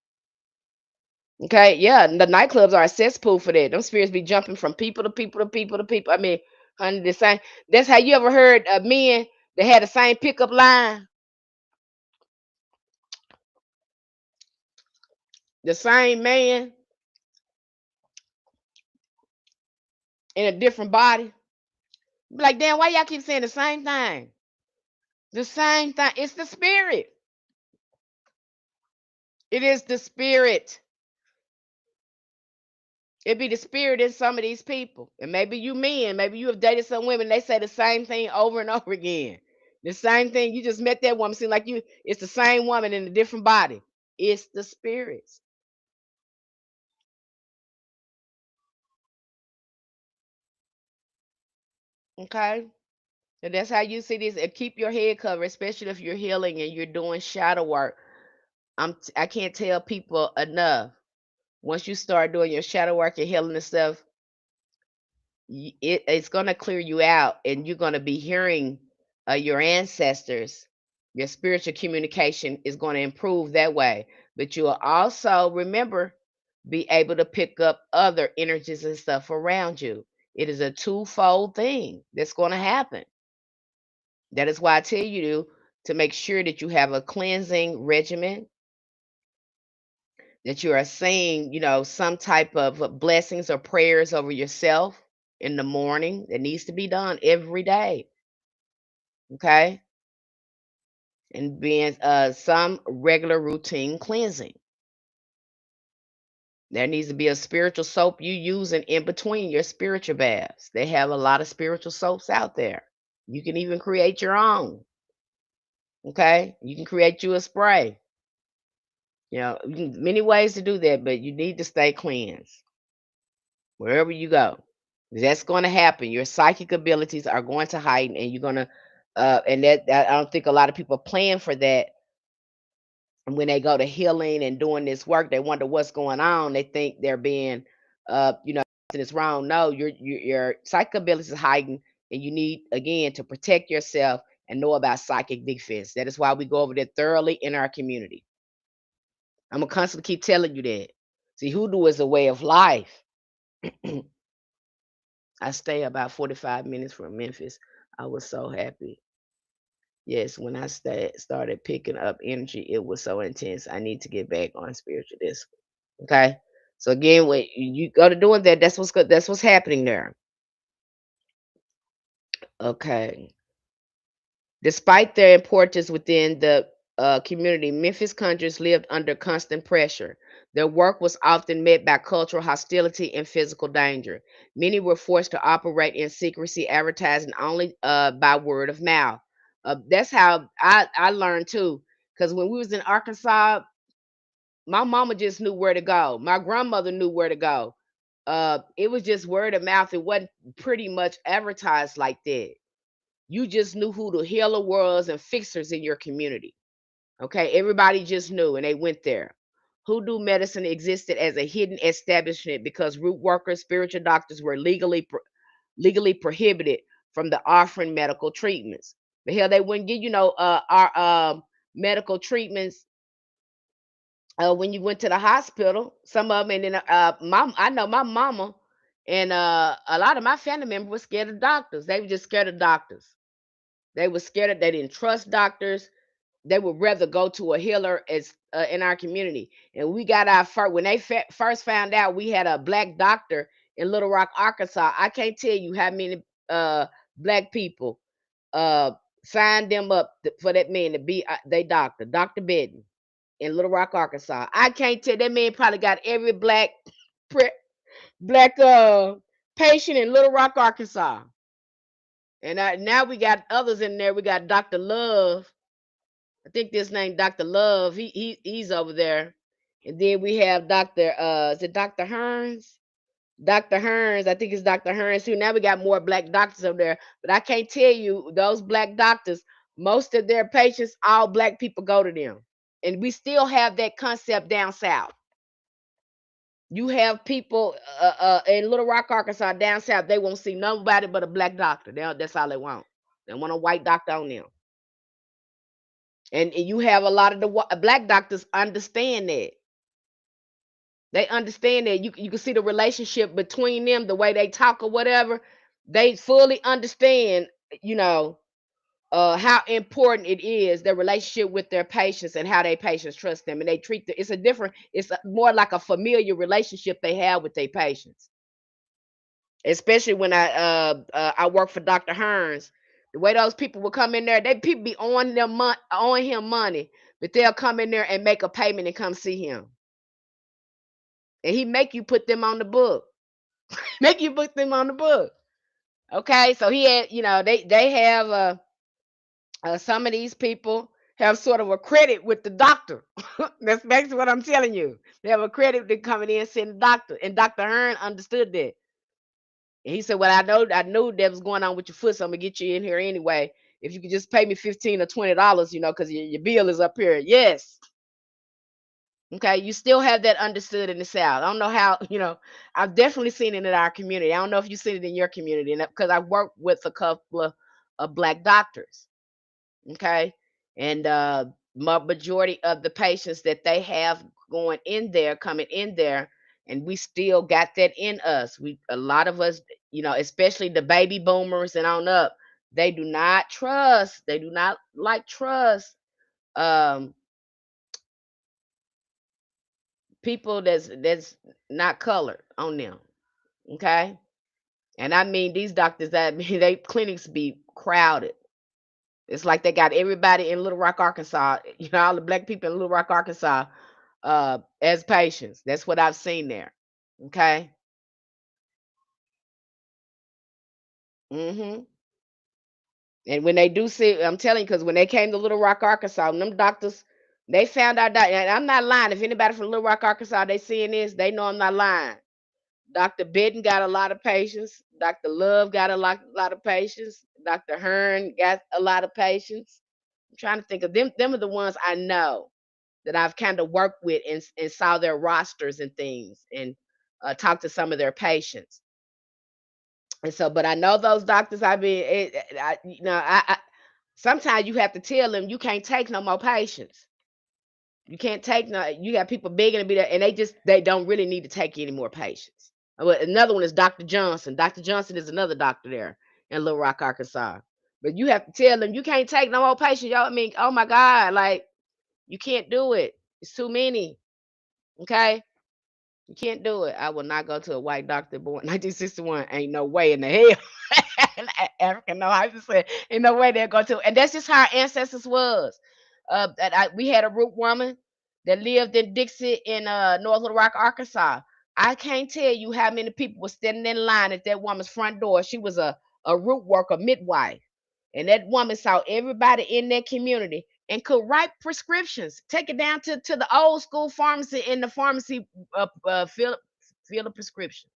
Okay, yeah, the nightclubs are a cesspool for that. Them spirits be jumping from people to people to people to people. I mean, honey, the same. That's how you ever heard men that had the same pickup line, the same man in a different body. Be like, damn, why y'all keep saying the same thing? The same thing. It's the spirit. It is the spirit. It be the spirit in some of these people. And maybe you men, maybe you have dated some women, they say the same thing over and over again. The same thing. You just met that woman, seem like it's the same woman in a different body. It's the spirits. Okay. And that's how you see this. And keep your head covered, especially if you're healing and you're doing shadow work. I can't tell people enough. Once you start doing your shadow work and healing and stuff, it's going to clear you out and you're going to be hearing your ancestors. Your spiritual communication is going to improve that way, but you'll also remember be able to pick up other energies and stuff around you. It is a twofold thing that's going to happen. That is why I tell you to make sure that you have a cleansing regimen, that you are saying, some type of blessings or prayers over yourself in the morning. That needs to be done every day. Okay? And being some regular routine cleansing. There needs to be a spiritual soap you using in between your spiritual baths. They have a lot of spiritual soaps out there. You can even create your own. Okay? You can create you a spray. Many ways to do that, but you need to stay cleansed wherever you go. That's going to happen. Your psychic abilities are going to heighten, and you're going to, and that I don't think a lot of people plan for that. And when they go to healing and doing this work, they wonder what's going on. They think they're being, something is wrong. No, your psychic abilities is heightened, and you need again to protect yourself and know about psychic defense. That is why we go over that thoroughly in our community. I'm gonna constantly keep telling you that. See, hoodoo is a way of life. I stay about 45 minutes from Memphis. I was so happy. Yes, when I started picking up energy, it was so intense. I need to get back on spiritualist. Okay. So again, when you go to doing that, that's what's good. That's what's happening there. Okay. Despite their importance within the community, Memphis conjurers lived under constant pressure. Their work was often met by cultural hostility and physical danger. Many were forced to operate in secrecy, advertising only by word of mouth. That's how I learned too. Because when we was in Arkansas, my mama just knew where to go. My grandmother knew where to go. It was just word of mouth. It wasn't pretty much advertised like that. You just knew who the healer was and fixers in your community. Okay, everybody just knew, and they went there. Hoodoo medicine existed as a hidden establishment because root workers, spiritual doctors were legally prohibited from the offering medical treatments. The hell, they wouldn't give our medical treatments when you went to the hospital. Some of them, and then I know my mama and a lot of my family members were scared of doctors. They were just scared of doctors. They were scared of. They didn't trust doctors. They would rather go to a healer as in our community. And we got our first when they first found out we had a black doctor in Little Rock, Arkansas. I can't tell you how many black people uh signed them up for that man to be they doctor, Dr. Bedden in Little Rock, Arkansas. I can't tell, that man probably got every black patient in Little Rock, Arkansas. And now we got others in there. We got Dr. Love. I think this name Dr. Love. He's over there. And then we have Dr. Is it Dr. Hearns? Dr. Hearns. I think it's Dr. Hearns too. Now we got more black doctors over there. But I can't tell you, those black doctors, most of their patients, all black people go to them. And we still have that concept down south. You have people in Little Rock, Arkansas, down south. They won't see nobody but a black doctor. That's all they want. They want a white doctor on them. And you have a lot of the black doctors understand that. They understand that. You can see the relationship between them, the way they talk or whatever. They fully understand, you know, how important it is, their relationship with their patients and how their patients trust them. And they treat the, it's more like a familiar relationship they have with their patients. Especially when I work for Dr. Hearns. The way those people will come in there, they people be on him money, but they'll come in there and make a payment and come see him. And he make you put them on the book. Make you put them on the book. Okay, so he had, they have some of these people have sort of a credit with the doctor. That's basically what I'm telling you. They have a credit to coming in and seeing the doctor, and Dr. Hearn understood that. And he said, "Well, I knew that was going on with your foot, so I'm gonna get you in here anyway. If you could just pay me $15 or $20, because your bill is up here." Yes. Okay, you still have that understood in the South. I don't know how, I've definitely seen it in our community. I don't know if you've seen it in your community, and because I work with a couple of black doctors. Okay, and majority of the patients that they have coming in there, and we still got that in us. A lot of us, especially the baby boomers and on up, they do not trust. They do not like trust um people that's not colored on them. Okay, and I mean these doctors. I mean they clinics be crowded. It's like they got everybody in Little Rock, Arkansas, all the black people in Little Rock, Arkansas, as patients. That's what I've seen there. Okay. hmm And when they do see, I'm telling you, because when they came to Little Rock, Arkansas, them doctors, they found out that, and I'm not lying. If anybody from Little Rock, Arkansas, they seeing this, they know I'm not lying. Dr. Bitten got a lot of patients. Dr. Love got a lot of patients. Dr. Hearn got a lot of patients. I'm trying to think of them. Them are the ones I know that I've kind of worked with and saw their rosters and things and talked to some of their patients. And so, but I know those doctors. I mean, sometimes you have to tell them you can't take no more patients. You can't take no. You got people begging to be there, and they don't really need to take any more patients. Another one is Dr. Johnson. Dr. Johnson is another doctor there in Little Rock, Arkansas. But you have to tell them you can't take no more patients, y'all. I mean, oh my God, like you can't do it. It's too many. Okay. You can't do it. I will not go to a white doctor born 1961. Ain't no way in the hell. African, no, I just said, ain't no way they'll go to. And that's just how our ancestors was. We had a root woman that lived in Dixie in North Little Rock, Arkansas. I can't tell you how many people were standing in line at that woman's front door. She was a root worker midwife. And that woman saw everybody in that community and could write prescriptions, take it down to the old school pharmacy, in the pharmacy fill a prescription.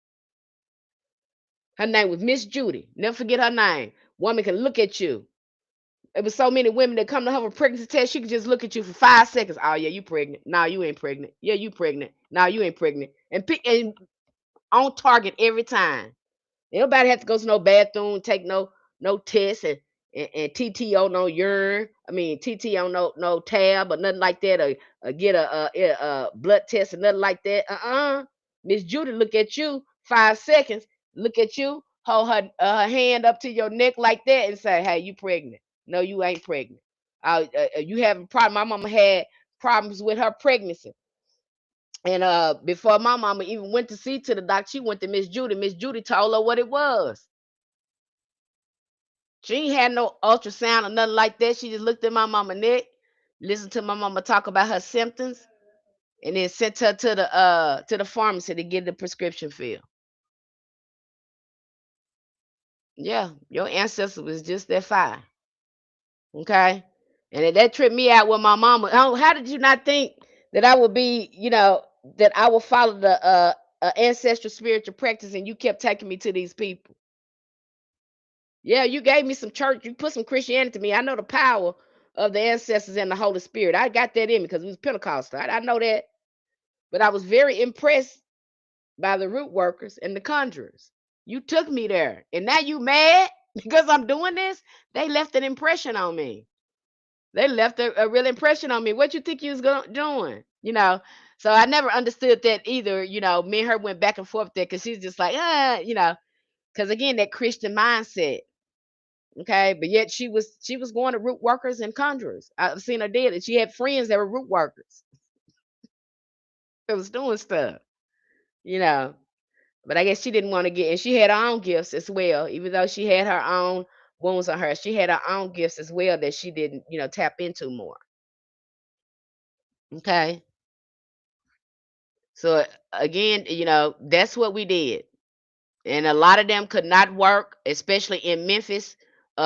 Her name was Miss Judy. Never forget her name. Woman can look at you. It was so many women that come to her for pregnancy test. She could just look at you for 5 seconds. Oh yeah, you pregnant? No, you ain't pregnant. Yeah, you pregnant? No, you ain't pregnant. And pick and on target every time. Nobody have to go to no bathroom, take no tests and TT on no urine. I mean TT on no tab or nothing like that, or get a blood test or nothing like that. Miss Judy look at you 5 seconds, look at you, hold her hand up to your neck like that, and say, "Hey, you pregnant? No, you ain't pregnant. You have a problem." My mama had problems with her pregnancy. And before my mama even went to see to the doctor, she went to Miss Judy. Miss Judy told her what it was. She ain't had no ultrasound or nothing like that. She just looked at my mama neck, listened to my mama talk about her symptoms, and then sent her to the pharmacy to get the prescription filled. Yeah, your ancestor was just that fine. Okay. And that tripped me out with my mama. Oh, how did you not think that I would be, that I would follow the ancestral spiritual practice, and you kept taking me to these people? Yeah, you gave me some church. You put some Christianity to me. I know the power of the ancestors and the Holy Spirit. I got that in me because it was Pentecostal. I know that. But I was very impressed by the root workers and the conjurers. You took me there. And now you mad because I'm doing this? They left an impression on me. They left a real impression on me. What you think you was doing? So I never understood that either. Me and her went back and forth there because she's just like, because again, that Christian mindset. Okay, but yet she was going to root workers and conjurers. I've seen her did it. She had friends that were root workers that was doing stuff, you know. But I guess she didn't want to get, and she had her own gifts as well. Even though she had her own wounds on her, she had her own gifts as well that she didn't, tap into more. Okay, so again, that's what we did, and a lot of them could not work, especially in Memphis.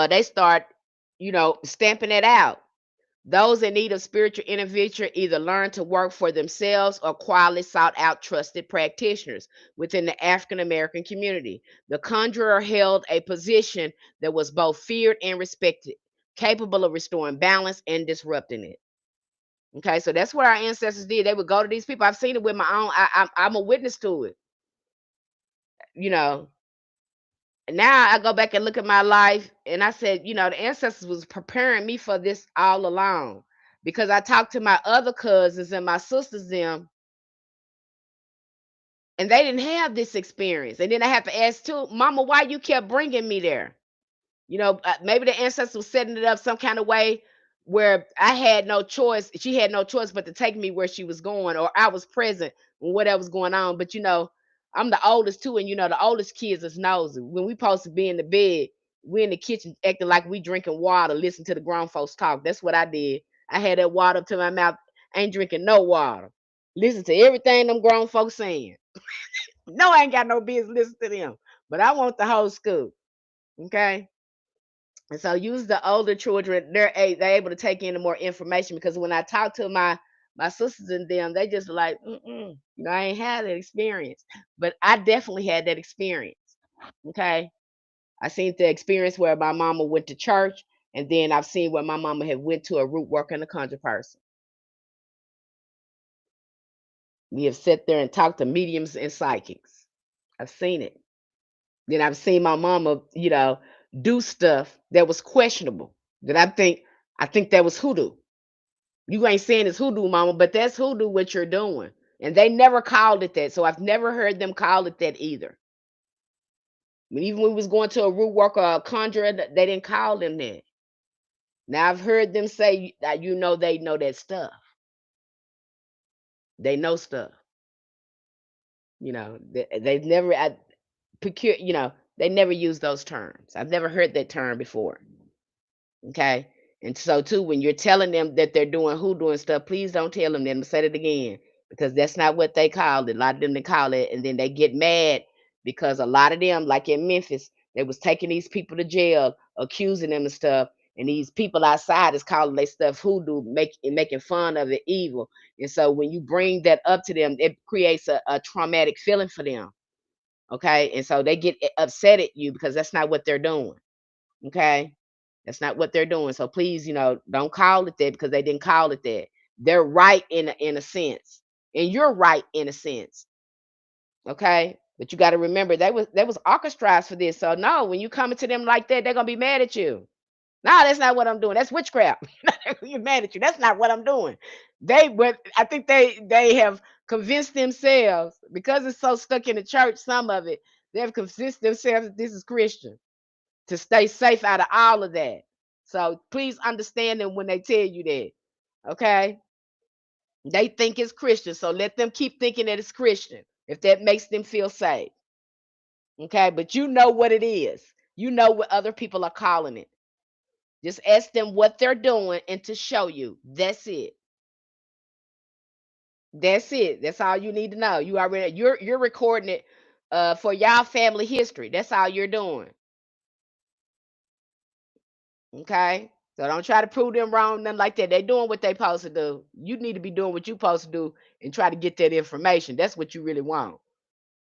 They start, stamping it out. Those in need of spiritual intervention either learned to work for themselves or quietly sought out trusted practitioners within the African American community. The conjurer held a position that was both feared and respected, capable of restoring balance and disrupting it. Okay, so that's what our ancestors did. They would go to these people. I've seen it with my own. I'm a witness to it. You know, now I go back and look at my life, and I said, the ancestors was preparing me for this all along, because I talked to my other cousins and my sisters them, and they didn't have this experience. And then I have to ask too, Mama, why you kept bringing me there? Maybe the ancestors was setting it up some kind of way where I had no choice. She had no choice but to take me where she was going, or I was present when whatever was going on. But I'm the oldest too, and the oldest kids is nosy. When we supposed to be in the bed, we in the kitchen acting like we drinking water, listen to the grown folks talk. That's what I did. I had that water up to my mouth, ain't drinking no water. Listen to everything them grown folks saying. No, I ain't got no business listening to them. But I want the whole school. Okay. And so use the older children, they're able to take in more information, because when I talk to my sisters and them, they just like, I ain't had that experience. But I definitely had that experience. Okay. I seen the experience where my mama went to church, and then I've seen where my mama had went to a root worker and a conjure person. We have sat there and talked to mediums and psychics. I've seen it. Then I've seen my mama, do stuff that was questionable. That I think that was hoodoo. You ain't saying it's hoodoo, mama, but that's hoodoo what you're doing. And they never called it that. So I've never heard them call it that either. Even when we was going to a root worker or a conjurer, they didn't call them that. Now I've heard them say that they know that stuff. They know stuff. They've never they never use those terms. I've never heard that term before. Okay. And so too, when you're telling them that they're doing hoodoo and stuff, please don't tell them that. I'm say it again, because that's not what they call it. A lot of them they call it, and then they get mad because a lot of them, like in Memphis, they was taking these people to jail, accusing them of stuff, and these people outside is calling their stuff hoodoo, making fun of it, evil. And so when you bring that up to them, it creates a traumatic feeling for them. Okay, and so they get upset at you because that's not what they're doing. Okay, that's not what they're doing. So please, don't call it that because they didn't call it that. They're right in a sense, and you're right in a sense. Okay, but you got to remember they was orchestrized for this. So no, when you come to them like that, they're gonna be mad at you. No, that's not what I'm doing. That's witchcraft. You're mad at you. That's not what I'm doing. I think they have convinced themselves because it's so stuck in the church. Some of it, they have convinced themselves that this is Christian to stay safe out of all of that. So please understand them when they tell you that. Okay, they think it's Christian, so let them keep thinking that it's Christian if that makes them feel safe. Okay, but you know what it is. You know what other people are calling it. Just ask them what they're doing and to show you. That's it. That's it. That's all you need to know. You're recording it for y'all family history. That's all you're doing. Okay? So don't try to prove them wrong, nothing like that. They doing what they supposed to do. You need to be doing what you supposed to do and try to get that information. That's what you really want.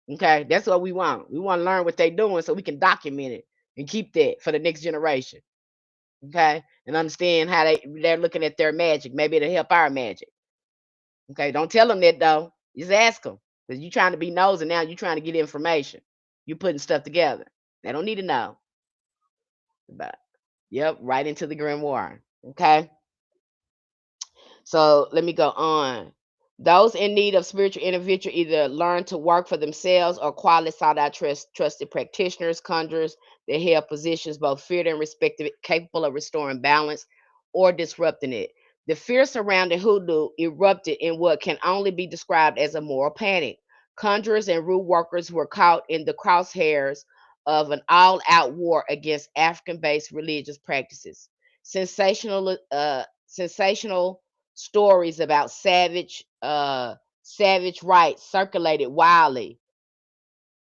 Okay? That's what we want. We want to learn what they're doing so we can document it and keep that for the next generation. Okay? And understand how they're looking at their magic. Maybe it'll help our magic. Okay, don't tell them that though. Just ask them because you're trying to be nosy now. You're trying to get information. You're putting stuff together. They don't need to know. But yep, right into the grimoire. Okay. So let me go on. Those in need of spiritual intervention either learn to work for themselves or quietly sought out trusted practitioners, conjurers that held positions both feared and respected, capable of restoring balance or disrupting it. The fear surrounding hoodoo erupted in what can only be described as a moral panic. Conjurers and root workers were caught in the crosshairs of an all out war against African based religious practices. Sensational stories about savage rights circulated wildly,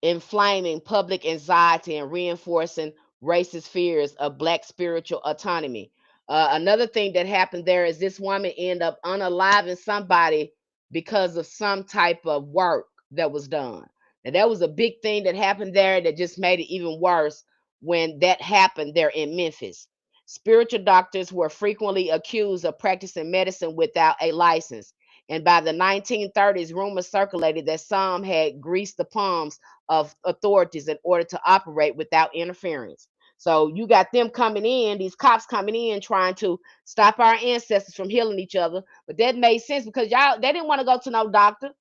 inflaming public anxiety and reinforcing racist fears of black spiritual autonomy. Another thing that happened there is this woman ended up unaliving somebody because of some type of work that was done. And that was a big thing that happened there that just made it even worse when that happened there in Memphis. Spiritual doctors were frequently accused of practicing medicine without a license. And by the 1930s, rumors circulated that some had greased the palms of authorities in order to operate without interference. So you got them coming in, these cops coming in trying to stop our ancestors from healing each other. But that made sense because y'all they didn't want to go to no doctor.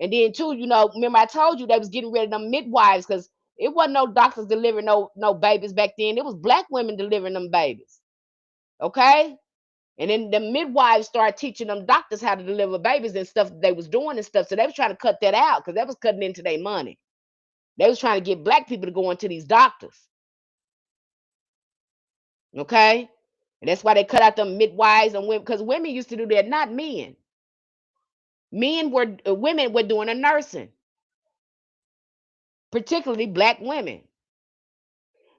And then too, remember I told you they was getting rid of them midwives because it wasn't no doctors delivering no babies back then. It was black women delivering them babies. Okay? And then the midwives started teaching them doctors how to deliver babies and stuff that they was doing and stuff. So they was trying to cut that out because that was cutting into their money. They was trying to get black people to go into these doctors. Okay? And that's why they cut out them midwives and women, because women used to do that, not men. Women were doing the nursing, particularly black women.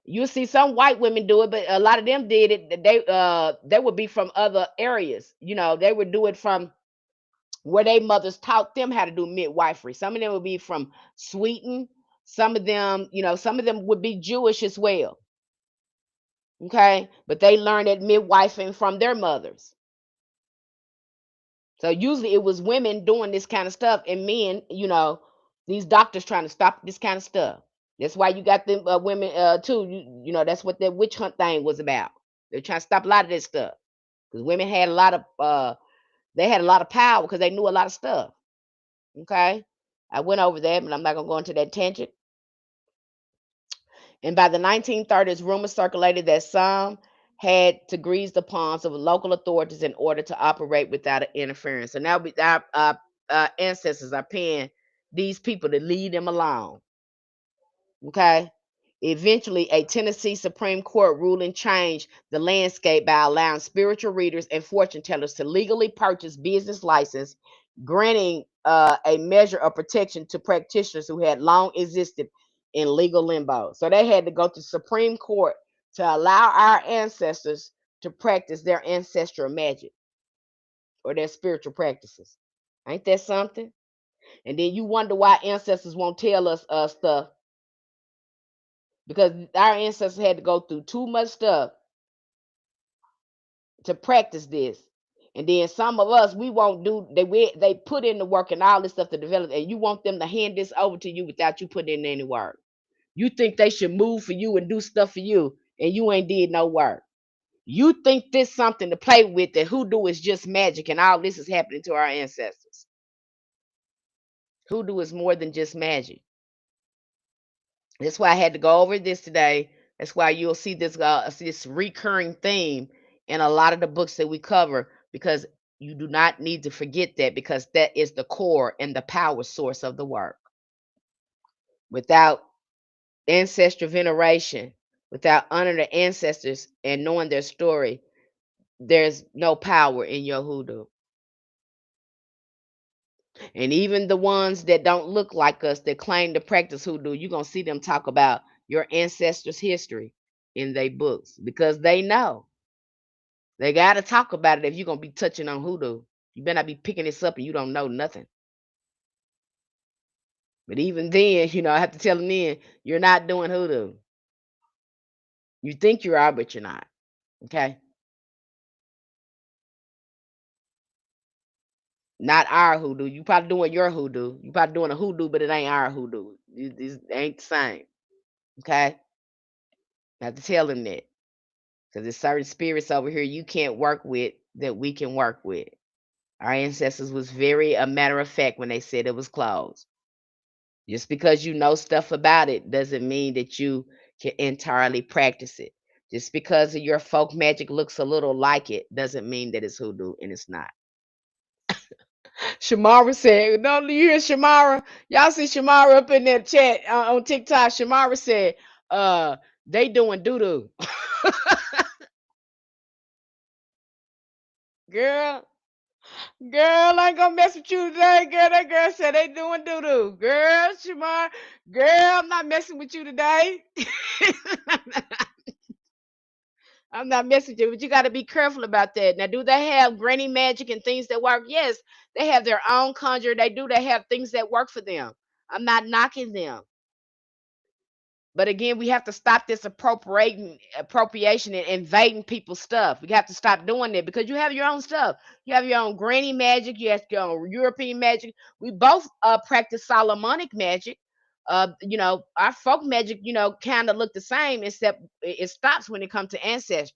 You see some white women do it, but a lot of them did it. They would be from other areas. They would do it from where their mothers taught them how to do midwifery. Some of them would be from Sweden. Some of them would be Jewish as well. Okay, but they learned that midwifing from their mothers. So usually it was women doing this kind of stuff and men, these doctors trying to stop this kind of stuff. That's why you got them women too. That's what that witch hunt thing was about. They're trying to stop a lot of this stuff because women had a lot of power because they knew a lot of stuff. Okay, I went over that, but I'm not gonna go into that tangent. And by the 1930s, rumors circulated that some had to grease the palms of local authorities in order to operate without interference. So now our ancestors are paying these people to leave them alone. Okay. Eventually, a Tennessee Supreme Court ruling changed the landscape by allowing spiritual readers and fortune tellers to legally purchase business license, granting a measure of protection to practitioners who had long existed in legal limbo. So they had to go to the Supreme Court to allow our ancestors to practice their ancestral magic or their spiritual practices. Ain't that something? And then you wonder why ancestors won't tell us stuff because our ancestors had to go through too much stuff to practice this. And then some of us, we won't do, they put in the work and all this stuff to develop, and you want them to hand this over to you without you putting in any work. You think they should move for you and do stuff for you, and you ain't did no work. You think this something to play with, that hoodoo is just magic and all this is happening to our ancestors. Hoodoo is more than just magic. That's why I had to go over this today. That's why you'll see this recurring theme in a lot of the books that we cover, because you do not need to forget that, because that is the core and the power source of the work. Without ancestral veneration, without honoring the ancestors and knowing their story, there's no power in your hoodoo. And even the ones that don't look like us that claim to practice hoodoo, you're going to see them talk about your ancestors' history in their books, because they know. They got to talk about it if you're going to be touching on hoodoo. You better not be picking this up and you don't know nothing. But even then, I have to tell them then, you're not doing hoodoo. You think you are, but you're not. Okay? Not our hoodoo. You probably doing your hoodoo. You probably doing a hoodoo, but it ain't our hoodoo. It ain't the same. Okay? I have to tell them that. Because there's certain spirits over here you can't work with that we can work with. Our ancestors was very a matter of fact when they said it was closed. Just because you know stuff about it doesn't mean that you can entirely practice it. Just because your folk magic looks a little like it doesn't mean that it's hoodoo, and it's not. Shamara said, "No, you hear Shamara? Y'all see Shamara up in that chat on TikTok? Shamara said, they doing doo doo." Girl, girl, I ain't gonna mess with you today, girl. That girl said they doing doo doo. Girl, Shamar, girl, I'm not messing with you today. I'm not messing with you, but you got to be careful about that. Now, do they have granny magic and things that work? Yes, they have their own conjure. They do. They have things that work for them. I'm not knocking them. But again, we have to stop this appropriation and invading people's stuff. We have to stop doing that, because you have your own stuff. You have your own granny magic. You have your own European magic. We both practice Solomonic magic. Our folk magic, kind of look the same, except it stops when it comes to ancestry.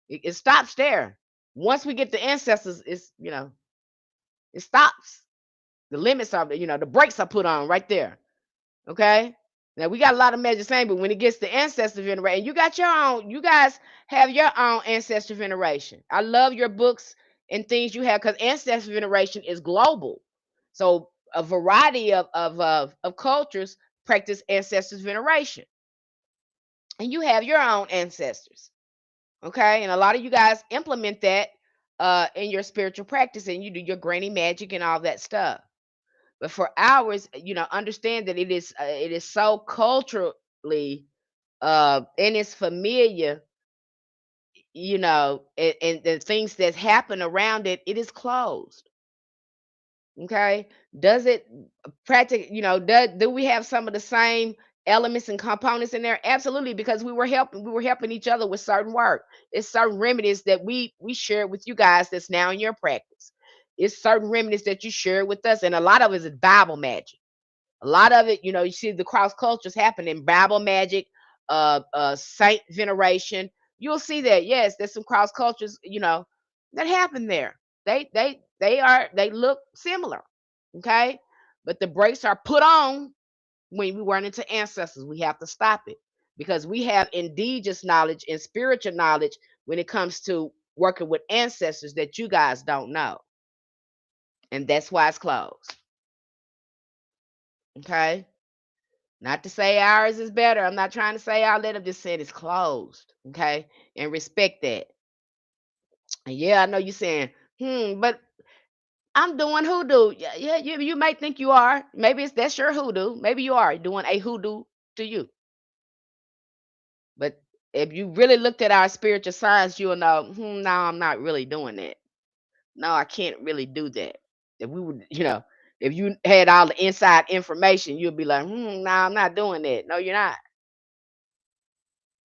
It stops there. Once we get to ancestors, it stops. The limits are, the brakes are put on right there. Okay. Now we got a lot of measures same, but when it gets to ancestor veneration, you got your own. You guys have your own ancestor veneration. I love your books and things you have, because ancestor veneration is global. So a variety of cultures practice ancestors veneration, and you have your own ancestors. Okay, and a lot of you guys implement that in your spiritual practice, and you do your granny magic and all that stuff. But for ours, understand that it is so culturally and it's familiar, and the things that happen around it, it is closed. Okay. Does it practice, do we have some of the same elements and components in there? Absolutely, because we were helping each other with certain work. It's certain remedies that we shared with you guys that's now in your practice. It's certain remedies that you share with us, and a lot of it is Bible magic. A lot of it, you see the cross cultures happen in Bible magic, saint veneration. You'll see that. Yes, there's some cross cultures, that happen there. They look similar. Okay. But the brakes are put on when we run into ancestors. We have to stop it, because we have indigenous knowledge and spiritual knowledge when it comes to working with ancestors that you guys don't know. And that's why it's closed. Okay. Not to say ours is better. I'm not trying to say all that. I'm just saying it's closed. Okay. And respect that. And yeah, I know you're saying, but I'm doing hoodoo. Yeah, yeah, you might think you are. Maybe that's your hoodoo. Maybe you are doing a hoodoo to you. But if you really looked at our spiritual science, you'll know, no, I'm not really doing that. No, I can't really do that. If we would, if you had all the inside information, you'd be like, no, I'm not doing that. No, you're not.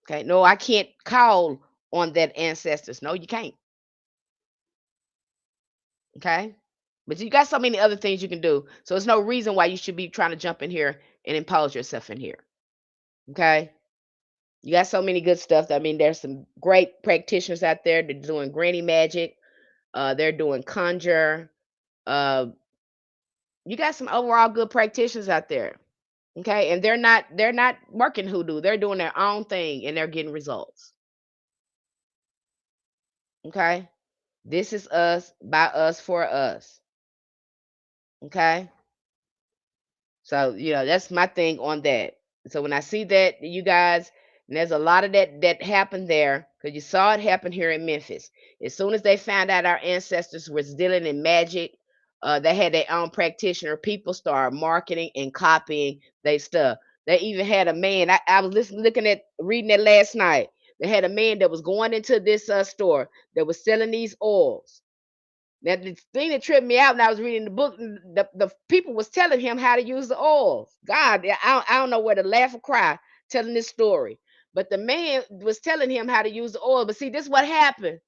Okay. No, I can't call on that ancestors. No, you can't. Okay. But you got so many other things you can do. So there's no reason why you should be trying to jump in here and impose yourself in here. Okay. You got so many good stuff. I mean, there's some great practitioners out there. They're doing granny magic. They're doing conjure. Uh, you got some overall good practitioners out there. Okay, and they're not working hoodoo. They're doing their own thing and they're getting results. Okay, this is us by us for us. Okay, so that's my thing on that. So when I see that, you guys, and there's a lot of that happened there because you saw it happen here in Memphis. As soon as they found out our ancestors was dealing in magic, they had their own practitioner. People started marketing and copying their stuff. They even had a man. I was reading it last night. They had a man that was going into this store that was selling these oils. Now the thing that tripped me out when I was reading the book, the people was telling him how to use the oils. God, I don't know where to laugh or cry telling this story. But the man was telling him how to use the oil. But see, this is what happened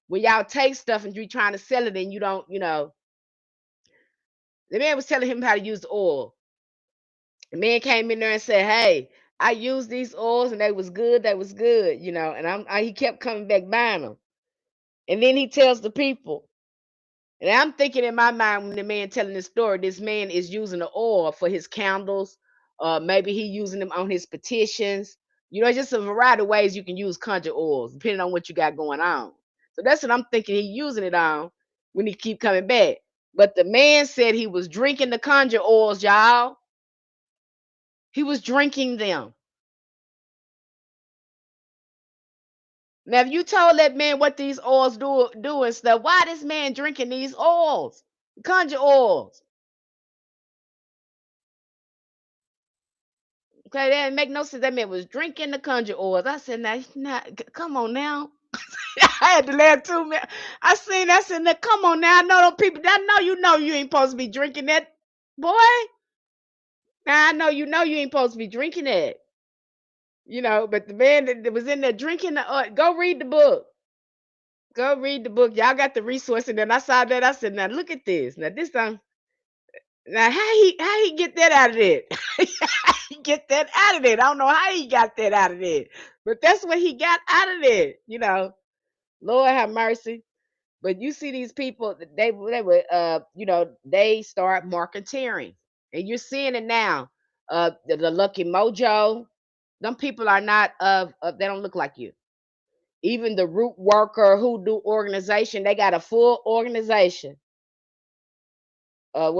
when y'all take stuff and you're trying to sell it and you don't, the man was telling him how to use the oil. The man came in there and said, "Hey, I used these oils and they was good, and he kept coming back buying them. And then he tells the people. And I'm thinking in my mind when the man telling this story, this man is using the oil for his candles. Maybe he using them on his petitions. Just a variety of ways you can use conjure oils, depending on what you got going on. So that's what I'm thinking he using it on when he keep coming back. But the man said he was drinking the conjure oils, y'all. He was drinking them. Now, if you told that man what these oils do and stuff, why this man drinking these oils, conjure oils? Okay, that didn't make no sense. That man was drinking the conjure oils. I said, now, come on now. I had to laugh too, man. I said, now, come on now. I know them people. I know you ain't supposed to be drinking that, boy. Now I know you ain't supposed to be drinking that. But the man that was in there drinking go read the book. Go read the book. Y'all got the resource, and then I saw that. I said, now look at this. Now this now how he get that out of it? Get that out of there. I don't know how he got that out of there, but that's what he got out of there. Lord have mercy. But you see these people, they were they start marketeering, and you're seeing it now. The Lucky Mojo, them people are not they don't look like you. Even the root worker hoodoo organization, they got a full organization. A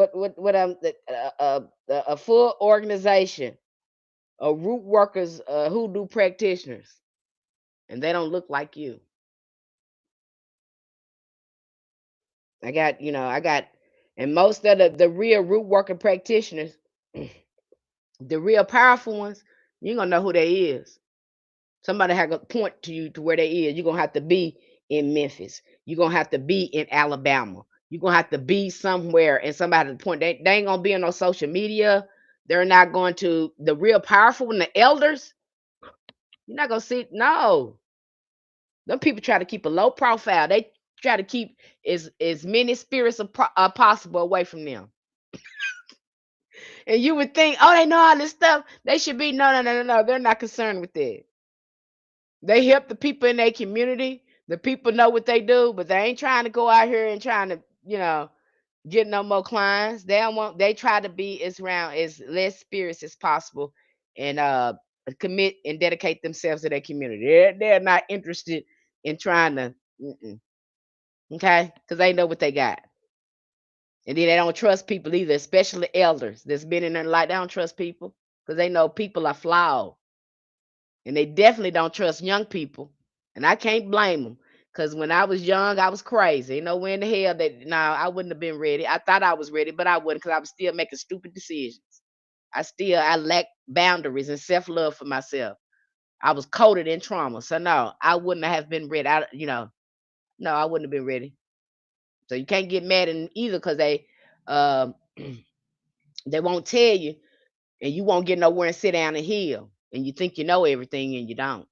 full organization of root workers, hoodoo practitioners, and they don't look like you. I got, and most of the real root worker practitioners, the real powerful ones, you ain't gonna know who they is. Somebody have to point to you to where they is. You're gonna have to be in Memphis. You're gonna have to be in Alabama. You're gonna have to be somewhere and somebody to point. They ain't gonna be on no social media. They're not going to the real powerful and the elders. You're not gonna see no. Them people try to keep a low profile. They try to keep as many spirits possible away from them. And you would think, oh, they know all this stuff. They should be no. They're not concerned with that. They help the people in their community. The people know what they do, but they ain't trying to go out here and trying to, get no more clients. They don't want. They try to be as less spirits as possible, and commit and dedicate themselves to their community. They're not interested in trying to, okay, because they know what they got. And then they don't trust people either, especially elders that's been in their life. They don't trust people because they know people are flawed. And they definitely don't trust young people. And I can't blame them. Because when I was young, I was crazy. Where in the hell that no, I wouldn't have been ready. I thought I was ready, but I wouldn't because I was still making stupid decisions. I lacked boundaries and self-love for myself. I was coded in trauma. So no, I wouldn't have been ready. No, I wouldn't have been ready. So you can't get mad at them either because um they won't tell you and you won't get nowhere and sit down and heal. And you think you know everything and you don't.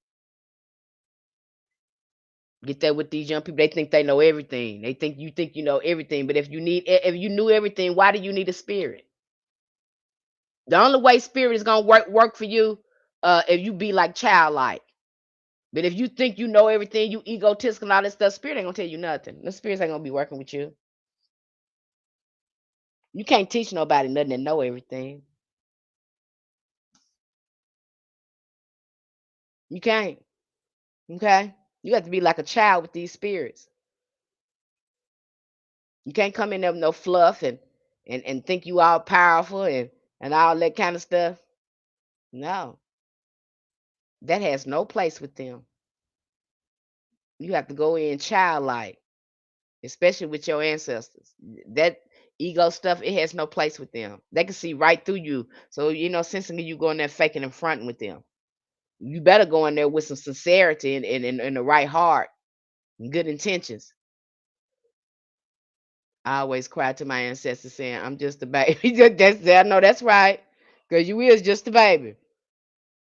Get that with these young people. They think they know everything. They think you know everything. But if you knew everything, why do you need a spirit? The only way spirit is gonna work for you, if you be like childlike. But if you think you know everything, you egotistical and all this stuff, spirit ain't gonna tell you nothing. The spirits ain't gonna be working with you. You can't teach nobody nothing and know everything. You can't. Okay? You have to be like a child with these spirits. You can't come in there with no fluff and think you all powerful and all that kind of stuff. No, that has no place with them. You have to go in childlike, especially with your ancestors. That ego stuff, it has no place with them. They can see right through you. So, sensing you going there faking and fronting with them. You better go in there with some sincerity and the right heart and good intentions. I always cry to my ancestors saying, I'm just a baby. I know that's right. Because you is just a baby.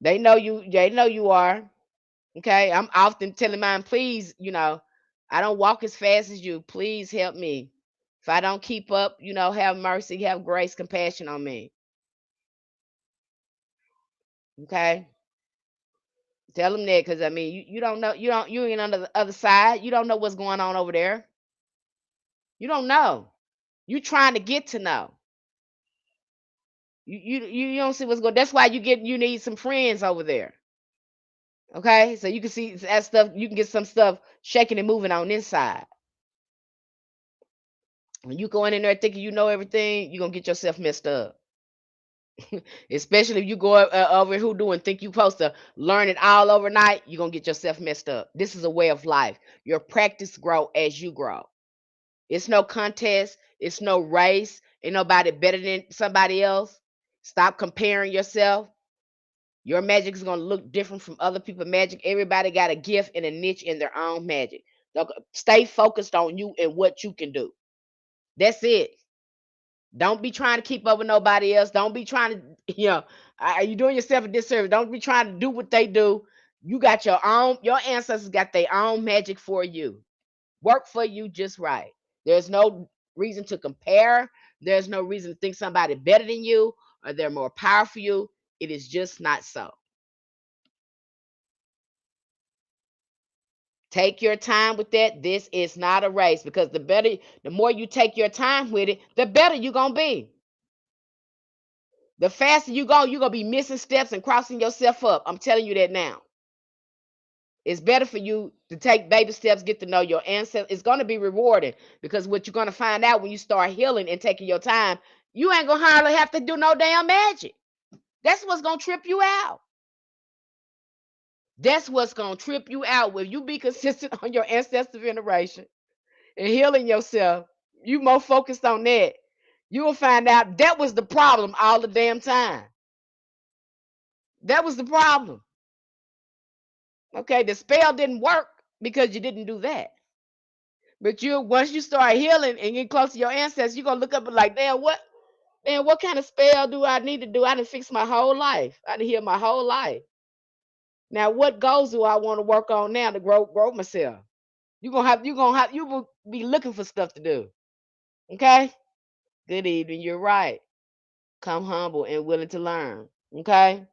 They know you are. Okay. I'm often telling mine, please, I don't walk as fast as you. Please help me. If I don't keep up, have mercy, have grace, compassion on me. Okay. Tell them that because you don't know, you ain't on the other side. You don't know what's going on over there. You don't know. You trying to get to know. You don't see what's going. That's why you need some friends over there. Okay, so you can see that stuff. You can get some stuff shaking and moving on inside. When you going in there thinking you know everything, you're gonna get yourself messed up. Especially if you go over hoodoo and think you supposed to learn it all overnight, you're gonna get yourself messed up. This is a way of life. Your practice grow as you grow. It's no contest, it's no race, ain't nobody better than somebody else. Stop comparing yourself. Your magic is going to look different from other people's magic. Everybody got a gift and a niche in their own magic. Stay focused on you and what you can do. That's it. Don't be trying to keep up with nobody else. Don't be trying to, are you doing yourself a disservice? Don't be trying to do what they do. You got your ancestors got their own magic for you. Work for you just right. There's no reason to compare. There's no reason to think somebody better than you or they're more powerful you. It is just not so. Take your time with that. This is not a race because the more you take your time with it, the better you're going to be. The faster you go, you're going to be missing steps and crossing yourself up. I'm telling you that now. It's better for you to take baby steps, get to know your ancestors. It's going to be rewarding because what you're going to find out when you start healing and taking your time, you ain't going to hardly have to do no damn magic. That's what's going to trip you out. That's what's going to trip you out. When you be consistent on your ancestor veneration and healing yourself, you more focused on that, you will find out that was the problem all the damn time. That was the problem. Okay, the spell didn't work because you didn't do that. But once you start healing and get close to your ancestors, you're gonna look up and like, what kind of spell do I need to do? I done fixed my whole life. I done healed my whole life. Now what goals do I want to work on now to grow myself? You will be looking for stuff to do. Okay? Good evening. You're right. Come humble and willing to learn. Okay?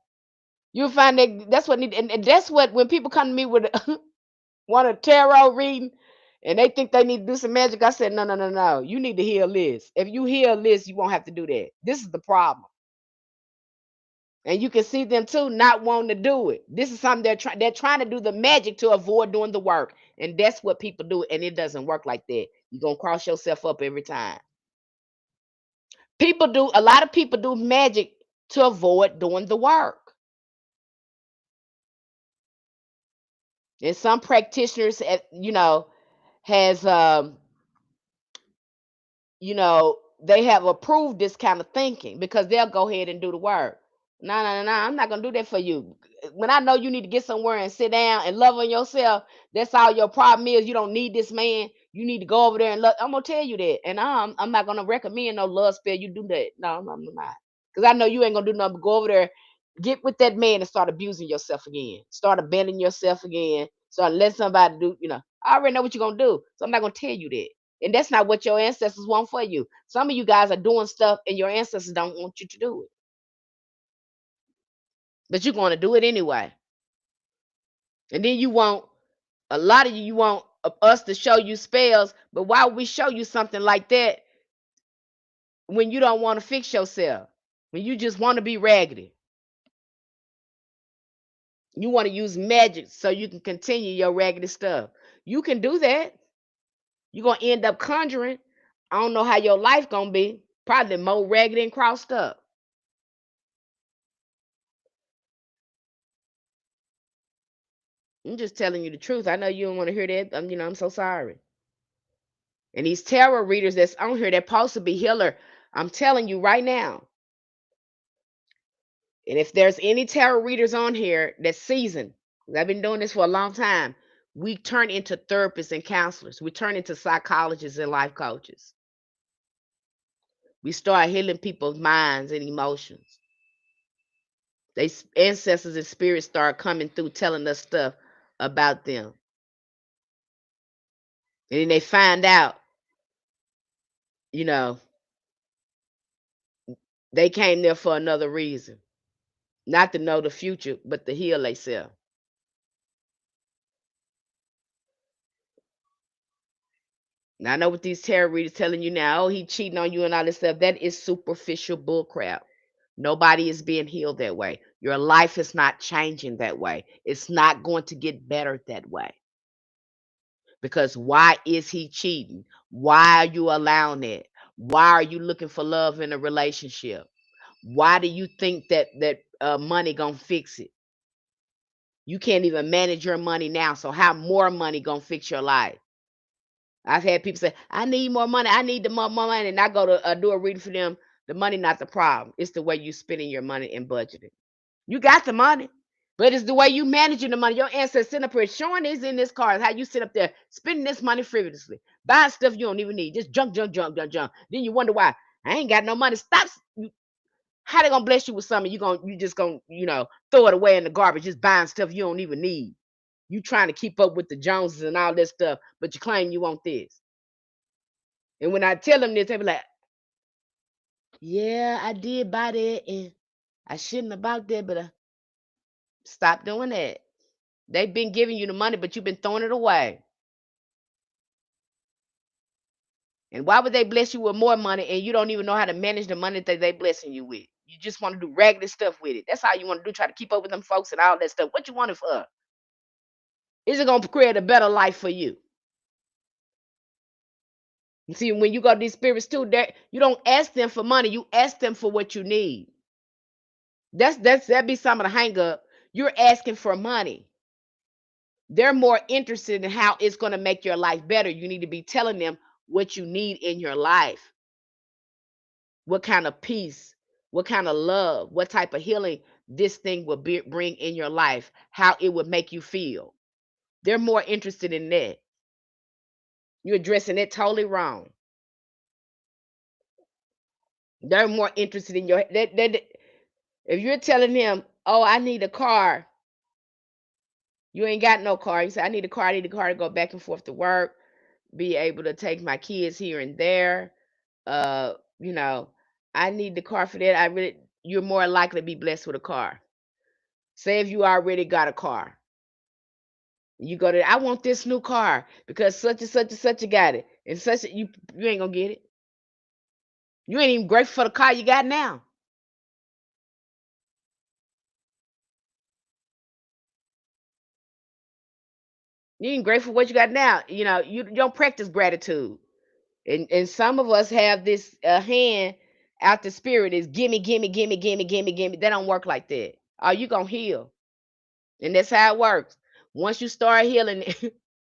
You'll find that's what need and that's what when people come to me with want a tarot reading and they think they need to do some magic, I said, no, no, no, no. You need to heal this. If you heal this, you won't have to do that. This is the problem. And you can see them too not wanting to do it. This is something they're trying to do the magic to avoid doing the work. And that's what people do, and it doesn't work like that. You're gonna cross yourself up every time. A lot of people do magic to avoid doing the work. And some practitioners has they have approved this kind of thinking because they'll go ahead and do the work. No, no, no, no, I'm not gonna do that for you. When I know you need to get somewhere and sit down and love on yourself, that's all your problem is. You don't need this man. You need to go over there and love. I'm gonna tell you that, and I'm not gonna recommend no love spell. You do that? No, I'm not, because I know you ain't gonna do nothing but go over there, get with that man, and start abusing yourself again. Start abandoning yourself again. Start letting somebody do. I already know what you're gonna do, so I'm not gonna tell you that. And that's not what your ancestors want for you. Some of you guys are doing stuff and your ancestors don't want you to do it. But you're gonna do it anyway. And then you want a lot of you want us to show you spells, but why would we show you something like that when you don't want to fix yourself? When you just want to be raggedy. You want to use magic so you can continue your raggedy stuff. You can do that. You're gonna end up conjuring. I don't know how your life gonna be. Probably more raggedy and crossed up. I'm just telling you the truth. I know you don't want to hear that. I'm so sorry. And these tarot readers that's on here that supposed to be healer, I'm telling you right now. And if there's any tarot readers on here that's seasoned, 'cause I've been doing this for a long time, we turn into therapists and counselors. We turn into psychologists and life coaches. We start healing people's minds and emotions. They ancestors and spirits start coming through telling us stuff about them. And then they find out, you know, they came there for another reason. Not to know the future, but to heal themselves. Now I know what these tarot readers telling you now, oh, he cheating on you and all this stuff. That is superficial bullcrap. Nobody is being healed that way. Your life is not changing that way. It's not going to get better that way. Because why is he cheating? Why are you allowing it? Why are you looking for love in a relationship? Why do you think that money gonna fix it? You can't even manage your money now. So how more money gonna fix your life? I've had people say, "I need more money. I need the more money," and I go to do a reading for them. The money not the problem. It's the way you spending your money and budgeting. You got the money, but it's the way you managing the money. Your ancestors sitting up here showing this in this card how you sit up there spending this money frivolously, buying stuff you don't even need, just junk, junk, junk, junk, junk. Then you wonder why I ain't got no money. Stop. How they gonna bless you with something you just gonna throw it away in the garbage, just buying stuff you don't even need. You trying to keep up with the Joneses and all this stuff, but you claim you want this. And when I tell them this, they be like, "Yeah, I did buy that, and I shouldn't have bought that, but stop doing that." They've been giving you the money, but you've been throwing it away. And why would they bless you with more money and you don't even know how to manage the money that they blessing you with? You just want to do raggedy stuff with it. That's all you want to do, try to keep up with them folks and all that stuff. What you want it for? Is it gonna create a better life for you? You see, when you go to these spirits too, you don't ask them for money, you ask them for what you need. That be some of the hang up. You're asking for money. They're more interested in how it's going to make your life better. You need to be telling them what you need in your life. What kind of peace, what kind of love, what type of healing this thing will bring in your life, how it would make you feel. They're more interested in that. You're addressing it totally wrong. They're more interested in your if you're telling them, "Oh, I need a car," you ain't got no car. You say, "I need a car. I need a car to go back and forth to work, be able to take my kids here and there. Uh, you know, I need the car for that." You're more likely to be blessed with a car. Say if you already got a car, you go to, "I want this new car because such and such and such you got it," and you ain't gonna get it. You ain't even grateful for the car you got now. You ain't grateful for what you got now. You don't practice gratitude. And some of us have this hand out the spirit is gimme, gimme, gimme, gimme, gimme, gimme. That don't work like that. Oh, you gonna heal. And that's how it works. Once you start healing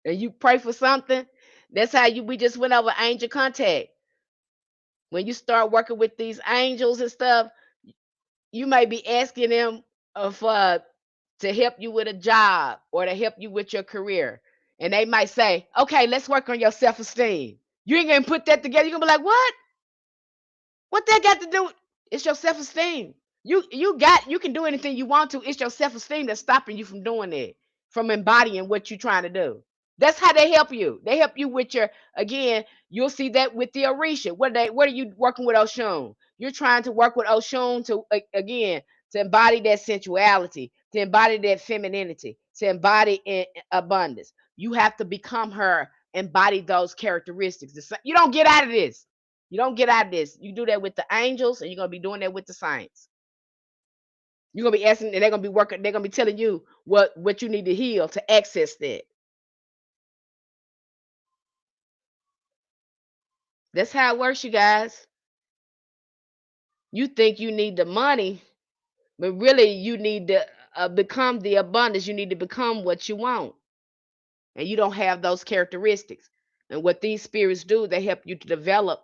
and you pray for something, that's how we just went over angel contact. When you start working with these angels and stuff, you may be asking them for to help you with a job or to help you with your career. And they might say, "Okay, let's work on your self-esteem." You ain't gonna put that together. You're gonna be like, "What? What that got to do?" It's your self-esteem. You can do anything you want to. It's your self-esteem that's stopping you from doing it, from embodying what you're trying to do. That's how they help you. They help you with your, again, you'll see that with the Orisha. What are you working with Oshun? You're trying to work with Oshun to, again, to embody that sensuality, to embody that femininity, to embody abundance. You have to become her, embody those characteristics. You don't get out of this. You don't get out of this. You do that with the angels, and you're gonna be doing that with the saints. You're gonna be asking, and they're gonna be working, they're gonna be telling you what you need to heal to access that. That's how it works, you guys. You think you need the money, but really you need to become the abundance. You need to become what you want, and you don't have those characteristics. And what these spirits do, they help you to develop.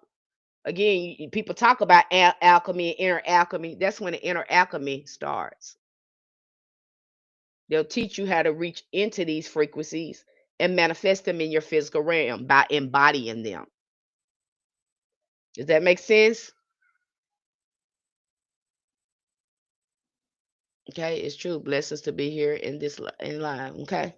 Again, people talk about alchemy and inner alchemy. That's when the inner alchemy starts. They'll teach you how to reach into these frequencies and manifest them in your physical realm by embodying them. Does that make sense? Okay, it's true. Blessings to be here in this in line. Okay.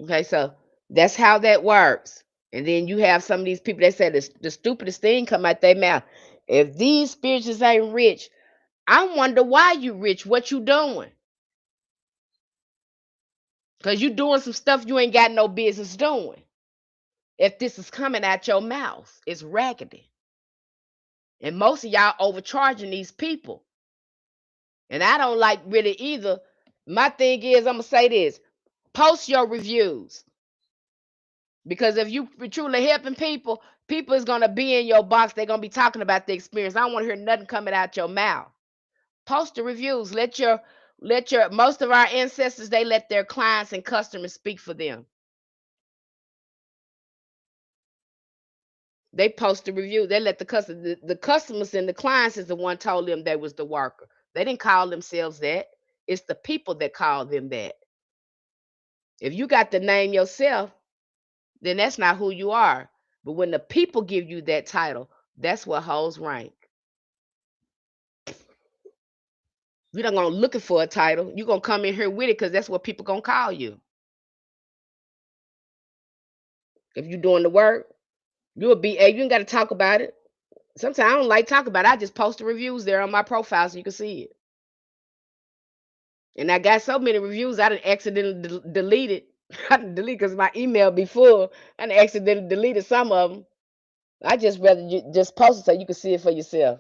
Okay, so that's how that works. And then you have some of these people that say the stupidest thing come out their mouth. If these spirituals ain't rich, I wonder why you rich. What you doing? Because you doing some stuff you ain't got no business doing. If this is coming out your mouth, it's raggedy. And most of y'all overcharging these people. And I don't like really either. My thing is, I'm gonna say this: post your reviews. Because if you truly helping people, people is gonna be in your box. They're gonna be talking about the experience. I don't want to hear nothing coming out your mouth. Post the reviews. Let your most of our ancestors, they let their clients and customers speak for them. They post the review. They let the customers and the clients is the one told them they was the worker. They didn't call themselves that. It's the people that call them that. If you got to name yourself, then that's not who you are. But when the people give you that title, that's what holds rank. You're not gonna looking for a title. You're gonna come in here with it because that's what people gonna call you. If you're doing the work, you'll be. Hey, you ain't got to talk about it. Sometimes I don't like talking about it. I just post the reviews there on my profile so you can see it. And I got so many reviews, I didn't accidentally delete it. I didn't delete because my email be full. I done accidentally deleted some of them. I just rather you just post it so you can see it for yourself.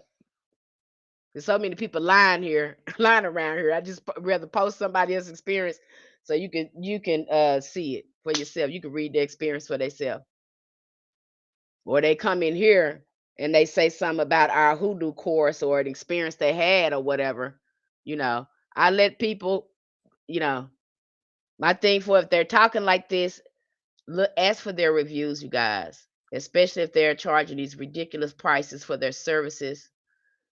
There's so many people lying here, lying around here. I just rather post somebody else's experience so you can see it for yourself. You can read the experience for themselves. Or they come in here and they say something about our hoodoo course or an experience they had or whatever. You know, I let people, you know, my thing for if they're talking like this, look, ask for their reviews, you guys, especially if they're charging these ridiculous prices for their services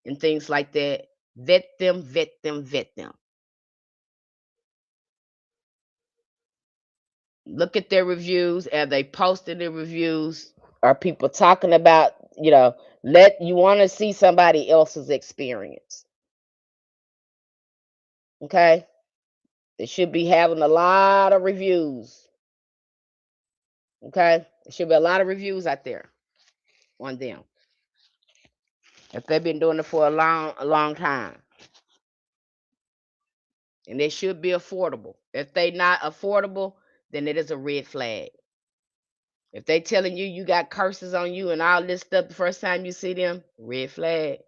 and things like that. Vet them, vet them, vet them. Look at their reviews. Are they posting their reviews? Are people talking about, let you want to see somebody else's experience? Okay. They should be having a lot of reviews. Okay. There should be a lot of reviews out there on them. If they've been doing it for a long time. And they should be affordable. If they not affordable, then it is a red flag. If they telling you you got curses on you and all this stuff the first time you see them, red flag.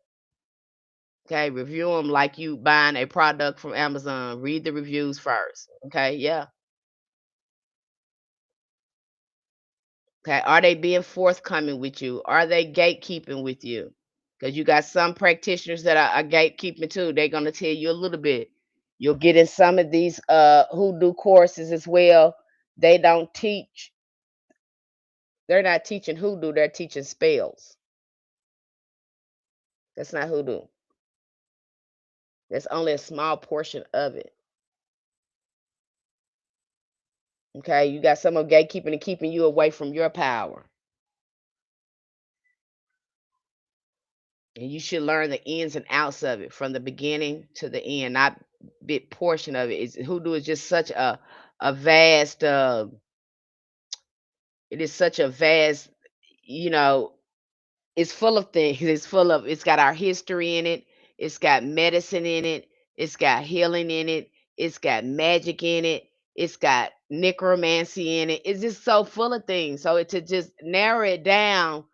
Okay, review them like you buying a product from Amazon. Read the reviews first. Okay, yeah. Okay, are they being forthcoming with you? Are they gatekeeping with you? Because you got some practitioners that are gatekeeping too. They're gonna tell you a little bit. You'll get in some of these hoodoo courses as well. They don't teach. They're not teaching hoodoo. They're teaching spells. That's not hoodoo. That's only a small portion of it. Okay, you got some of gatekeeping and keeping you away from your power. And you should learn the ins and outs of it from the beginning to the end, not bit portion of it. Is hoodoo is just such a vast it is such a vast, you know, it's full of things. It's got our history in it. It's got medicine in it. It's got healing in it. It's got magic in it. It's got necromancy in it. It's just so full of things. So to just narrow it down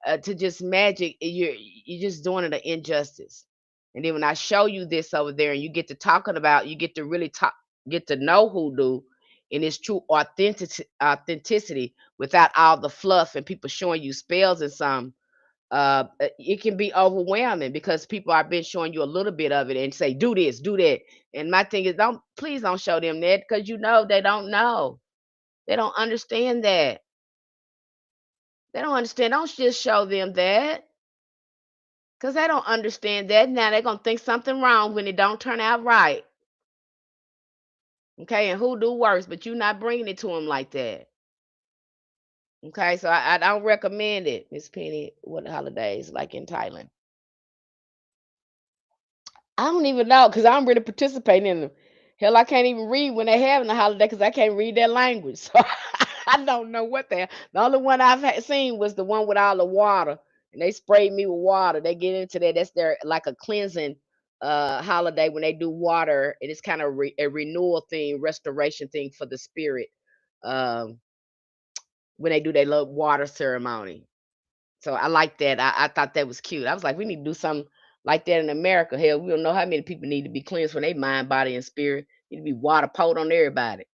to just magic, you're just doing it an injustice. And then when I show you this over there, and you get to talking about, you get to really talk, get to know hoodoo in its true authenticity without all the fluff and people showing you spells and some it can be overwhelming because people are been showing you a little bit of it and say do this, do that. And my thing is, don't, please don't show them that, because you know they don't know, they don't understand that, they don't understand. Don't just show them that, because they don't understand that. Now they're gonna think something wrong when it don't turn out right. Okay, and who do worse, but you not bringing it to them like that. Okay, so I don't recommend it. Miss Penny, what holidays like in Thailand? I don't even know because I'm really participating in them. Hell, I can't even read when they having the holiday because I can't read their language. So I don't know what they are. The only one I've seen was the one with all the water, and they sprayed me with water. They get into that. That's their like a cleansing holiday when they do water. It is kind of a renewal thing, restoration thing for the spirit. Um, when they do their little water ceremony. So I like that. I thought that was cute. I was like, we need to do something like that in America. Hell, we don't know how many people need to be cleansed from their mind, body, and spirit. Need to be water poured on everybody.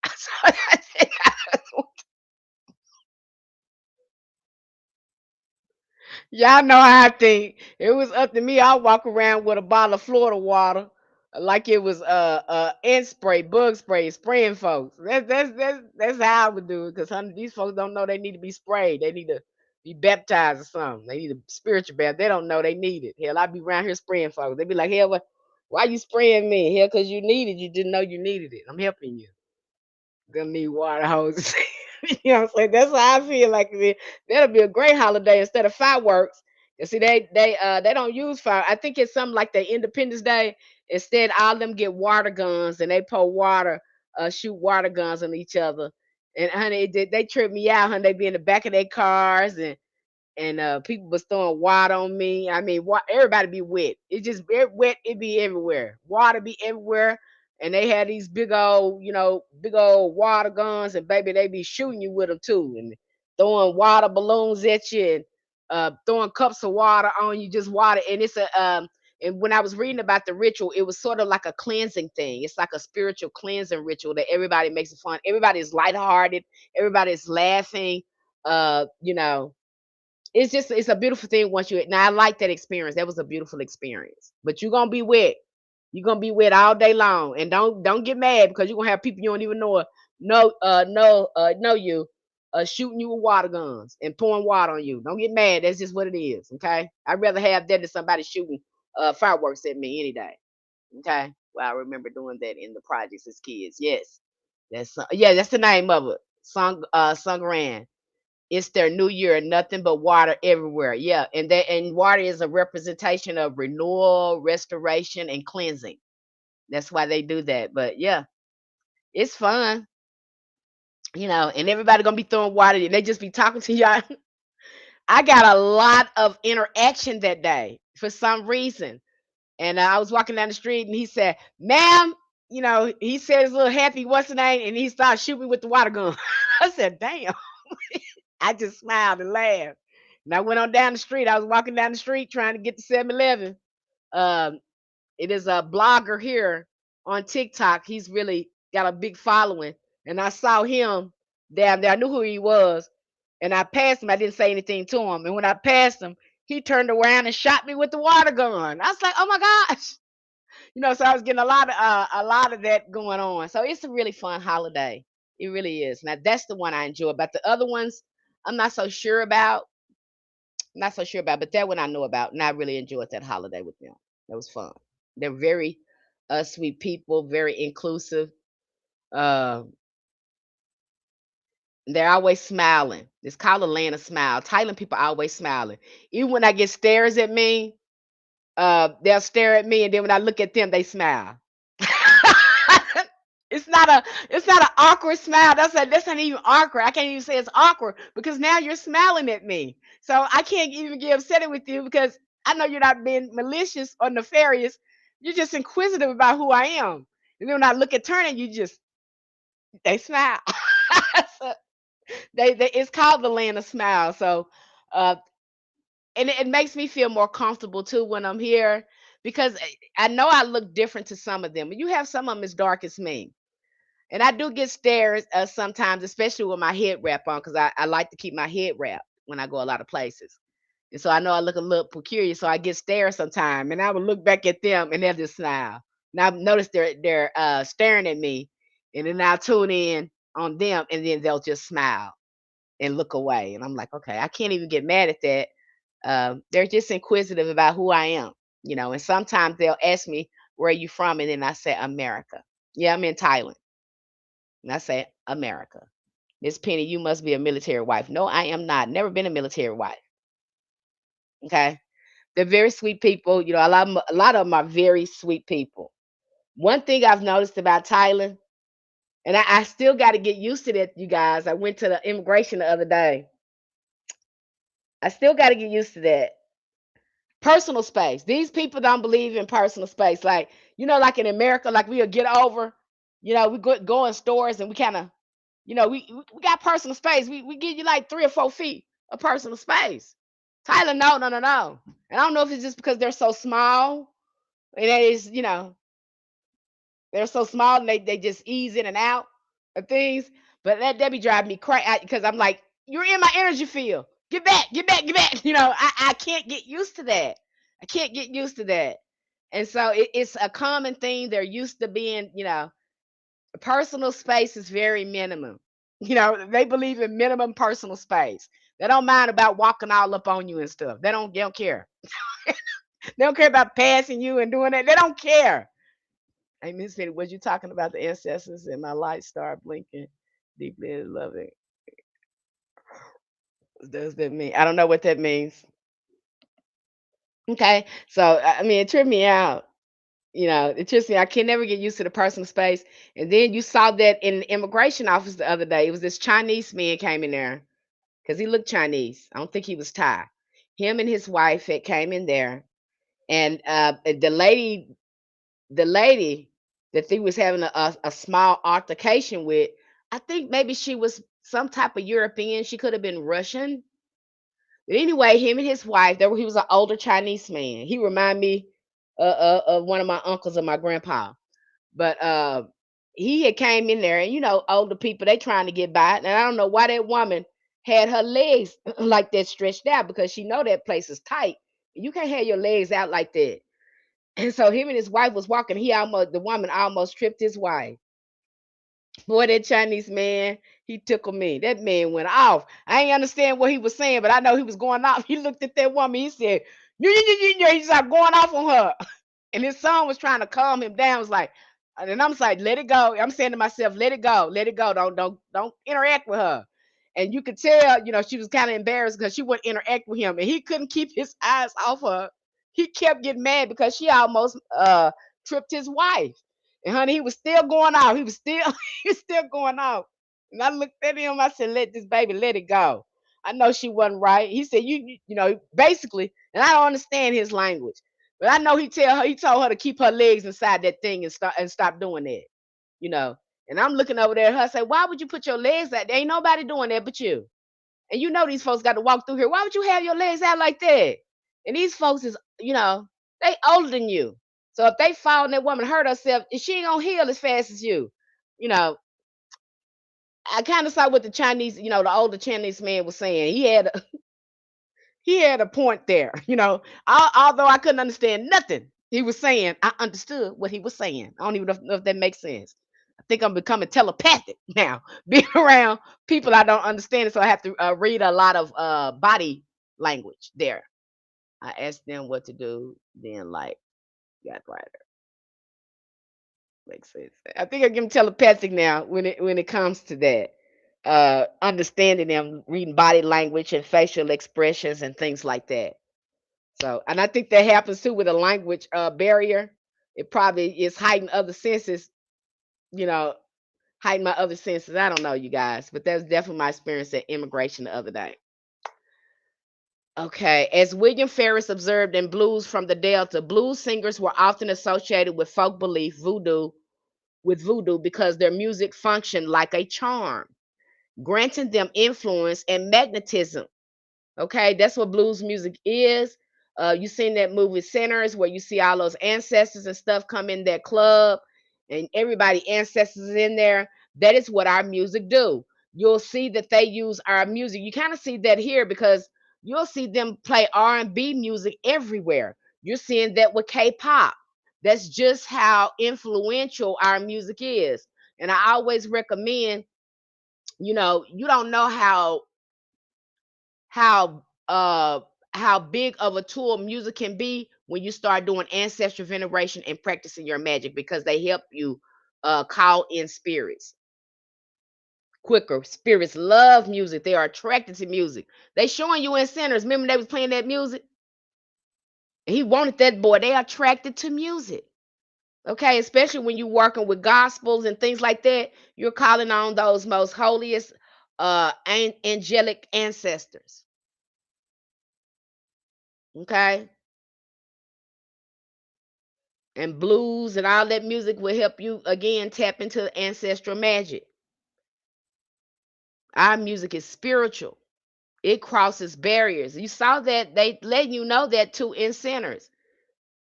Y'all know how I think. It was up to me. I'll walk around with a bottle of Florida water, like it was ant spray, bug spray, spraying folks. That's how I would do it. Cause these folks don't know they need to be sprayed. They need to be baptized or something. They need a spiritual bath. They don't know they need it. Hell, I be around here spraying folks. They be like, hell, why you spraying me? Hell, cause you need it. You didn't know you needed it. I'm helping you. Gonna need water hoses. You know what I'm saying? That's how I feel like that'll be a great holiday instead of fireworks. You see, they don't use fire. I think it's something like the Independence Day. Instead, all them get water guns and they pour water, shoot water guns on each other. And honey, they trip me out, honey. They be in the back of their cars and people was throwing water on me. I mean, everybody be wet. It just wet. It be everywhere. Water be everywhere. And they had these big old, big old water guns, and baby, they be shooting you with them too, and throwing water balloons at you, and throwing cups of water on you, just water. And it's a and when I was reading about the ritual, it was sort of like a cleansing thing. It's like a spiritual cleansing ritual that everybody makes it fun. Everybody is lighthearted. Everybody's laughing. You know, it's a beautiful thing once you, now I like that experience. That was a beautiful experience. But you're gonna be wet. You're gonna be wet all day long. And don't get mad because you're gonna have people you don't even know you shooting you with water guns and pouring water on you. Don't get mad. That's just what it is. Okay. I'd rather have that than somebody shooting fireworks at me any day. Okay. Well, I remember doing that in the projects as kids. Yes. That's the name of it. Sangran. It's their new year, nothing but water everywhere. Yeah, and water is a representation of renewal, restoration, and cleansing. That's why they do that. But yeah, it's fun, and everybody gonna be throwing water and they just be talking to y'all. I got a lot of interaction that day for some reason. And I was walking down the street and he said, ma'am, he said his little happy, what's the name? And he started shooting me with the water gun. I said, damn. I just smiled and laughed. And I went on down the street. I was walking down the street trying to get to 7-Eleven. Um, it is a blogger here on TikTok. He's really got a big following. And I saw him down there. I knew who he was. And I passed him. I didn't say anything to him. And when I passed him, he turned around and shot me with the water gun. I was like, oh my gosh. So I was getting a lot of that going on. So it's a really fun holiday. It really is. Now that's the one I enjoy. But the other ones, I'm not so sure about. Not so sure about, but that one I know about, and I really enjoyed that holiday with them. That was fun. They're very sweet people, very inclusive. Uh, they're always smiling. It's called a land of smile. Thailand people are always smiling. Even when I get stares at me, they'll stare at me, and then when I look at them, they smile. not an awkward smile. That's not even awkward. I can't even say it's awkward because now you're smiling at me. So I can't even get upset with you because I know you're not being malicious or nefarious. You're just inquisitive about who I am. And then when I look at Turner, you just they smile. So they it's called the land of smile. So uh and it makes me feel more comfortable too when I'm here because I know I look different to some of them. You have some of them as dark as me. And I do get stares sometimes, especially with my head wrap on, because I like to keep my head wrapped when I go a lot of places. And so I know I look a little peculiar, so I get stares sometimes, and I would look back at them and they'll just smile. And I've noticed they're staring at me, and then I'll tune in on them, and then they'll just smile and look away. And I'm like, okay, I can't even get mad at that. They're just inquisitive about who I am, and sometimes they'll ask me, where are you from? And then I say, America. Yeah, I'm in Thailand. And I say, America. Miss Penny, you must be a military wife. No, I am not. Never been a military wife. Okay. They're very sweet people. A lot of them are very sweet people. One thing I've noticed about Thailand, and I still got to get used to that, you guys. I went to the immigration the other day. I still got to get used to that. Personal space. These people don't believe in personal space. Like, like in America, like we'll get over, we go in stores and we kind of, we got personal space. We give you like 3 or 4 feet of personal space. Tyler, no, no, no, no. And I don't know if it's just because they're so small and they're so small and they just ease in and out of things. But that be driving me crazy because I'm like, you're in my energy field. Get back, get back, get back. I can't get used to that. I can't get used to that. And so it's a common thing. They're used to being, personal space is very minimum. They believe in minimum personal space. They don't mind about walking all up on you and stuff. They don't care. They don't care about passing you and doing that. They don't care. Hey, Miss Penny, was you talking about the ancestors and my light start blinking deeply in loving? What does that mean? I don't know what that means. Okay. So I mean it tripped me out. It trips me. I can never get used to the personal space. And then you saw that in the immigration office the other day. It was this Chinese man came in there because he looked Chinese. I don't think he was Thai. Him and his wife had came in there, and the lady that he was having a small altercation with, I think maybe she was some type of European. She could have been Russian. But anyway, him and his wife, he was an older Chinese man. He reminded me of one of my uncles and my grandpa. But he had came in there, and older people they trying to get by, and I don't know why that woman had her legs like that stretched out because she know that place is tight. You can't have your legs out like that. And so him and his wife was walking. The woman almost tripped his wife. Boy, that Chinese man, he tickled me. That man went off. I ain't understand what he was saying, but I know he was going off. He looked at that woman. He said, he started going off on her. And his son was trying to calm him down. Was like, and I'm like, let it go. I'm saying to myself, let it go, let it go. Don't interact with her. And you could tell, she was kind of embarrassed because she wouldn't interact with him, and he couldn't keep his eyes off her. He kept getting mad because she almost tripped his wife. And honey, he was still going out. He was still he was still going out. And I looked at him. I said, let this baby let it go. I know she wasn't right. He said, basically, and I don't understand his language. But I know he told her to keep her legs inside that thing and stop doing that. You know. And I'm looking over there at her, I say, why would you put your legs out? There ain't nobody doing that but you. And these folks got to walk through here. Why would you have your legs out like that? And these folks is, they older than you. So if they fall and that woman hurt herself, she ain't gonna heal as fast as you. You know, I kind of saw what the Chinese, the older Chinese man was saying. He had a point there. Although I couldn't understand nothing he was saying, I understood what he was saying. I don't even know if that makes sense. I think I'm becoming telepathic now, being around people I don't understand, so I have to read a lot of body language there. I asked them what to do, then like got quieter. Makes sense. I think I can telepathic now when it comes to that. Understanding them, reading body language and facial expressions and things like that. So, and I think that happens too with a language barrier. It probably is heightened other senses, you know, heighten my other senses. I don't know, you guys, but that's definitely my experience at immigration the other day. Okay, as William Ferris observed in Blues from the Delta, blues singers were often associated with folk belief, voodoo, because their music functioned like a charm, granting them influence and magnetism. Okay, that's what blues music is. You seen that movie Sinners where you see all those ancestors and stuff come in that club and everybody ancestors is in there. That is what our music do. You'll see that they use our music. You kind of see that here because you'll see them play R&B music everywhere. You're seeing that with K-pop. That's just how influential our music is. And I always recommend, you don't know how uh how big of a tool music can be when you start doing ancestral veneration and practicing your magic because they help you call in spirits quicker. Spirits love music. They are attracted to music. They showing you in centers. Remember they was playing that music? And he wanted that boy. They are attracted to music. Okay, especially when you're working with gospels and things like that, you're calling on those most holiest angelic ancestors. Okay. And blues and all that music will help you again tap into ancestral magic. Our music is spiritual. It crosses barriers. You saw that they let you know that too in centers.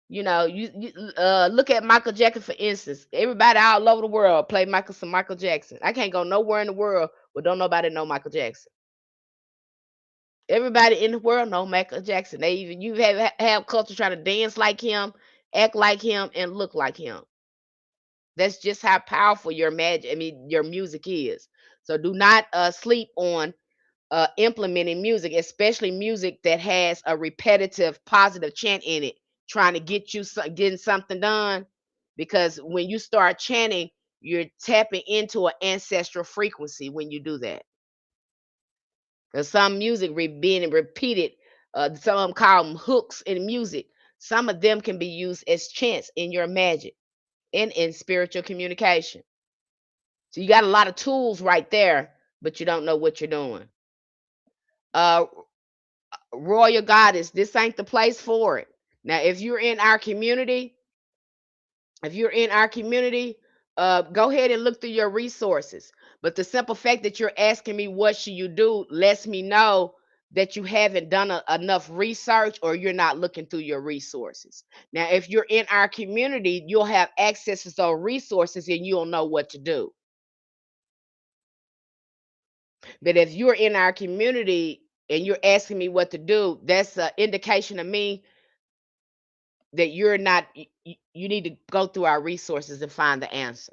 You look at Michael Jackson for instance. Everybody all over the world play Michael Jackson. I can't go nowhere in the world where don't nobody know Michael Jackson. Everybody in the world know Michael Jackson. They even you have culture trying to dance like him, act like him, and look like him. That's just how powerful your magic, I mean, your music is. So do not sleep on implementing music, especially music that has a repetitive positive chant in it, trying to get you getting something done. Because when you start chanting, you're tapping into an ancestral frequency when you do that. Because some music being repeated, some of them call them hooks in music. Some of them can be used as chants in your magic and in spiritual communication. So you got a lot of tools right there, but you don't know what you're doing. Uh Royal Goddess, this ain't the place for it. Now, if you're in our community, go ahead and look through your resources. But the simple fact that you're asking me what should you do lets me know that you haven't done enough research or you're not looking through your resources. Now, if you're in our community, you'll have access to those resources and you'll know what to do. But if you're in our community and you're asking me what to do, that's an indication to me that you're not, you need to go through our resources and find the answer.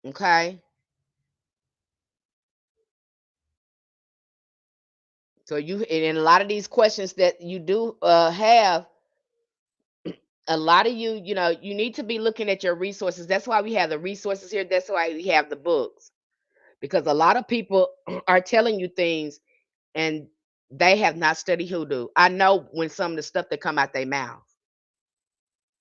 Okay. So and a lot of these questions that you do have, a lot of you need to be looking at your resources. That's why we have the resources here. That's why we have the books because a lot of people are telling you things and they have not studied hoodoo. I know when some of the stuff that come out their mouth.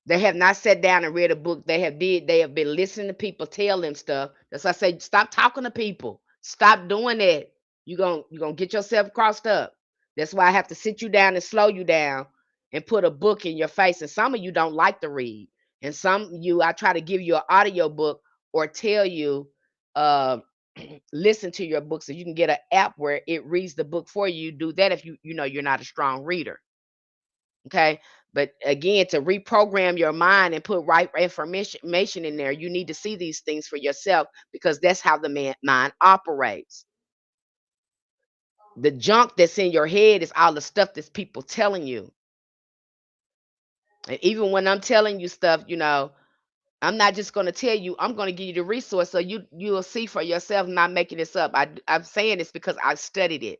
They have not sat down and read a book. They have been listening to people tell them stuff. That's why I say stop talking to people. Stop doing that. You're gonna get yourself crossed up. That's why I have to sit you down and slow you down and put a book in your face. And some of you don't like to read. And some of you I try to give you an audio book or tell you uh listen to your book so you can get an app where it reads the book for you. Do that if you know you're not a strong reader. Okay. But again, to reprogram your mind and put right information in there, you need to see these things for yourself because that's how the mind operates. The junk that's in your head is all the stuff that's people telling you. And even when I'm telling you stuff, I'm not just going to tell you, I'm going to give you the resource so you'll see for yourself, not making this up. I'm saying this because I've studied it.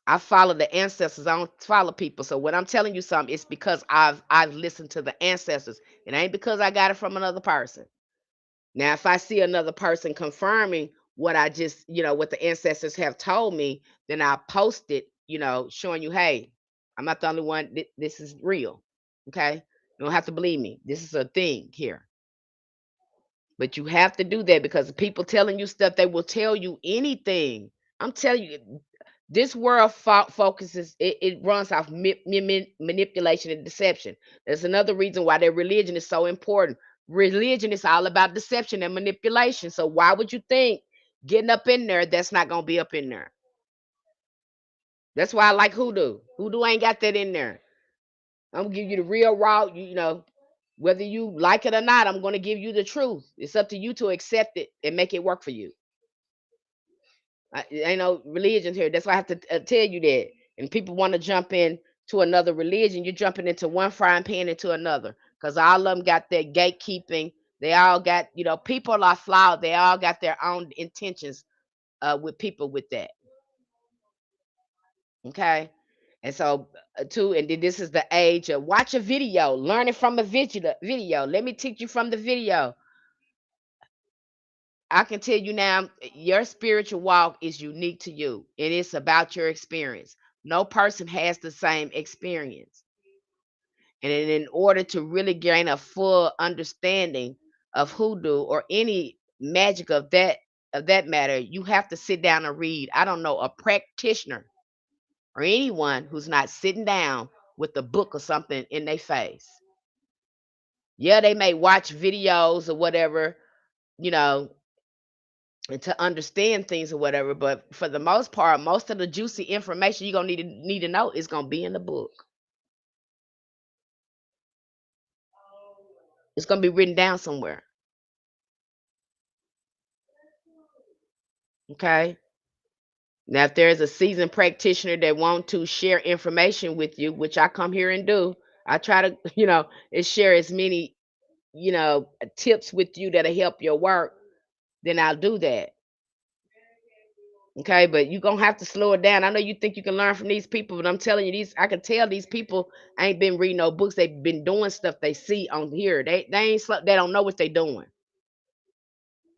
I follow the ancestors. I don't follow people. So when I'm telling you something, it's because I've listened to the ancestors. It ain't because I got it from another person. Now, if I see another person confirming what I just, what the ancestors have told me, then I'll post it, showing you, hey, I'm not the only one. This is real. Okay. You don't have to believe me. This is a thing here. But you have to do that because people telling you stuff, they will tell you anything. I'm telling you, this world focuses, it runs off manipulation and deception. There's another reason why their religion is so important. Religion is all about deception and manipulation. So why would you think getting up in there, that's not going to be up in there? That's why I like hoodoo. Hoodoo ain't got that in there. I'm gonna give you the real raw, whether you like it or not, I'm gonna give you the truth. It's up to you to accept it and make it work for you. Ain't no religions here. That's why I have to tell you that. And people want to jump in to another religion. You're jumping into one frying pan into another because all of them got their gatekeeping. They all got, people are flawed. They all got their own intentions with people with that. Okay. And so, too, and then this is the age of watch a video, learn it from a video. Let me teach you from the video. I can tell you now, your spiritual walk is unique to you, and it's about your experience. No person has the same experience. And in order to really gain a full understanding of hoodoo or any magic of that matter, you have to sit down and read. I don't know a practitioner or anyone who's not sitting down with a book or something in their face. Yeah, they may watch videos or whatever, you know, and to understand things or whatever, but for the most part, most of the juicy information you're gonna need to know is gonna be in the book. It's gonna be written down somewhere. Okay. Now, if there's a seasoned practitioner that want to share information with you, which I come here and do, I try to, and share as many, tips with you that'll help your work, then I'll do that. Okay, but you're gonna have to slow it down. I know you think you can learn from these people, but I'm telling you, I can tell these people ain't been reading no books. They've been doing stuff they see on here. They don't know what they doing.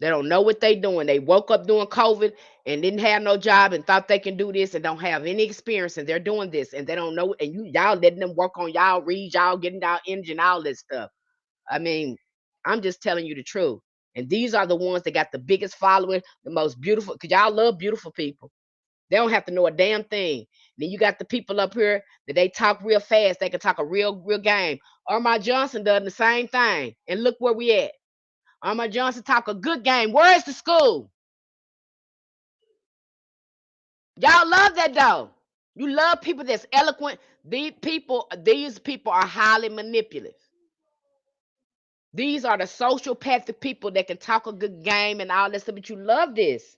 They don't know what they doing. They woke up during COVID and didn't have no job and thought they can do this and don't have any experience and they're doing this and they don't know, and y'all letting them work on y'all read, y'all getting y'all engine, all this stuff. I mean, I'm just telling you the truth. And these are the ones that got the biggest following, the most beautiful, because y'all love beautiful people. They don't have to know a damn thing. Then you got the people up here that they talk real fast. They can talk a real game. Armand Johnson done the same thing. And look where we at. Armand Johnson talk a good game. Where is the school? Y'all love that though. You love people that's eloquent. These people are highly manipulative. These are the sociopathic people that can talk a good game and all that stuff, but you love this.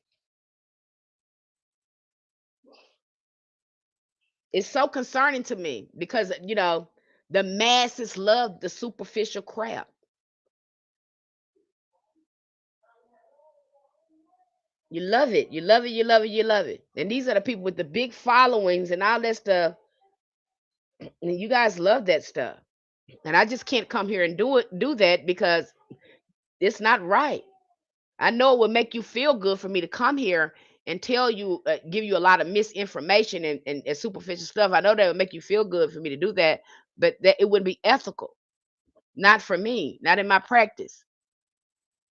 It's so concerning to me because the masses love the superficial crap. You love it. You love it. You love it. You love it. And these are the people with the big followings and all that stuff. And you guys love that stuff. And I just can't come here and do that because it's not right. I know it would make you feel good for me to come here and tell you, give you a lot of misinformation and superficial stuff. I know that would make you feel good for me to do that, but that it wouldn't be ethical. Not for me, not in my practice.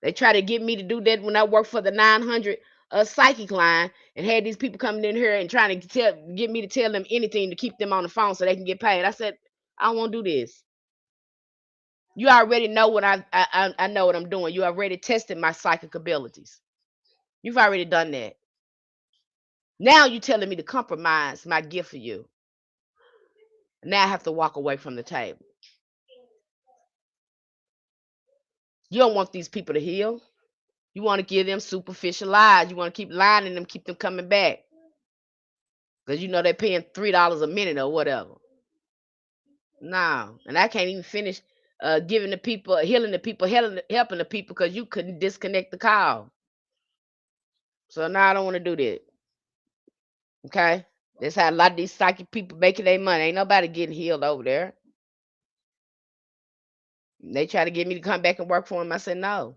They try to get me to do that when I worked for the 900 psychic line and had these people coming in here and trying to get me to tell them anything to keep them on the phone so they can get paid. I said, I don't want to do this. You already know what I know what I'm doing. You already tested my psychic abilities. You've already done that. Now you're telling me to compromise my gift for you. Now I have to walk away from the table. You don't want these people to heal. You want to give them superficial lies. You want to keep lying to them, keep them coming back. Because they're paying $3 a minute or whatever. No. And I can't even finish giving the people, healing the people, helping the people because you couldn't disconnect the call. So now I don't want to do that. Okay? That's how a lot of these psychic people making their money. Ain't nobody getting healed over there. They try to get me to come back and work for them. I said no.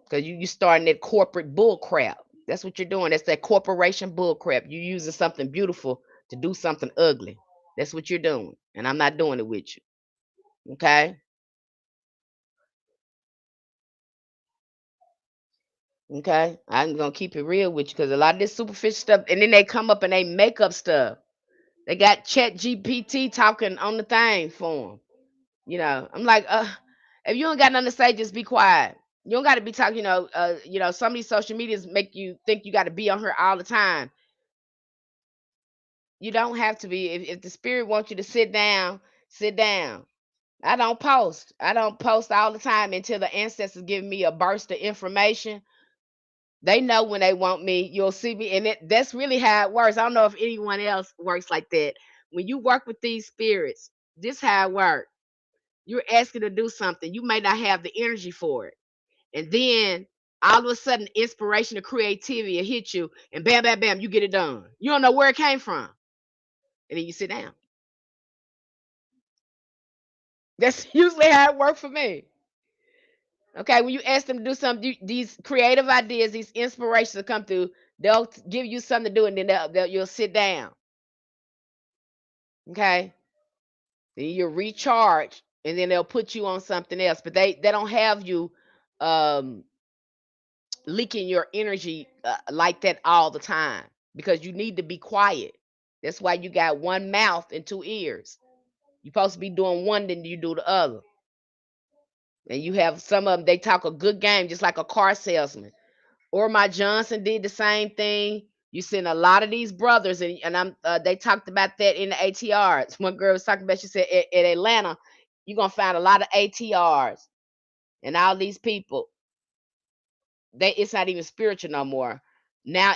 Because you starting that corporate bull crap. That's what you're doing. That's that corporation bull crap. You using something beautiful to do something ugly. That's what you're doing. And I'm not doing it with you. Okay. Okay. I'm gonna keep it real with you because a lot of this superficial stuff, and then they come up and they make up stuff. They got Chat GPT talking on the thing for them. I'm like, if you don't got nothing to say, just be quiet. You don't got to be talking. Some of these social medias make you think you got to be on her all the time. You don't have to be. If the spirit wants you to sit down, sit down. I don't post. I don't post all the time until the ancestors give me a burst of information. They know when they want me. You'll see me, and that's really how it works. I don't know if anyone else works like that. When you work with these spirits, this how it works. You're asking to do something. You may not have the energy for it, and then all of a sudden, inspiration or creativity will hit you, and bam, bam, bam, you get it done. You don't know where it came from, and then you sit down. That's usually how it worked for me. Okay, when you ask them to do something, these creative ideas, these inspirations will come through. They'll give you something to do, and then you'll sit down. Okay, then you're recharged, and then they'll put you on something else. But they don't have you um, leaking your energy like that all the time because you need to be quiet. That's why you got one mouth and two ears. You're supposed to be doing one, then you do the other. And you have some of them, they talk a good game, just like a car salesman. Or my Johnson did the same thing. You seen a lot of these brothers, and they talked about that in the ATRs. One girl was talking about, she said, at Atlanta, you're gonna find a lot of ATRs and all these people. It's not even spiritual no more. Now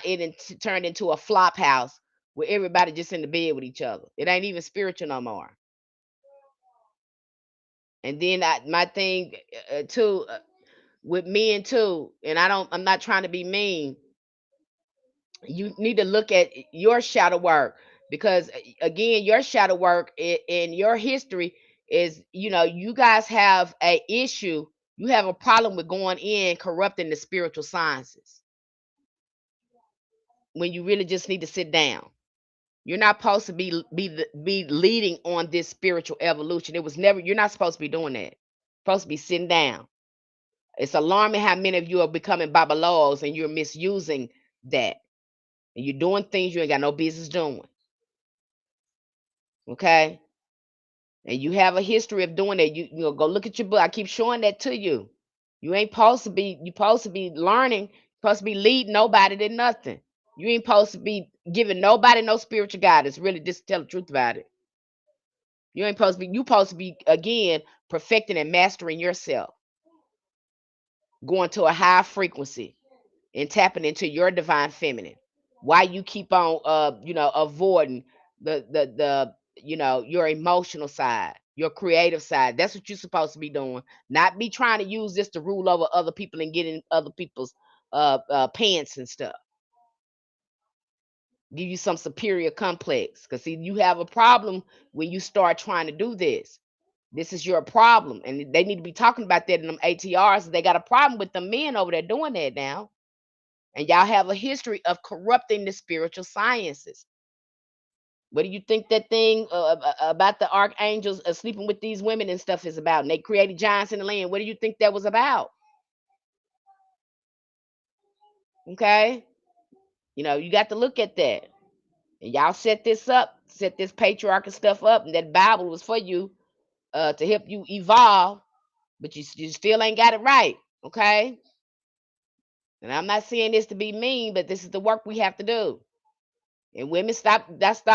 turned into a flop house where everybody just in the bed with each other. It ain't even spiritual no more. And then my thing too with men too, and I'm not trying to be mean. You need to look at your shadow work because again, your shadow work in your history is, you guys have a issue. You have a problem with going in corrupting the spiritual sciences when you really just need to sit down. You're not supposed to be leading on this spiritual evolution. It was never. You're not supposed to be doing that. You're supposed to be sitting down. It's alarming how many of you are becoming babalos and you're misusing that. And you're doing things you ain't got no business doing. Okay? And you have a history of doing that. You go look at your book. I keep showing that to you. You ain't supposed to be, you supposed to be learning, supposed to be leading nobody to nothing. You ain't supposed to be giving nobody no spiritual guidance. Really, just tell the truth about it. You ain't supposed to be, you supposed to be again perfecting and mastering yourself, going to a high frequency and tapping into your divine feminine. Why you keep on avoiding the your emotional side, your creative side. That's what you're supposed to be doing. Not be trying to use this to rule over other people and get in other people's pants and stuff. Give you some superior complex. Because see, you have a problem when you start trying to do this. This is your problem. And they need to be talking about that in them ATRs. They got a problem with the men over there doing that now. And y'all have a history of corrupting the spiritual sciences. What do you think that thing about the archangels sleeping with these women and stuff is about? And they created giants in the land. What do you think that was about? Okay. You got to look at that. And y'all set this patriarchal stuff up, and that Bible was for you to help you evolve, but you still ain't got it right. Okay. And I'm not saying this to be mean, but this is the work we have to do. And women, stop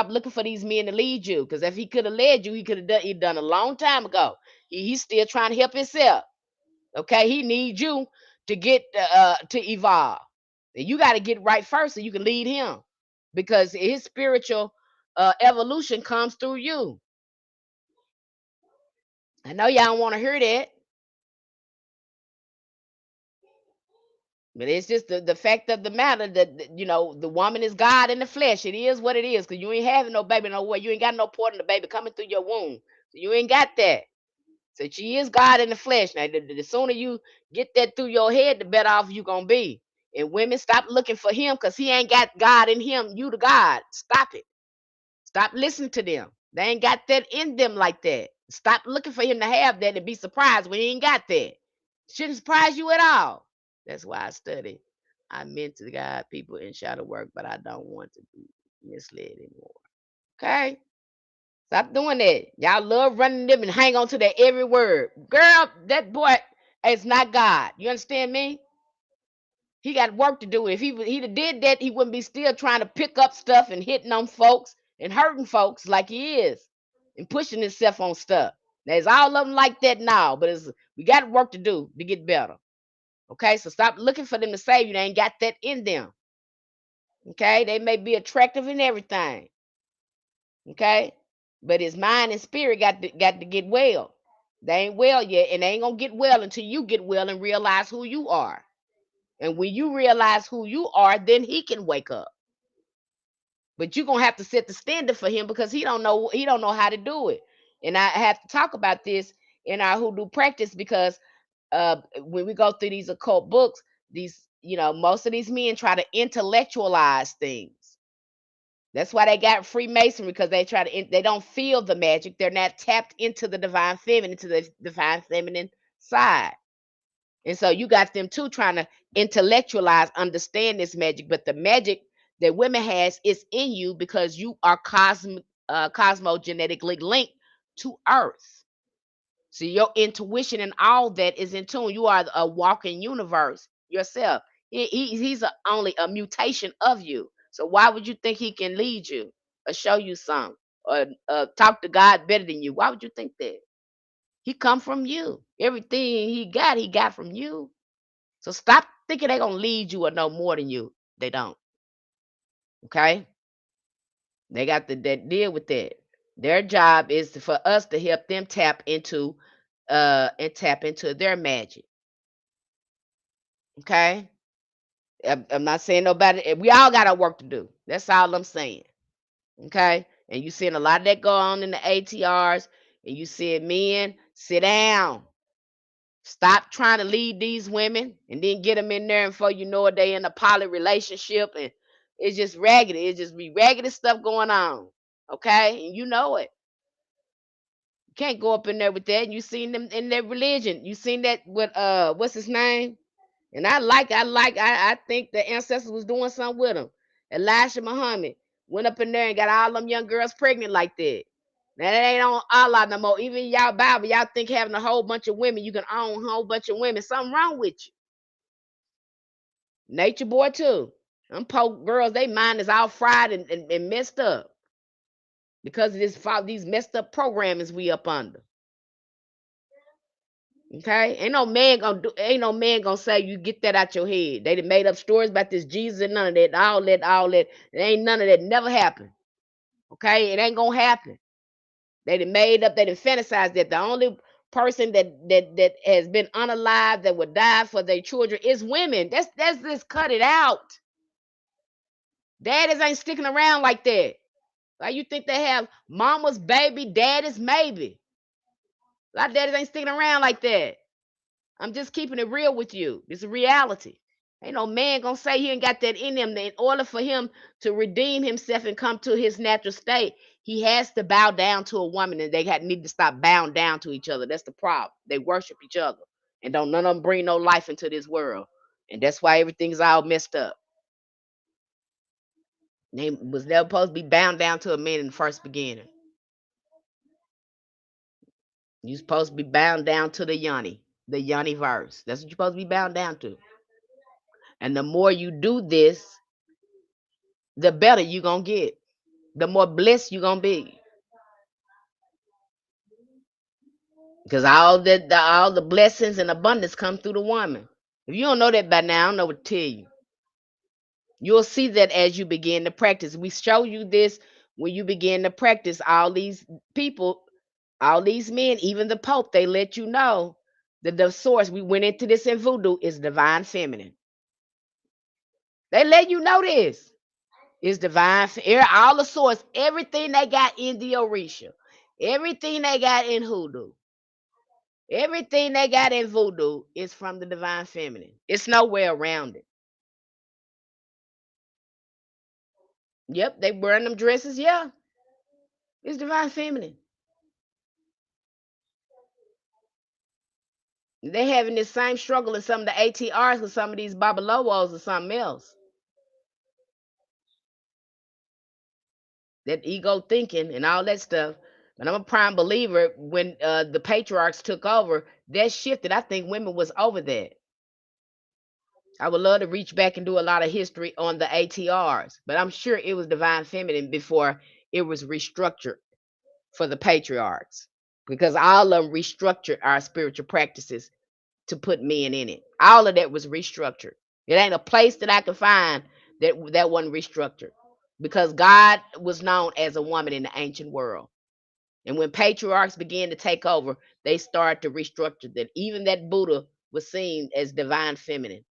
looking for these men to lead you. Because if he could have led you, he could have done a long time ago. He's still trying to help himself. Okay, he needs you to get to evolve. And you got to get right first, so you can lead him. Because his spiritual evolution comes through you. I know y'all don't want to hear that, but it's just the fact of the matter that the woman is God in the flesh. It is what it is, because you ain't having no baby no way. You ain't got no part in the baby coming through your womb. So you ain't got that. So she is God in the flesh. Now, the sooner you get that through your head, the better off you gonna be. And women, stop looking for him because he ain't got God in him. You the God. Stop it. Stop listening to them. They ain't got that in them like that. Stop looking for him to have that and be surprised when he ain't got that. Shouldn't surprise you at all. That's why I study. I meant to guide people in shadow work, but I don't want to be misled anymore. Okay? Stop doing that. Y'all love running them and hang on to that every word. Girl, that boy is not God. You understand me? He got work to do. If he did that, he wouldn't be still trying to pick up stuff and hitting on folks and hurting folks like he is and pushing himself on stuff. There's all of them like that now, but we got work to do to get better. Okay, so stop looking for them to save you. They ain't got that in them. Okay, they may be attractive and everything. Okay, but his mind and spirit got to get well. They ain't well yet, and they ain't gonna get well until you get well and realize who you are. And when you realize who you are, then he can wake up. But you're gonna have to set the standard for him because he don't know how to do it. And I have to talk about this in our hoodoo practice because when we go through these occult books, most of these men try to intellectualize things. That's why they got Freemasonry, because they don't feel the magic. They're not tapped into the divine feminine, to the divine feminine side. And so you got them too trying to intellectualize, understand this magic, but the magic that women has is in you because you are cosmogenetically linked to Earth. So your intuition and all that is in tune. You are a walking universe yourself. He's only a mutation of you. So why would you think he can lead you or show you something or talk to God better than you? Why would you think that? He come from you. Everything he got from you. So stop thinking they're gonna lead you or know more than you. They don't. Okay? They got to deal with that. Their job is for us to help them tap into their magic. Okay? I'm not saying nobody. We all got our work to do. That's all I'm saying. Okay? And you seeing a lot of that go on in the ATRs, and you see men sit down. Stop trying to lead these women and then get them in there, and before you know it, they in a poly relationship, and it's just raggedy. It just be raggedy stuff going on. Okay? And you know it. You can't go up in there with that. And you seen them in their religion. You seen that with what's his name? And I think the ancestors was doing something with him. Elijah Muhammad went up in there and got all them young girls pregnant like that. Now that ain't on Allah no more. Even y'all Bible, y'all think having a whole bunch of women, you can own a whole bunch of women. Something wrong with you. Nature boy too. Them poor girls, they mind is all fried and messed up because of these messed up programs we up under. Okay, ain't no man gonna say you get that out your head. They done made up stories about this Jesus and none of that, all that. It ain't none of that never happened. Okay, it ain't gonna happen. They done made up, they done fantasized that the only person that has been unalive that would die for their children is women. That's just cut it out. Daddies ain't sticking around like that. Why you think they have mama's baby, daddy's maybe? A lot of daddies ain't sticking around like that. I'm just keeping it real with you. It's a reality. Ain't no man gonna say he ain't got that in him. In order for him to redeem himself and come to his natural state, he has to bow down to a woman, and need to stop bowing down to each other. That's the problem. They worship each other, and don't none of them bring no life into this world, and that's why everything's all messed up. They was never supposed to be bound down to a man in the first beginning. You supposed to be bound down to the Yanni verse. That's what you're supposed to be bound down to. And the more you do this, the better you gonna get. The more blessed you gonna be. Because all the blessings and abundance come through the woman. If you don't know that by now, I don't know what to tell you. You'll see that as you begin to practice. We show you this when you begin to practice. All these people, all these men, even the Pope, they let you know that the source, we went into this in voodoo, is divine feminine. They let you know this. Is divine. All the source, everything they got in the Orisha, everything they got in hoodoo, everything they got in voodoo is from the divine feminine. It's nowhere around it. Yep, they wearing them dresses. Yeah, it's divine feminine. They having this same struggle in some of the ATRs with some of these babalowos or something else. That ego thinking and all that stuff. But I'm a prime believer when the patriarchs took over, that shifted. I think women was over that. I would love to reach back and do a lot of history on the ATRs, but I'm sure it was divine feminine before it was restructured for the patriarchs, because all of them restructured our spiritual practices to put men in it. All of that was restructured. It ain't a place that I can find that wasn't restructured, because God was known as a woman in the ancient world. And when patriarchs began to take over, they started to restructure that. Even that Buddha was seen as divine feminine.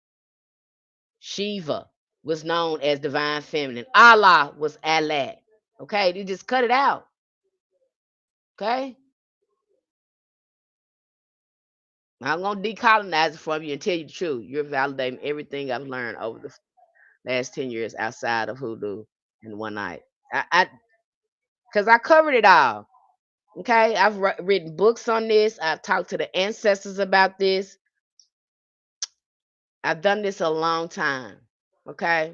Shiva was known as divine feminine. Allah was Allah. Okay, they just cut it out. Okay, I'm gonna decolonize it from you and tell you the truth. You're validating everything I've learned over the last 10 years outside of hoodoo in one night. Because I covered it all. Okay, I've written books on this. I've talked to the ancestors about this. I've done this a long time. Okay,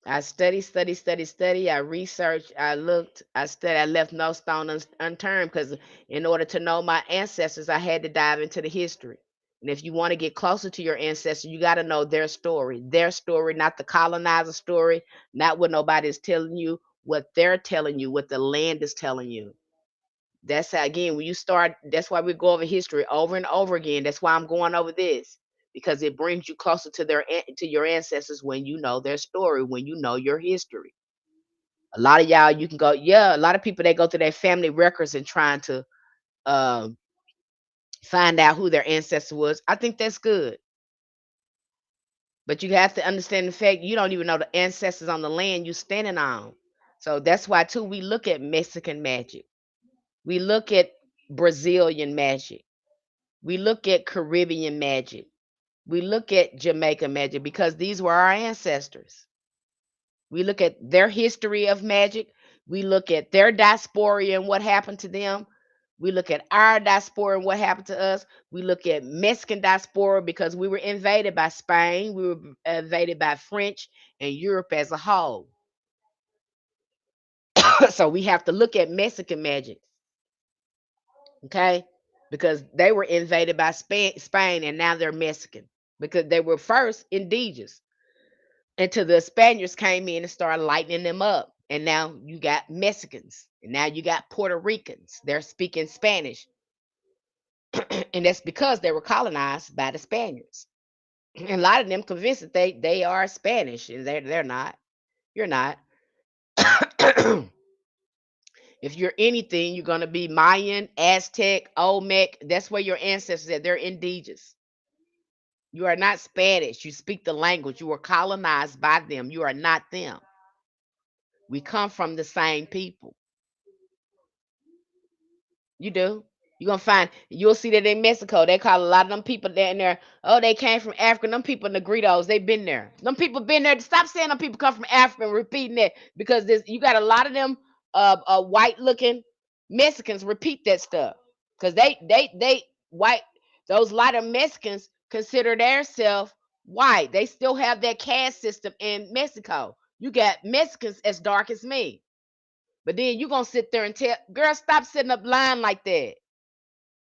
I study. I researched, I looked, I studied. I left no stone unturned, because in order to know my ancestors, I had to dive into the history. And if you want to get closer to your ancestors, you got to know their story, not the colonizer story, not what nobody is telling you, what they're telling you, what the land is telling you. That's how, again, when you start, that's why we go over history over and over again. That's why I'm going over this, because it brings you closer to to your ancestors when you know their story, when you know your history. A lot of y'all, you can go, yeah, a lot of people, they go through their family records and trying to um, find out who their ancestor was. I think that's good, but you have to understand the fact you don't even know the ancestors on the land you standing on. So that's why too we look at Mexican magic, we look at Brazilian magic, we look at Caribbean magic, we look at Jamaica magic, because these were our ancestors. We look at their history of magic. We look at their diaspora and what happened to them. We look at our diaspora and what happened to us. We look at Mexican diaspora because we were invaded by Spain. We were invaded by French and Europe as a whole. So we have to look at Mexican magic, okay? Because they were invaded by Spain and now they're Mexican, because they were first indigenous until the Spaniards came in and started lightening them up. And now you got Mexicans, and now you got Puerto Ricans. They're speaking Spanish, and that's because they were colonized by the Spaniards. And a lot of them convinced that they are Spanish, and they're not. You're not. If you're anything, you're gonna be Mayan, Aztec, Olmec. That's where your ancestors are. They're indigenous. You are not Spanish. You speak the language. You were colonized by them. You are not them. We come from the same people. You do. You're gonna find, you'll see that in Mexico. They call a lot of them people down there, oh, they came from Africa. Them people Negritos, they've been there. Them people been there. Stop saying them people come from Africa and repeating that, because there's, you got a lot of them white looking Mexicans repeat that stuff. Because they white, those lot of Mexicans consider themselves white. They still have that caste system in Mexico. You got Mexicans as dark as me. But then you gonna sit there and tell, girl, stop sitting up lying like that.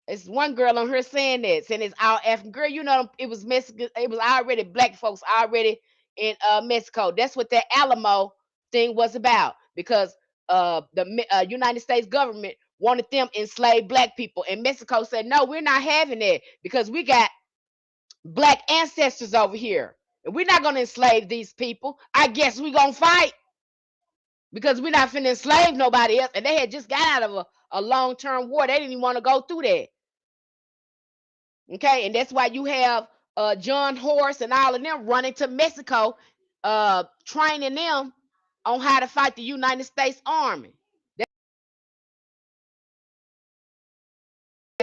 It's one girl on here saying that, saying it's all African. Girl, you know it was Mexican. It was already black folks already in Mexico. That's what that Alamo thing was about, because the United States government wanted them enslaved black people, and Mexico said, no, we're not having that, because we got black ancestors over here, and we're not gonna enslave these people. I guess we're gonna fight, because we're not finna enslave nobody else. And they had just got out of a long-term war. They didn't even want to go through that. Okay, and that's why you have John Horse and all of them running to Mexico, training them on how to fight the United States Army. That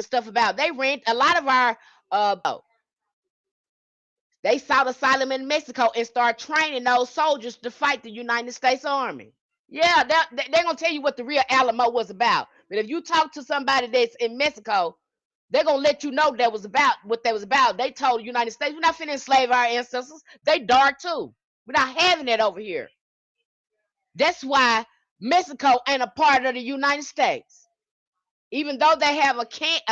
stuff about, they ran a lot of our they sought asylum in Mexico and start training those soldiers to fight the United States Army. Yeah, they're gonna tell you what the real Alamo was about. But if you talk to somebody that's in Mexico, They're going to let you know that was about what that was about. They told the United States, we're not finna enslave our ancestors. They dark too. We're not having that over here. That's why Mexico ain't a part of the United States. Even though they have a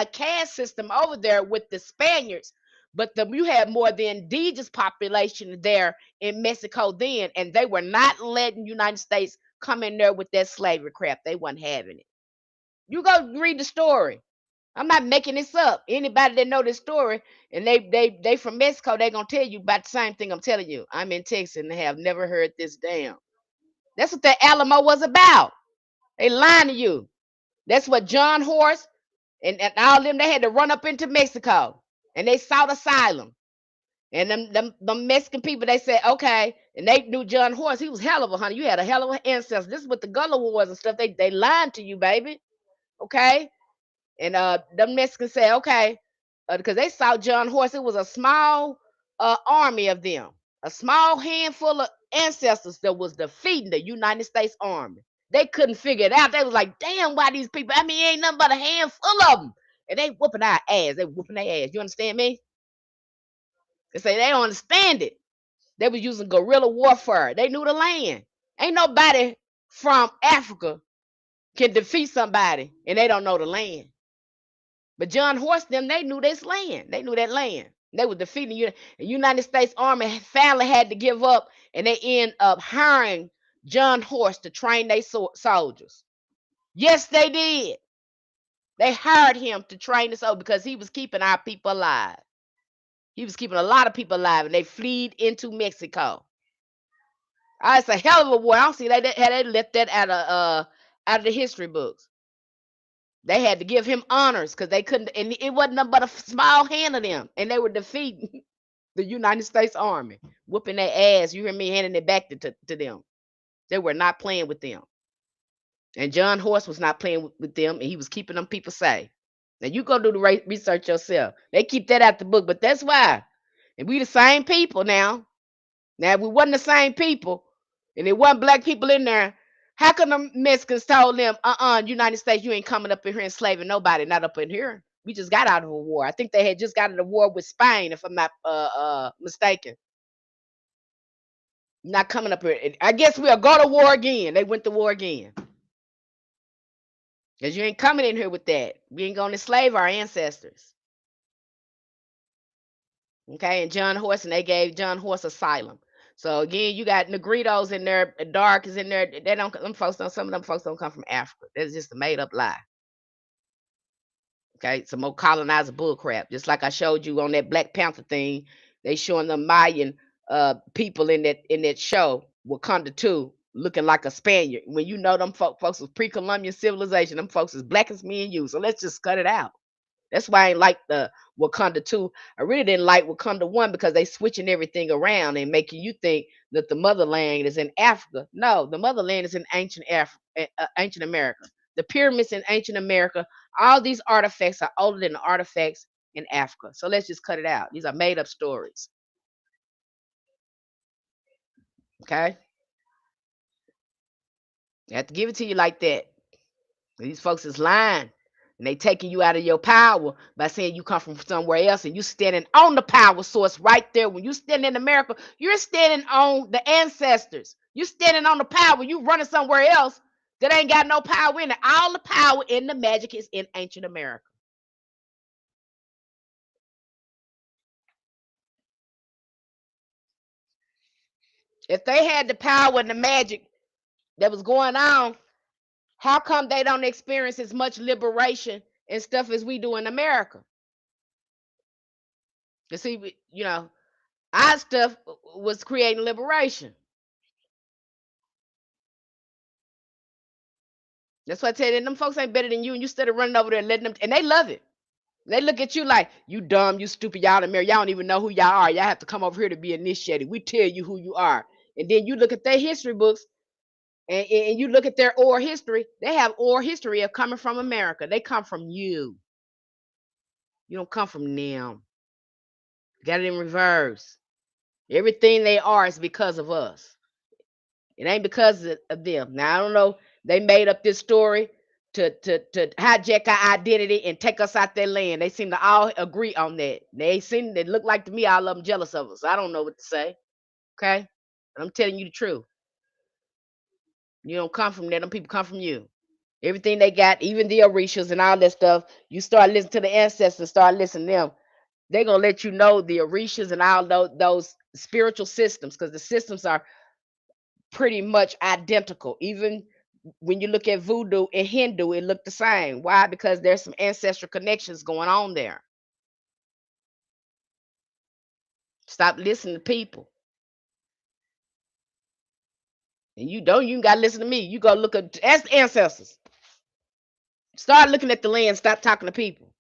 caste system over there with the Spaniards, but you had more the indigenous population there in Mexico then, and they were not letting the United States come in there with that slavery crap. They wasn't having it. You go read the story. I'm not making this up. Anybody that know this story and they from Mexico, they gonna tell you about the same thing I'm telling you. I'm in Texas and have never heard this damn. That's what the Alamo was about. They lying to you. That's what John Horse and all them, they had to run up into Mexico and they sought asylum. And them Mexican people, they said, okay, and they knew John Horse. He was hell of a hunter. You had a hell of an ancestor. This is what the Gullah was and stuff. They lied to you, baby. Okay. And the Mexicans said, okay, because they saw John Horse. It was a small army of them, a small handful of ancestors that was defeating the United States Army. They couldn't figure it out. They was like, damn, why these people? I mean, ain't nothing but a handful of them. And they whooping our ass. They whooping their ass. You understand me? They say they don't understand it. They was using guerrilla warfare. They knew the land. Ain't nobody from Africa can defeat somebody and they don't know the land. But John Horse, them, they knew this land. They knew that land. They were defeating the United States Army. Finally had to give up, and they end up hiring John Horse to train their soldiers. Yes, they did. They hired him to train the soldiers because he was keeping our people alive. He was keeping a lot of people alive, and they fled into Mexico. It's a hell of a war. I don't see how they left that out of the history books. They had to give him honors because they couldn't, and it wasn't nothing but a small hand of them, and they were defeating the United States Army, whooping their ass. You hear me? Handing it back to them. They were not playing with them, and John Horse was not playing with them, and he was keeping them people safe. Now you go do the research yourself. They keep that out the book, but that's why. And we the same people now. Now if we wasn't the same people, and there wasn't black people in there, how come the Mexicans told them, United States, you ain't coming up in here enslaving nobody, not up in here. We just got out of a war. I think they had just got out of a war with Spain, if I'm not mistaken. Not coming up here. I guess we'll go to war again. They went to war again. Because you ain't coming in here with that. We ain't going to enslave our ancestors. Okay, and John Horse, and they gave John Horse asylum. So again, you got Negritos in there, dark is in there. They don't, them folks don't, some of them folks don't come from Africa. That's just a made up lie. Okay, some more colonizer bullcrap. Just like I showed you on that Black Panther thing, they showing the Mayan people in that show, Wakanda 2, looking like a Spaniard. When you know them folks was pre-Columbian civilization, them folks is black as me and you. So let's just cut it out. That's why I ain't like the Wakanda 2. I really didn't like Wakanda 1 because they switching everything around and making you think that the motherland is in Africa. No, the motherland is in ancient America. The pyramids in ancient America, all these artifacts are older than the artifacts in Africa. So let's just cut it out. These are made up stories. Okay? I have to give it to you like that. These folks is lying. And they taking you out of your power by saying you come from somewhere else and you standing on the power source right there. When you stand in America, you're standing on the ancestors. You're standing on the power. You running somewhere else that ain't got no power in it. All the power in the magic is in ancient America. If they had the power and the magic that was going on, how come they don't experience as much liberation and stuff as we do in America? You see, our stuff was creating liberation. That's why I tell you, them folks ain't better than you, and you instead of running over there and letting them, and they love it. They look at you like, you dumb, you stupid, y'all in America, y'all don't even know who y'all are. Y'all have to come over here to be initiated. We tell you who you are. And then you look at their history books, and you look at their oral history. They have oral history of coming from America. They come from you. You don't come from them. Got it in reverse. Everything they are is because of us. It ain't because of them. Now, I don't know. They made up this story to hijack our identity and take us out their land. They seem to all agree on that. They look like to me, all of them jealous of us. I don't know what to say. Okay? I'm telling you the truth. You don't come from there. Them people come from you. Everything they got, even the Orishas and all that stuff, you start listening to the ancestors, start listening to them. They're going to let you know the Orishas and all those spiritual systems, because the systems are pretty much identical. Even when you look at voodoo and Hindu, it looked the same. Why? Because there's some ancestral connections going on there. Stop listening to people. And you got to listen to me. You go ask the ancestors. Start looking at the land. Stop talking to people.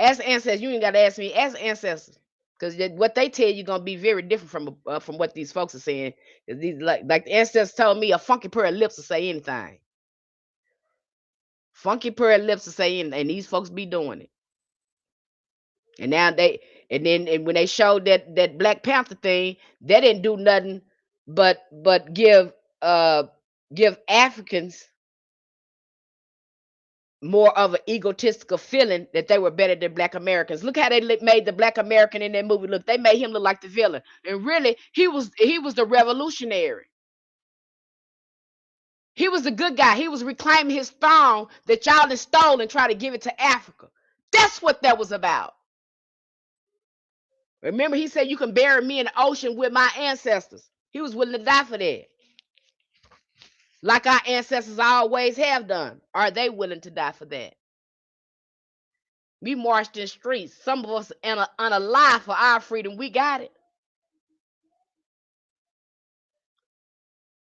Ask the ancestors. You ain't got to ask me. Ask the ancestors. Because what they tell you going to be very different from what these folks are saying. These, like the ancestors told me, a funky pair of lips will say anything. Funky pair of lips will say anything. And these folks be doing it. And now and when they showed that Black Panther thing, they didn't do nothing but give Africans more of an egotistical feeling that they were better than Black Americans. Look how they made the Black American in that movie look. They made him look like the villain, and really he was the revolutionary. He was the good guy. He was reclaiming his throne that y'all had stole and try to give it to Africa. That's what that was about. Remember, he said, you can bury me in the ocean with my ancestors. He was willing to die for that. Like our ancestors always have done. Are they willing to die for that? We marched in streets. Some of us unalive for our freedom. We got it.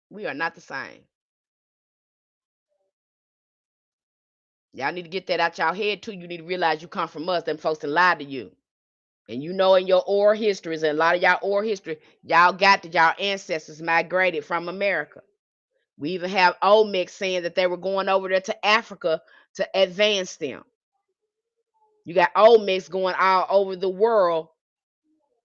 We are not the same. Y'all need to get that out y'all head too. You need to realize you come from us. Them folks that lied to you. And you know in your oral histories, and a lot of y'all oral history, y'all got that y'all ancestors migrated from America. We even have Olmecs saying that they were going over there to Africa to advance them. You got Olmecs going all over the world,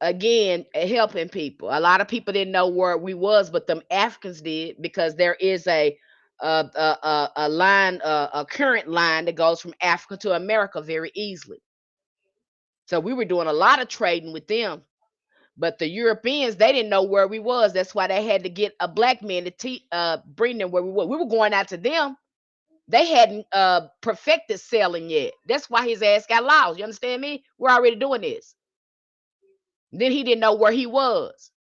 again, helping people. A lot of people didn't know where we was, but them Africans did, because there is a line, a current line that goes from Africa to America very easily. So we were doing a lot of trading with them. But the Europeans, they didn't know where we was. That's why they had to get a black man to bring them where we were. We were going out to them. They hadn't perfected selling yet. That's why his ass got lost. You understand me? We're already doing this. Then he didn't know where he was.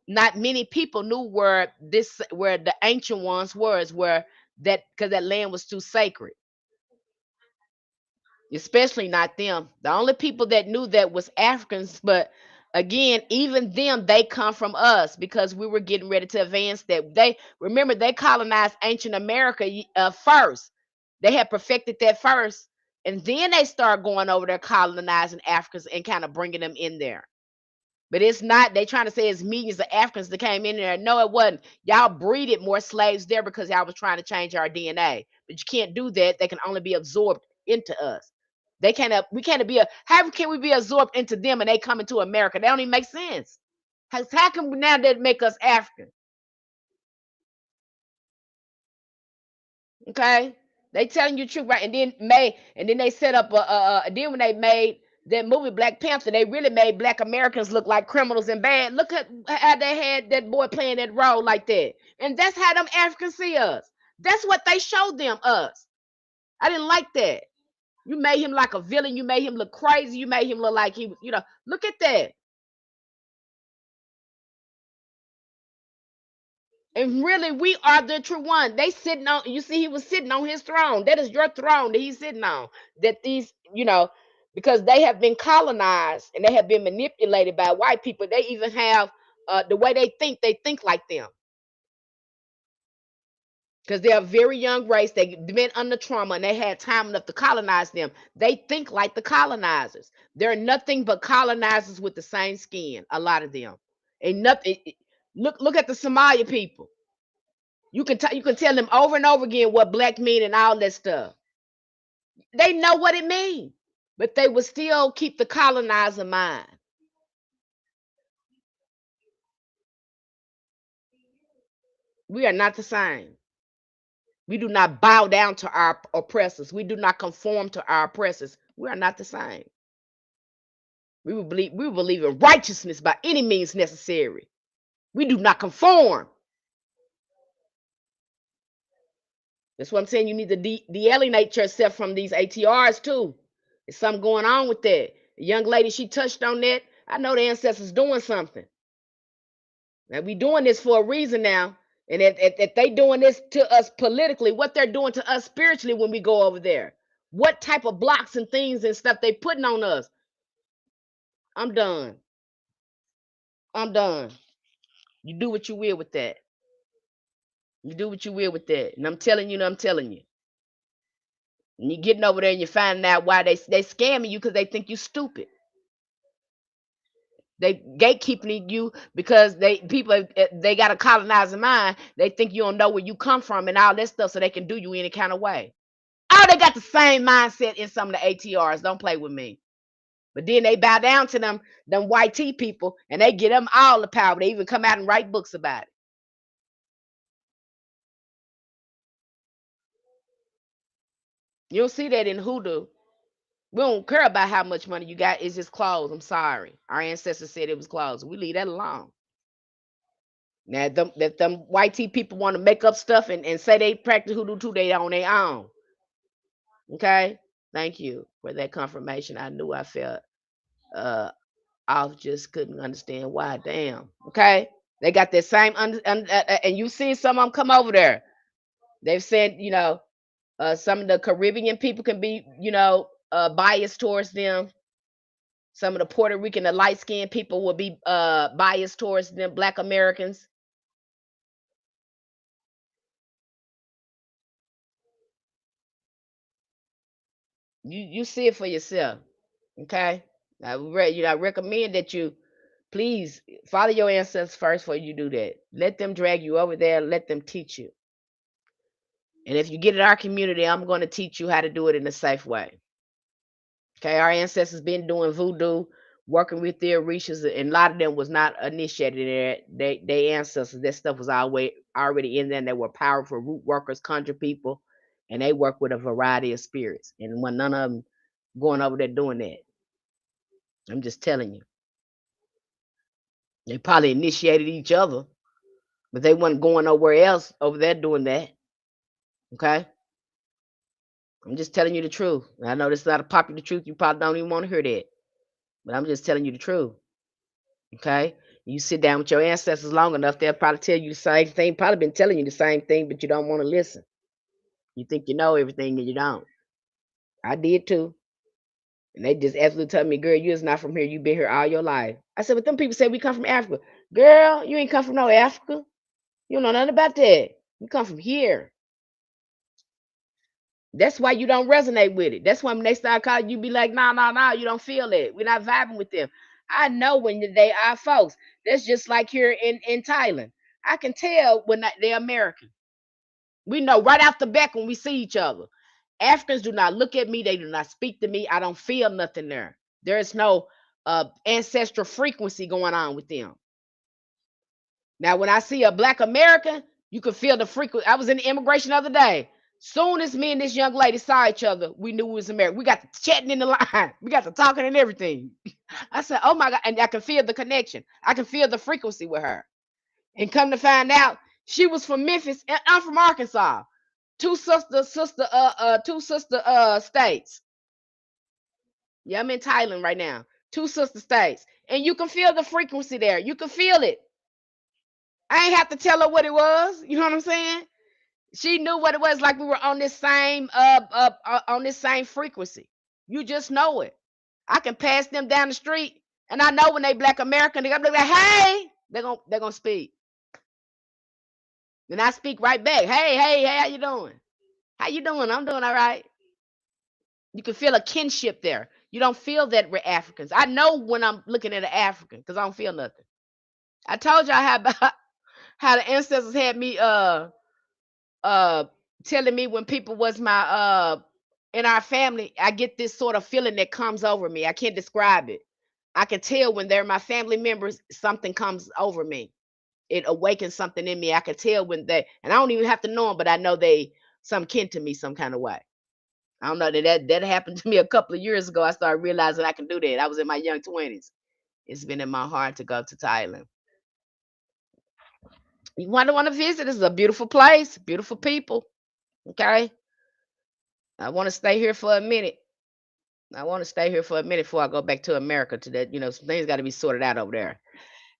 Not many people knew where the ancient ones was, because that land was too sacred. Especially not them. The only people that knew that was Africans, but again, even them, they come from us, because we were getting ready to advance that. They colonized ancient America first. They had perfected that first, and then they start going over there colonizing Africans and kind of bringing them in there. But it's not, they trying to say it's millions of Africans that came in there. No, it wasn't. Y'all breeded more slaves there because y'all was trying to change our DNA. But you can't do that. They can only be absorbed into us. How can we be absorbed into them and they come into America? That don't even make sense. How can now that make us African? Okay, they telling you the truth, right? And then they set up then when they made that movie Black Panther, they really made Black Americans look like criminals and bad. Look at how they had that boy playing that role like that, and that's how them Africans see us. That's what they showed them us. I didn't like that. You made him like a villain. You made him look crazy. You made him look like he was, look at that. And really, we are the true one. They sitting on, you see, he was sitting on his throne. That is your throne that he's sitting on. That these, because they have been colonized and they have been manipulated by white people. They even have the way they think like them. Because they're a very young race. They've been under trauma and they had time enough to colonize them. They think like the colonizers. They're nothing but colonizers with the same skin, a lot of them. Ain't nothing. Look at the Somalia people. You can tell them over and over again what black mean and all that stuff. They know what it means, but they will still keep the colonizer mind. We are not the same. We do not bow down to our oppressors. We do not conform to our oppressors. We are not the same. We will believe in righteousness by any means necessary. We do not conform. That's what I'm saying. You need to de-alienate yourself from these ATRs too. There's something going on with that. The young lady, she touched on that. I know the ancestors doing something. Now we doing this for a reason now. And if they doing this to us politically, what they're doing to us spiritually when we go over there. What type of blocks and things and stuff they putting on us. I'm done. I'm done. You do what you will with that. You do what you will with that. And I'm telling you, I'm telling you. And you're getting over there and you're finding out why they scamming you because they think you stupid. They gatekeeping you because they got a colonizing mind. They think you don't know where you come from and all that stuff, so they can do you any kind of way. Oh, they got the same mindset in some of the ATRs. Don't play with me. But then they bow down to them white tea people, and they get them all the power. They even come out and write books about it. You don't see that in hoodoo. We don't care about how much money you got. It's just clothes. I'm sorry. Our ancestors said it was clothes. We leave that alone. Now, them white tea people want to make up stuff and say they practice hoodoo too, they on their own. Okay? Thank you for that confirmation. I knew I felt I just couldn't understand why. Damn. Okay? They got that same, and you seen some of them come over there. They've said, some of the Caribbean people can be, biased towards them. Some of the Puerto Rican, the light skinned people will be biased towards them, Black Americans. You see it for yourself. Okay? I recommend that you please follow your ancestors first before you do that. Let them drag you over there, let them teach you. And if you get in our community, I'm going to teach you how to do it in a safe way. Okay, our ancestors been doing voodoo, working with their reaches, and a lot of them was not initiated in it. They ancestors, that stuff was already in there. And they were powerful root workers, conjure people, and they work with a variety of spirits. And when none of them going over there doing that, I'm just telling you, they probably initiated each other, but they wasn't going nowhere else over there doing that. Okay, I'm just telling you the truth. I know this is not a popular truth. You probably don't even want to hear that, but I'm just telling you the truth. Okay. You sit down with your ancestors long enough, they'll probably tell you the same thing, probably been telling you the same thing, but you don't want to listen. You think you know everything and you don't. I did too. And they just absolutely tell me, girl, you're not from here. You've been here all your life. I said, but them people say we come from Africa. Girl, you ain't come from no Africa. You don't know nothing about that. You come from here. That's why you don't resonate with it. That's why when they start calling you, be like, nah, you don't feel it. We're not vibing with them. I know when they are folks. That's just like here in Thailand. I can tell when they're American. We know right off the back when we see each other. Africans do not look at me. They do not speak to me. I don't feel nothing there. There is no ancestral frequency going on with them. Now, when I see a Black American, you can feel the frequency. I was in the immigration the other day. Soon as me and this young lady saw each other, we knew we was American. We got to chatting in the line. We got to talking and everything. I said, oh my God. And I can feel the connection. I can feel the frequency with her. And come to find out, she was from Memphis and I'm from Arkansas. Two sister states. Yeah, I'm in Thailand right now. Two sister states. And you can feel the frequency there. You can feel it. I ain't have to tell her what it was. You know what I'm saying? She knew what it was, like we were on this same frequency. You just know it. I can pass them down the street, and I know when they Black American, they're gonna be like, "Hey," they're gonna speak. Then I speak right back. Hey, how you doing? How you doing? I'm doing all right. You can feel a kinship there. You don't feel that we're Africans. I know when I'm looking at an African because I don't feel nothing. I told y'all how about how the ancestors had me uh telling me when people was my in our family, I get this sort of feeling that comes over me. I can't describe it. I can tell when they're my family members, something comes over me. It awakens something in me. I can tell when they, and I don't even have to know them, but I know they some kin to me some kind of way. I don't know that happened to me a couple of years ago. I started realizing I can do that. I was in my young 20s. It's been in my heart to go to Thailand. You want to visit? It's a beautiful place, beautiful people. Okay, I want to stay here for a minute. I want to stay here for a minute before I go back to America. To that, some things got to be sorted out over there.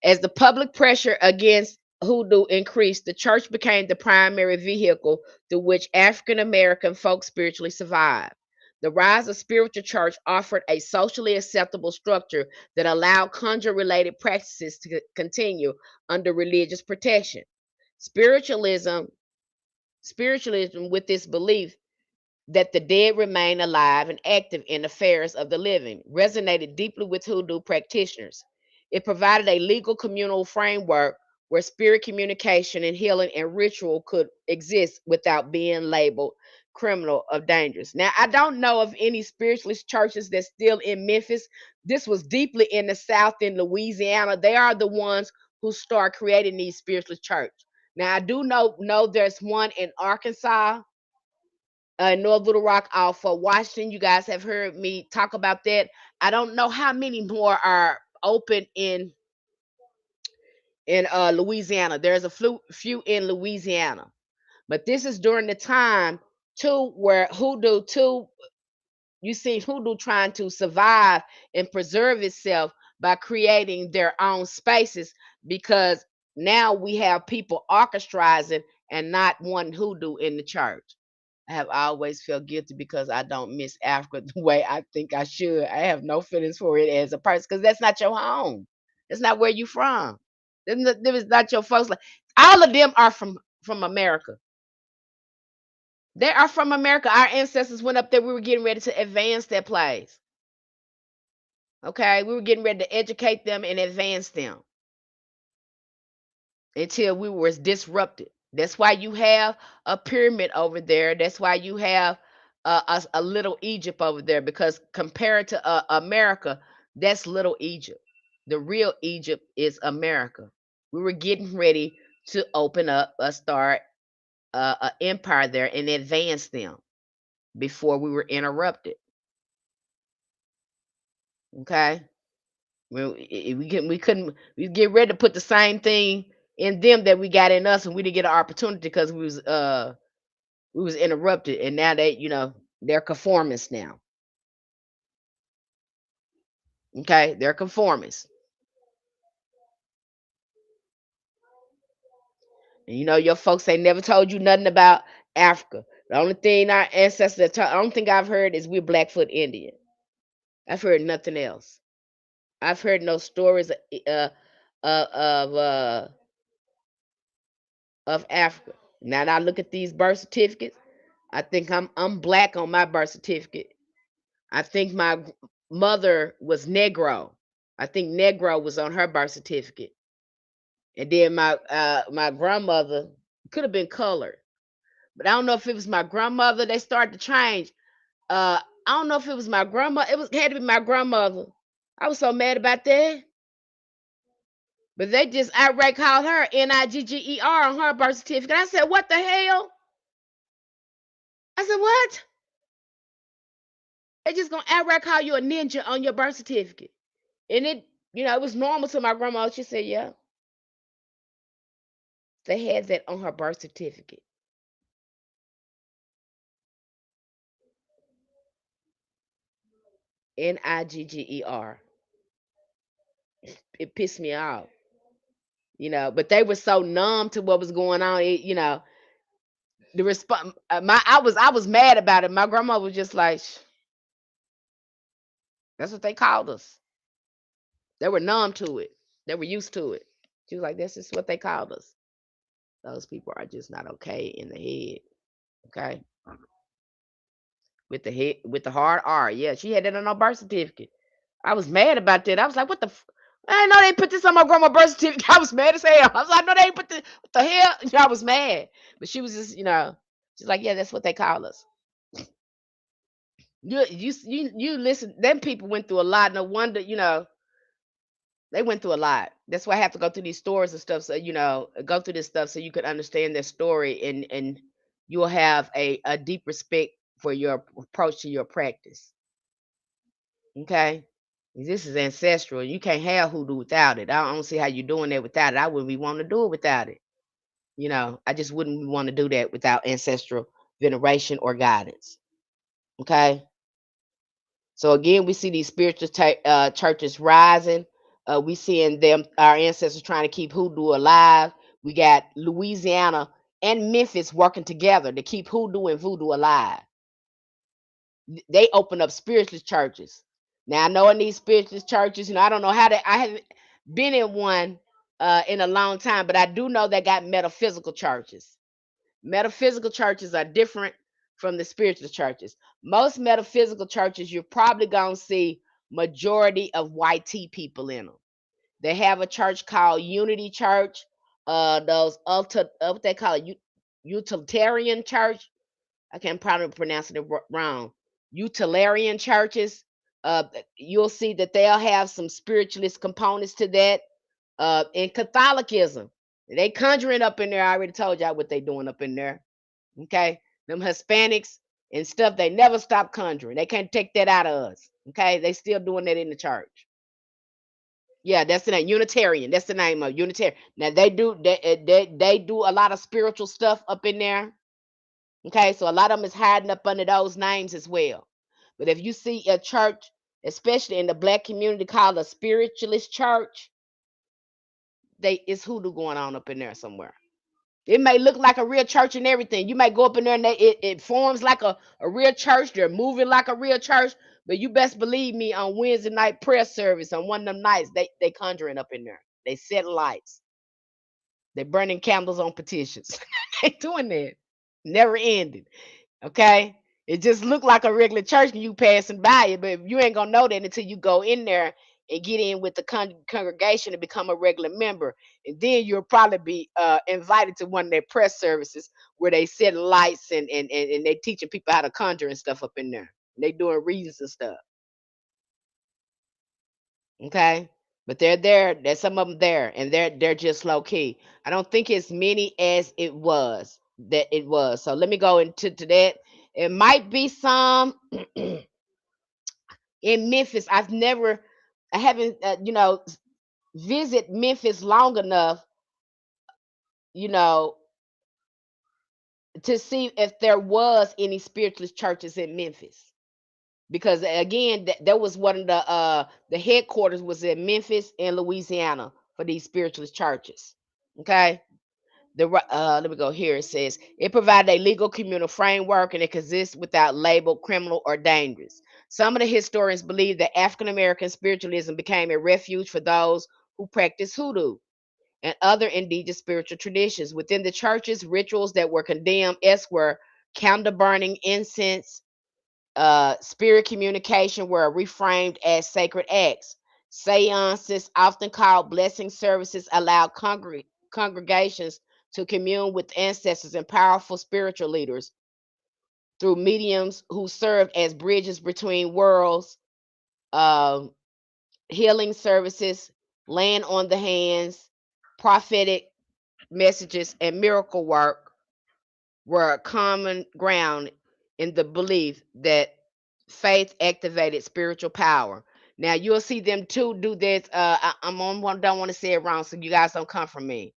As the public pressure against hoodoo increased, the church became the primary vehicle through which African American folk spiritually survived. The rise of spiritual church offered a socially acceptable structure that allowed conjure related practices to continue under religious protection. Spiritualism, spiritualism with this belief that the dead remain alive and active in affairs of the living, resonated deeply with hoodoo practitioners. It provided a legal communal framework where spirit communication and healing and ritual could exist without being labeled criminal or dangerous. Now, I don't know of any spiritualist churches that's still in Memphis. This was deeply in the South in Louisiana. They are the ones who start creating these spiritualist church. Now, I do know there's one in Arkansas, North Little Rock, off of Washington. You guys have heard me talk about that. I don't know how many more are open in Louisiana. There's a few in Louisiana, but this is during the time too where you see hoodoo trying to survive and preserve itself by creating their own spaces, because now we have people orchestrating and not one hoodoo in the church. I have always felt guilty because I don't miss Africa the way I think I should. I have no feelings for it as a person because that's not your home. That's not where you from. That is not your folks. Like, all of them are from America. They are from America. Our ancestors went up there. We were getting ready to advance that place. Okay, we were getting ready to educate them and advance them until we were disrupted. That's why you have a pyramid over there. That's why you have a little Egypt over there, because compared to America, that's little Egypt. The real Egypt is America. We were getting ready to open up start an empire there and advance them before we were interrupted. Okay, we get ready to put the same thing in them that we got in us, and we didn't get an opportunity because we was interrupted, and now they're conformists now. Okay, they're conformists. And your folks ain't never told you nothing about Africa. The only thing our ancestors the only thing I've heard is we're Blackfoot Indian. I've heard nothing else. I've heard no stories uh, of uh, of Africa. Now that I look at these birth certificates, I think I'm black on my birth certificate. I think my mother was Negro. I think Negro was on her birth certificate. And then my grandmother could have been colored. But I don't know if it was my grandmother. They started to change. I don't know if it was my grandma. It had to be my grandmother. I was so mad about that. But they just outright called her Nigger on her birth certificate. I said, what the hell? I said, what? They just gonna outright call you a ninja on your birth certificate. And it was normal to my grandma. She said, yeah, they had that on her birth certificate. Nigger. It pissed me off. But they were so numb to what was going on. The response, I was mad about it. My grandma was just like, that's what they called us. They were numb to it. They were used to it. She was like, this is what they called us. Those people are just not okay in the head. Okay. With the hard R. Yeah, she had that on her birth certificate. I was mad about that. I was like, what the I didn't know they put this on my grandma's birth certificate. I was mad as hell. I was like, no, they ain't put this. What the hell? I was mad. But she was just, she's like, yeah, that's what they call us. You listen, them people went through a lot. No wonder, they went through a lot. That's why I have to go through these stories and stuff. So, go through this stuff so you could understand their story and you will have a deep respect for your approach to your practice. Okay? This is ancestral. You can't have hoodoo without it. I don't see how you're doing that without it. I wouldn't be wanting to do it without it. I just wouldn't want to do that without ancestral veneration or guidance. Okay? So again, we see these spiritual churches rising. We seeing them, our ancestors trying to keep hoodoo alive. We got Louisiana and Memphis working together to keep hoodoo and voodoo alive. They open up spiritualist churches. Now I know in these spiritualist churches, I don't know how to. I haven't been in one in a long time, but I do know they got metaphysical churches. Metaphysical churches are different from the spiritual churches. Most metaphysical churches, you're probably going to see majority of white tea people in them. They have a church called Unity Church. Those what they call it, utilitarian church. I can't probably pronounce it wrong. Utilitarian churches. You'll see that they'll have some spiritualist components to that. In Catholicism, they conjuring up in there. I already told y'all what they doing up in there. Okay, them Hispanics and stuff, they never stop conjuring. They can't take that out of us. Okay, they still doing that in the church. Yeah, that's the name. Unitarian. That's the name of Unitarian. Now they do a lot of spiritual stuff up in there. Okay, so a lot of them is hiding up under those names as well. But if you see a church, especially in the black community, called a spiritualist church, it's hoodoo going on up in there somewhere. It may look like a real church and everything. You may go up in there and it forms like a real church. They're moving like a real church. But you best believe me, on Wednesday night prayer service, on one of them nights, they conjuring up in there. They set lights. They burning candles on petitions. They doing that. Never ending. Okay? It just looked like a regular church and you passing by it, but you ain't gonna know that until you go in there and get in with the congregation and become a regular member. And then you'll probably be invited to one of their press services where they set lights and they teaching people how to conjure and stuff up in there. And they doing readings and stuff. Okay? But they're there. There's some of them there, and they're just low key. I don't think it's many as it was. So let me go into that. It might be some in Memphis. I haven't, visit Memphis long enough, you know, to see if there was any spiritualist churches in Memphis. Because again, that was one of the headquarters was in Memphis and Louisiana for these spiritualist churches. Okay. Let me go here. It says it provided a legal communal framework and it exists without label criminal or dangerous. Some of the historians believe that African American spiritualism became a refuge for those who practice hoodoo and other indigenous spiritual traditions. Within the churches, rituals that were condemned elsewhere, candle burning, incense, spirit communication, were reframed as sacred acts. Seances, often called blessing services, allowed congregations to commune with ancestors and powerful spiritual leaders through mediums who served as bridges between worlds. Um, Healing services, laying on the hands, prophetic messages, and miracle work were common ground in the belief that faith activated spiritual power. Now you'll see them too do this. I'm on one, don't want to say it wrong, so you guys don't come from me.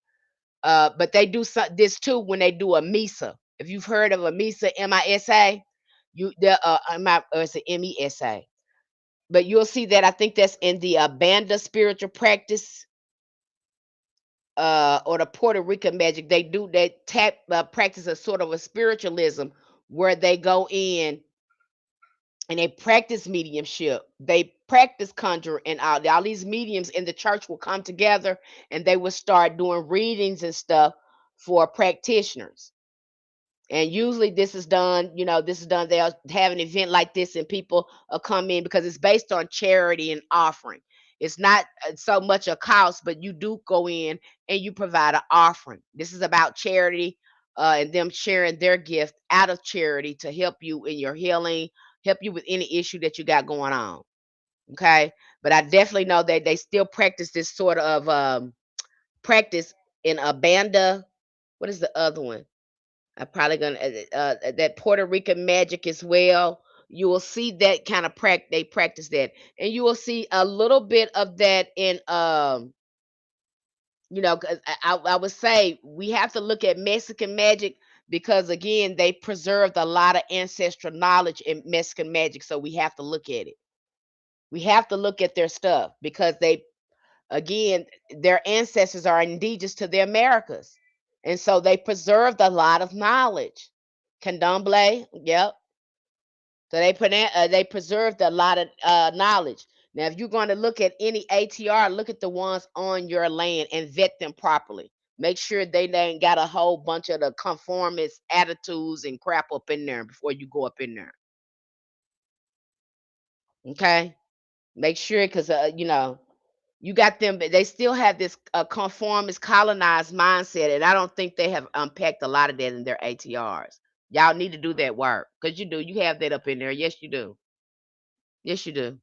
But they do this too when they do a misa. If you've heard of a misa, MISA, it's a MESA. But you'll see that I think that's in the Banda spiritual practice or the Puerto Rican magic. They tap practice a sort of a spiritualism where they go in and they practice mediumship. They practice conjure and all these mediums in the church will come together and they will start doing readings and stuff for practitioners. And usually this is done. They'll have an event like this and people will come in because it's based on charity and offering. It's not so much a cost, but you do go in and you provide an offering. This is about charity and them sharing their gift out of charity to help you in your healing, help you with any issue that you got going on. Okay. But I definitely know that they still practice this sort of practice in a banda. What is the other one? I'm probably gonna that Puerto Rican magic as well. You will see that kind of they practice that, and you will see a little bit of that in 'cause I would say we have to look at Mexican magic because again they preserved a lot of ancestral knowledge in Mexican magic, so we have to look at it. We have to look at their stuff because again their ancestors are indigenous to the Americas, and so they preserved a lot of knowledge. Candomblé, yep. So they preserved a lot of knowledge. Now, if you're going to look at any ATR, look at the ones on your land and vet them properly. Make sure they ain't got a whole bunch of the conformist attitudes and crap up in there before you go up in there. Okay, make sure because you got them. They still have this conformist, colonized mindset, and I don't think they have unpacked a lot of that in their ATRs. Y'all need to do that work because you do. You have that up in there. Yes, you do. Yes, you do.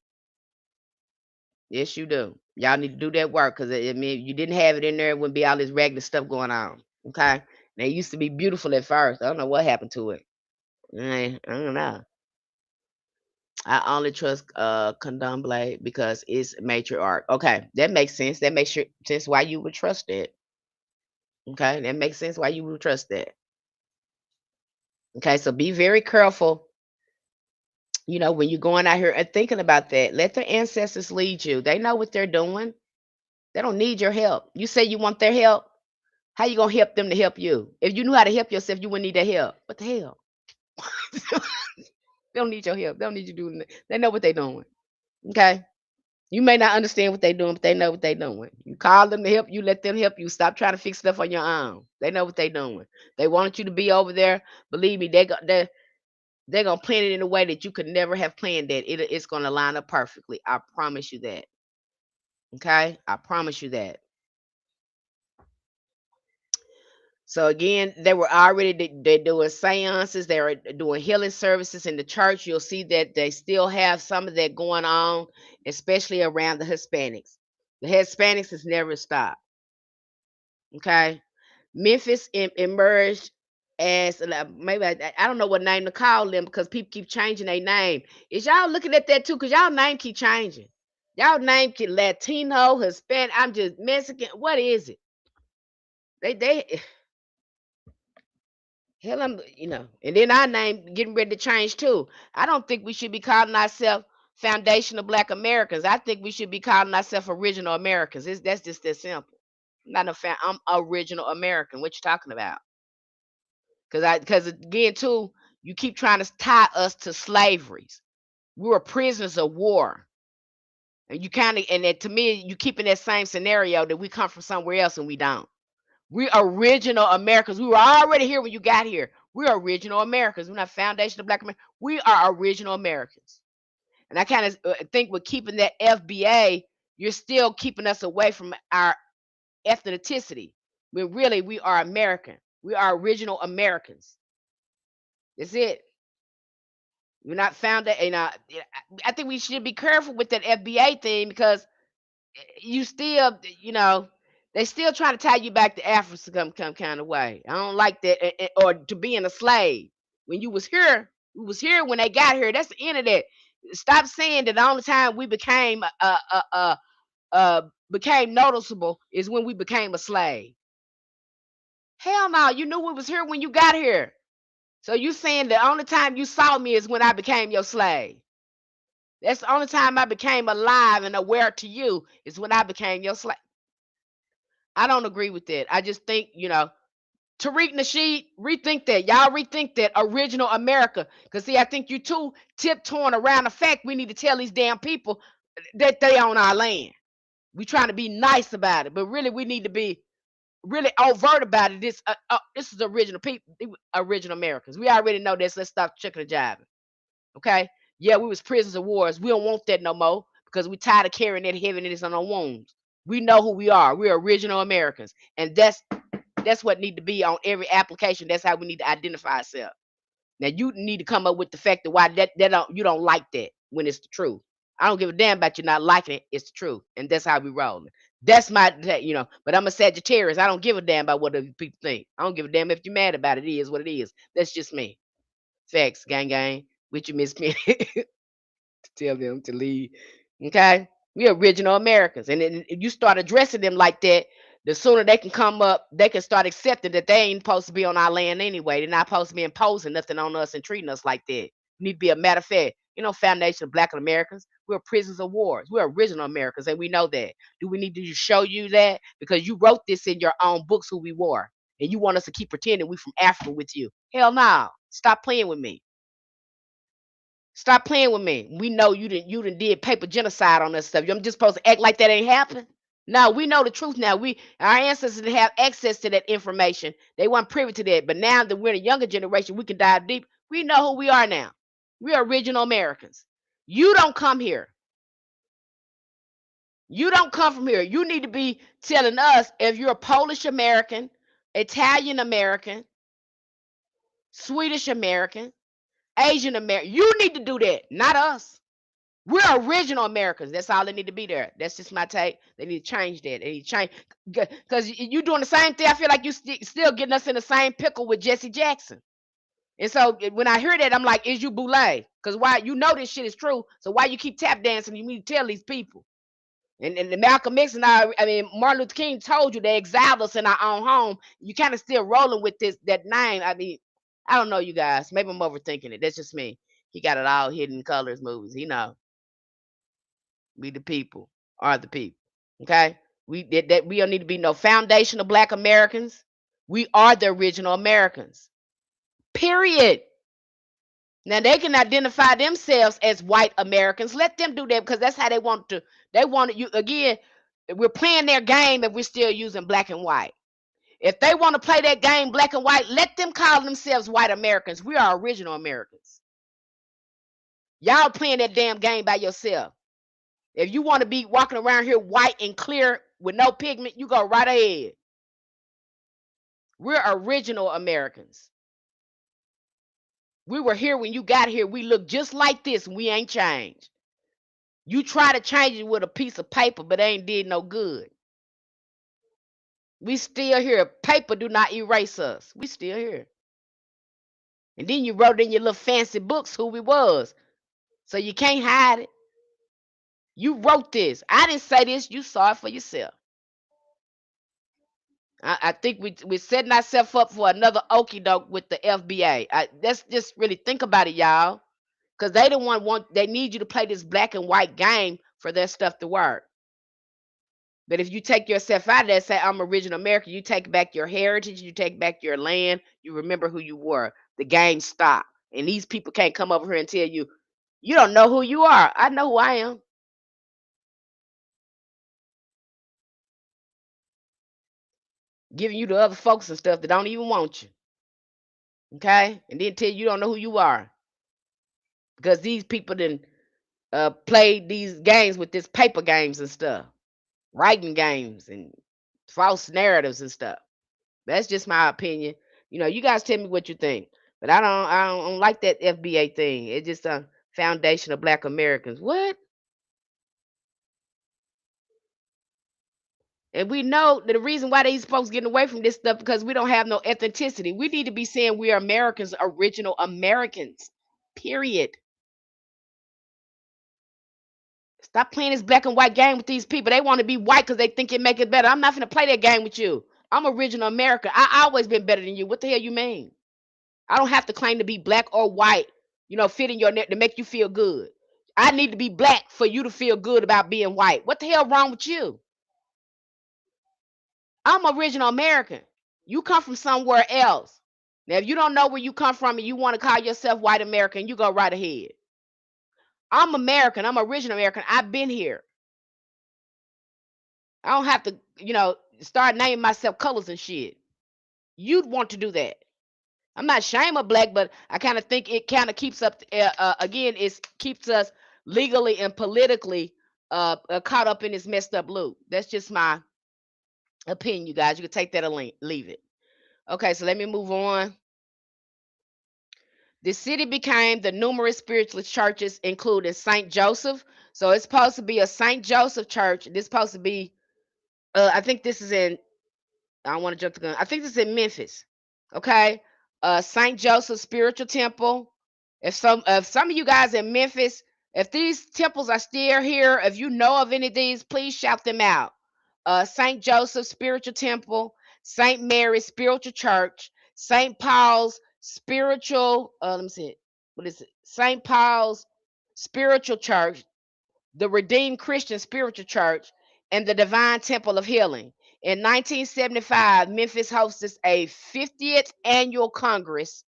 Yes, you do. Y'all need to do that work because I mean, if you didn't have it in there, it wouldn't be all this regular stuff going on. Okay, they used to be beautiful at first. I don't know what happened to it. I don't know. I only trust Condomblade because it's matriarch. Okay, that makes sense. That makes sense why you would trust it. Okay, that makes sense why you would trust that. Okay, so be very careful. When you're going out here and thinking about that, let the ancestors lead you. They know what they're doing. They don't need your help. You say you want their help. How you gonna help them to help you? If you knew how to help yourself, you wouldn't need their help. What the hell? They don't need your help. They don't need you doing that. They know what they're doing. Okay. You may not understand what they're doing, but they know what they're doing. You call them to help you, let them help you. Stop trying to fix stuff on your own. They know what they're doing. They wanted you to be over there. Believe me, they're gonna plan it in a way that you could never have planned that. It's gonna line up perfectly. I promise you that. Okay? I promise you that. So again, they were already they're doing seances, they're doing healing services in the church. You'll see that they still have some of that going on, especially around the Hispanics. The Hispanics has never stopped. Okay, Memphis emerged as maybe I don't know what name to call them because people keep changing their name. Is y'all looking at that too? Cause y'all name keep changing. Y'all name keep Latino, Hispanic. I'm just Mexican. What is it? They Hell, and then our name getting ready to change too. I don't think we should be calling ourselves foundational Black Americans. I think we should be calling ourselves original Americans. That's just that simple. I'm not a fan. I'm original American. What you talking about? Because again too, you keep trying to tie us to slavery. We were prisoners of war, and you kind of and that, to me, you keep in that same scenario that we come from somewhere else and we don't. We're original Americans. We were already here when you got here. We're original Americans. We're not foundation of Black America. We are original Americans. And I kind of think with keeping that FBA, you're still keeping us away from our ethnicity. When really we are American. We are original Americans. That's it. We're not found that. I think we should be careful with that FBA thing because you still, they still try to tie you back to Africa some kind of way. I don't like that, or to being a slave. When you was here, we was here when they got here. That's the end of that. Stop saying that the only time we became noticeable is when we became a slave. Hell no, you knew we was here when you got here. So you saying the only time you saw me is when I became your slave. That's the only time I became alive and aware to you is when I became your slave. I don't agree with that. I just think, Tariq Nasheed, rethink that. Y'all rethink that original America. Because, see, I think you too tiptoeing around the fact we need to tell these damn people that they own our land. We trying to be nice about it, but really we need to be really overt about it. This is original people, original Americans. We already know this. Let's stop chicken and jiving. Okay? Yeah, we was prisoners of wars. We don't want that no more because we tired of carrying that heaviness on our wounds. We know who we are. We're original Americans. And that's what need to be on every application. That's how we need to identify ourselves. Now you need to come up with the fact that why you don't like that when it's the truth. I don't give a damn about you not liking it. It's the truth, and that's how we rolling. That's my, but I'm a Sagittarius. I don't give a damn about what other people think. I don't give a damn if you're mad about it. It is what it is. That's just me. Facts, gang, gang. With you, Miss Penny. Tell them to leave. Okay? We're original Americans. And then if you start addressing them like that, the sooner they can come up, they can start accepting that they ain't supposed to be on our land anyway. They're not supposed to be imposing nothing on us and treating us like that. Need to be a matter of fact. Foundation of Black Americans, we're prisoners of wars. We're original Americans, and we know that. Do we need to show you that? Because you wrote this in your own books who we were. And you want us to keep pretending we from Africa with you. Hell no. Stop playing with me. Stop playing with me. We know you didn't did paper genocide on this stuff. I'm just supposed to act like that ain't happened. No, we know the truth now. Our ancestors didn't have access to that information. They weren't privy to that. But now that we're the younger generation, we can dive deep. We know who we are now. We are original Americans. You don't come here. You don't come from here. You need to be telling us if you're a Polish American, Italian American, Swedish American, Asian American. You need to do that, not us. We're original Americans. That's all they need to be there. That's just my take. They need to change that. They need to change because you doing the same thing. I feel like you still getting us in the same pickle with Jesse Jackson. And so when I hear that, I'm like, is you boule? Because why you know this shit is true. So why you keep tap dancing? You need to tell these people. And the Malcolm X and Martin Luther King told you they exiled us in our own home. You kind of still rolling with that name. I don't know, you guys. Maybe I'm overthinking it. That's just me. He got it all hidden colors movies. We the people are the people. Okay? We don't need to be no foundation of Black Americans. We are the original Americans. Period. Now they can identify themselves as white Americans. Let them do that because that's how they want to. They want you again. We're playing their game if we're still using black and white. If they want to play that game black and white, let them call themselves white Americans. We are original Americans. Y'all playing that damn game by yourself. If you want to be walking around here white and clear with no pigment, you go right ahead. We're original Americans. We were here when you got here. We look just like this and we ain't changed. You try to change it with a piece of paper, but ain't did no good. We still here. Paper do not erase us. We still here. And then you wrote in your little fancy books who we was. So you can't hide it. You wrote this. I didn't say this. You saw it for yourself. I think we're setting ourselves up for another okie doke with the FBA. Let's just really think about it, y'all. Because they don't they need you to play this black and white game for their stuff to work. But if you take yourself out of that, say I'm original American, you take back your heritage, you take back your land, you remember who you were. The game stopped. And these people can't come over here and tell you, you don't know who you are. I know who I am. Giving you to other folks and stuff that don't even want you. Okay? And then tell you don't know who you are. Because these people didn't play these games with this paper games and stuff. Writing games and false narratives and stuff. That's just my opinion. You guys tell me what you think. But I don't like that FBA thing. It's just a foundation of Black Americans. What? And we know that the reason why these folks getting away from this stuff because we don't have no authenticity. We need to be saying we are Americans, original Americans. Period. Stop playing this black and white game with these people. They want to be white because they think it make it better. I'm not gonna play that game with you. I'm original American. I always been better than you. What the hell you mean? I don't have to claim to be black or white, fit in your neck to make you feel good. I need to be black for you to feel good about being white. What the hell wrong with you? I'm original American. You come from somewhere else. Now, if you don't know where you come from and you want to call yourself white American, you go right ahead. I'm American. I'm original American. I've been here. I don't have to, start naming myself colors and shit. You'd want to do that. I'm not ashamed of black, but I kind of think it kind of keeps up. Again, it keeps us legally and politically caught up in this messed up loop. That's just my opinion, you guys. You can take that or leave it. Okay, so let me move on. The city became the numerous spiritualist churches, including St. Joseph. So it's supposed to be a St. Joseph church. This is supposed to be I think this is in. I don't want to jump the gun. I think this is in Memphis. Okay. St. Joseph Spiritual Temple. If some of you guys in Memphis, if these temples are still here, if you know of any of these, please shout them out. St. Joseph Spiritual Temple, St. Mary's Spiritual Church, St. Paul's Spiritual. Let me see. What is it? St. Paul's Spiritual Church, the Redeemed Christian Spiritual Church, and the Divine Temple of Healing. In 1975, Memphis hosted a 50th annual Congress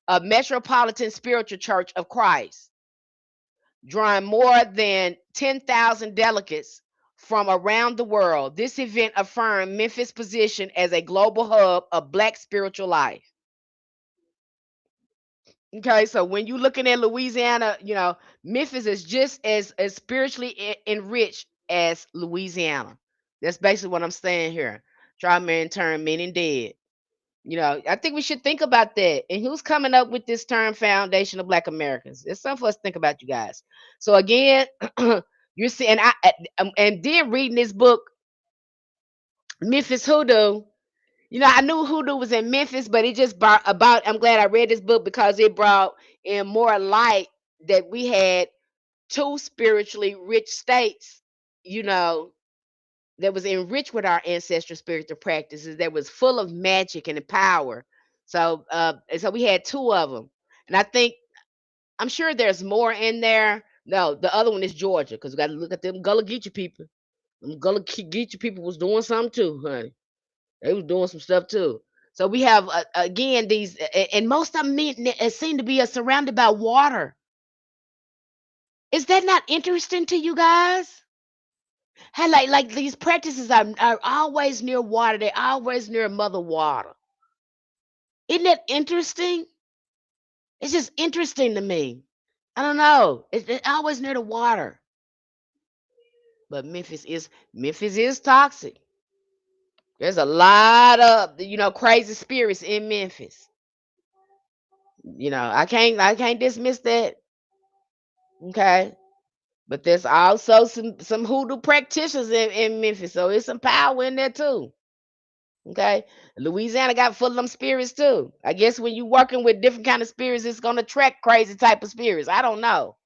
of Metropolitan Spiritual Church of Christ, drawing more than 10,000 delegates from around the world. This event affirmed Memphis' position as a global hub of Black spiritual life. Okay, so when you're looking at Louisiana, Memphis is just as spiritually enriched as Louisiana. That's basically what I'm saying here. Trauma and term meaning dead. I think we should think about that. And who's coming up with this term, Foundation of Black Americans? It's something for us to think about, you guys. So again, you're seeing, and then reading this book, Memphis Hoodoo. I knew Hoodoo was in Memphis, but it just brought about. I'm glad I read this book because it brought in more light that we had two spiritually rich states, you know, that was enriched with our ancestral spiritual practices, that was full of magic and power. So we had two of them, and I'm sure there's more in there. No, the other one is Georgia, because we got to look at them Gullah Geechee people. Them Gullah Geechee people was doing something too, honey. They was doing some stuff too. So we have again these, and most of them seem to be surrounded by water. Is that not interesting to you guys? How like these practices are always near water. They're always near Mother Water. Isn't that interesting? It's just interesting to me. I don't know. It's always near the water. But Memphis is toxic. There's a lot of crazy spirits in Memphis. I can't dismiss that. Okay. But there's also some hoodoo practitioners in Memphis, so it's some power in there too. Okay, Louisiana got full of them spirits too. I guess when you working with different kind of spirits, it's gonna attract crazy type of spirits. I don't know.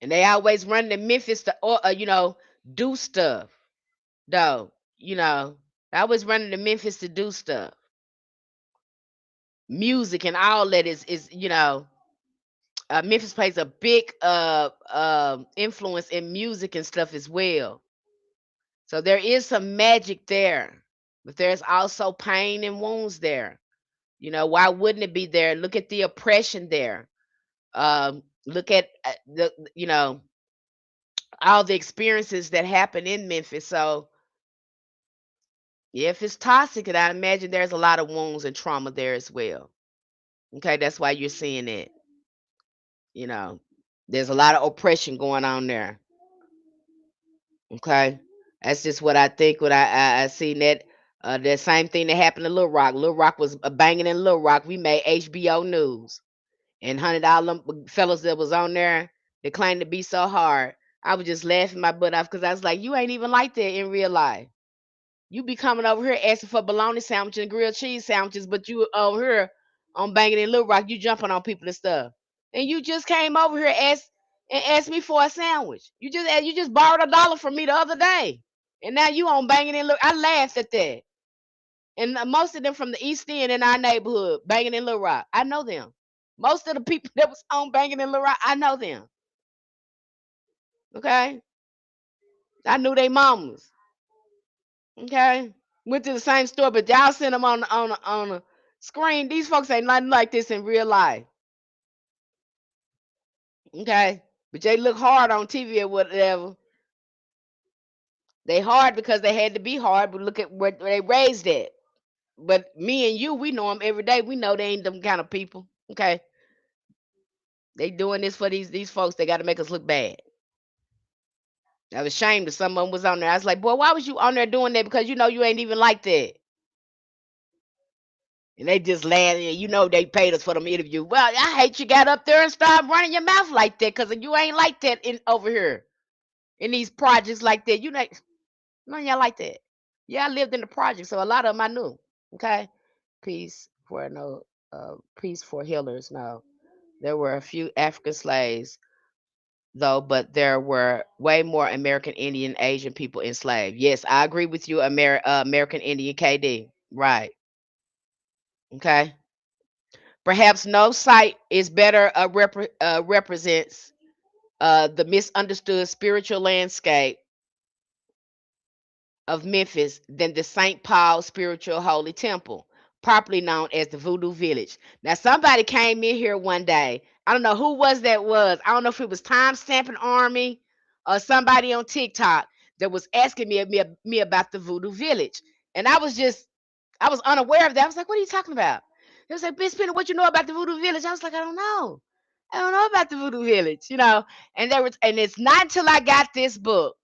And they always running to Memphis to do stuff. Though I always running to Memphis to do stuff. Music and all that is. Memphis plays a big influence in music and stuff as well. So there is some magic there, but there's also pain and wounds there. Why wouldn't it be there? Look at the oppression there. Look at the all the experiences that happen in Memphis. So yeah, if it's toxic, and I imagine there's a lot of wounds and trauma there as well. Okay, that's why you're seeing it. You know, there's a lot of oppression going on there. Okay, that's just what I think. What I seen that the same thing that happened to Little Rock. Little Rock was banging in Little Rock. We made HBO News, and hundred all them fellas that was on there, they claimed to be so hard. I was just laughing my butt off because I was like, you ain't even like that in real life. You be coming over here asking for bologna sandwiches and grilled cheese sandwiches, but you over here on banging in Little Rock, you jumping on people and stuff. And you just came over here and asked me for a sandwich. You just borrowed $1 from me the other day, and now you on banging in Little. I laughed at that. And most of them from the East End in our neighborhood, banging in Little Rock. I know them. Most of the people that was on banging in Little Rock, I know them. Okay, I knew they mamas. Okay, went to the same store, but y'all sent them on a screen. These folks ain't nothing like this in real life. Okay, but they look hard on TV or whatever. They hard because they had to be hard, but look at where they raised at. But me and you, we know them every day. We know they ain't them kind of people. Okay, they doing this for these folks. They got to make us look bad. I was ashamed that someone was on there. I was like, boy, why was you on there doing that? Because you know you ain't even like that. And they just laugh. You know they paid us for them interview. Well, I hate you got up there and started running your mouth like that because you ain't like that in over here in these projects like that. You know, none of y'all like that. Yeah, I lived in the project, so a lot of them I knew. Okay, peace for healers. No, there were a few African slaves though, but there were way more American Indian Asian people enslaved. Yes, I agree with you, American Indian KD. Right. Okay. Perhaps no site is better represents the misunderstood spiritual landscape of Memphis than the St. Paul Spiritual Holy Temple, properly known as the Voodoo Village. Now, somebody came in here one day. I don't know who was. I don't know if it was Time Stamping Army or somebody on TikTok that was asking me about the Voodoo Village. And I was unaware of that. I was like, what are you talking about? It was like, Miss Penny, what you know about the Voodoo Village? I was like, I don't know. I don't know about the Voodoo Village, you know. And it's not until I got this book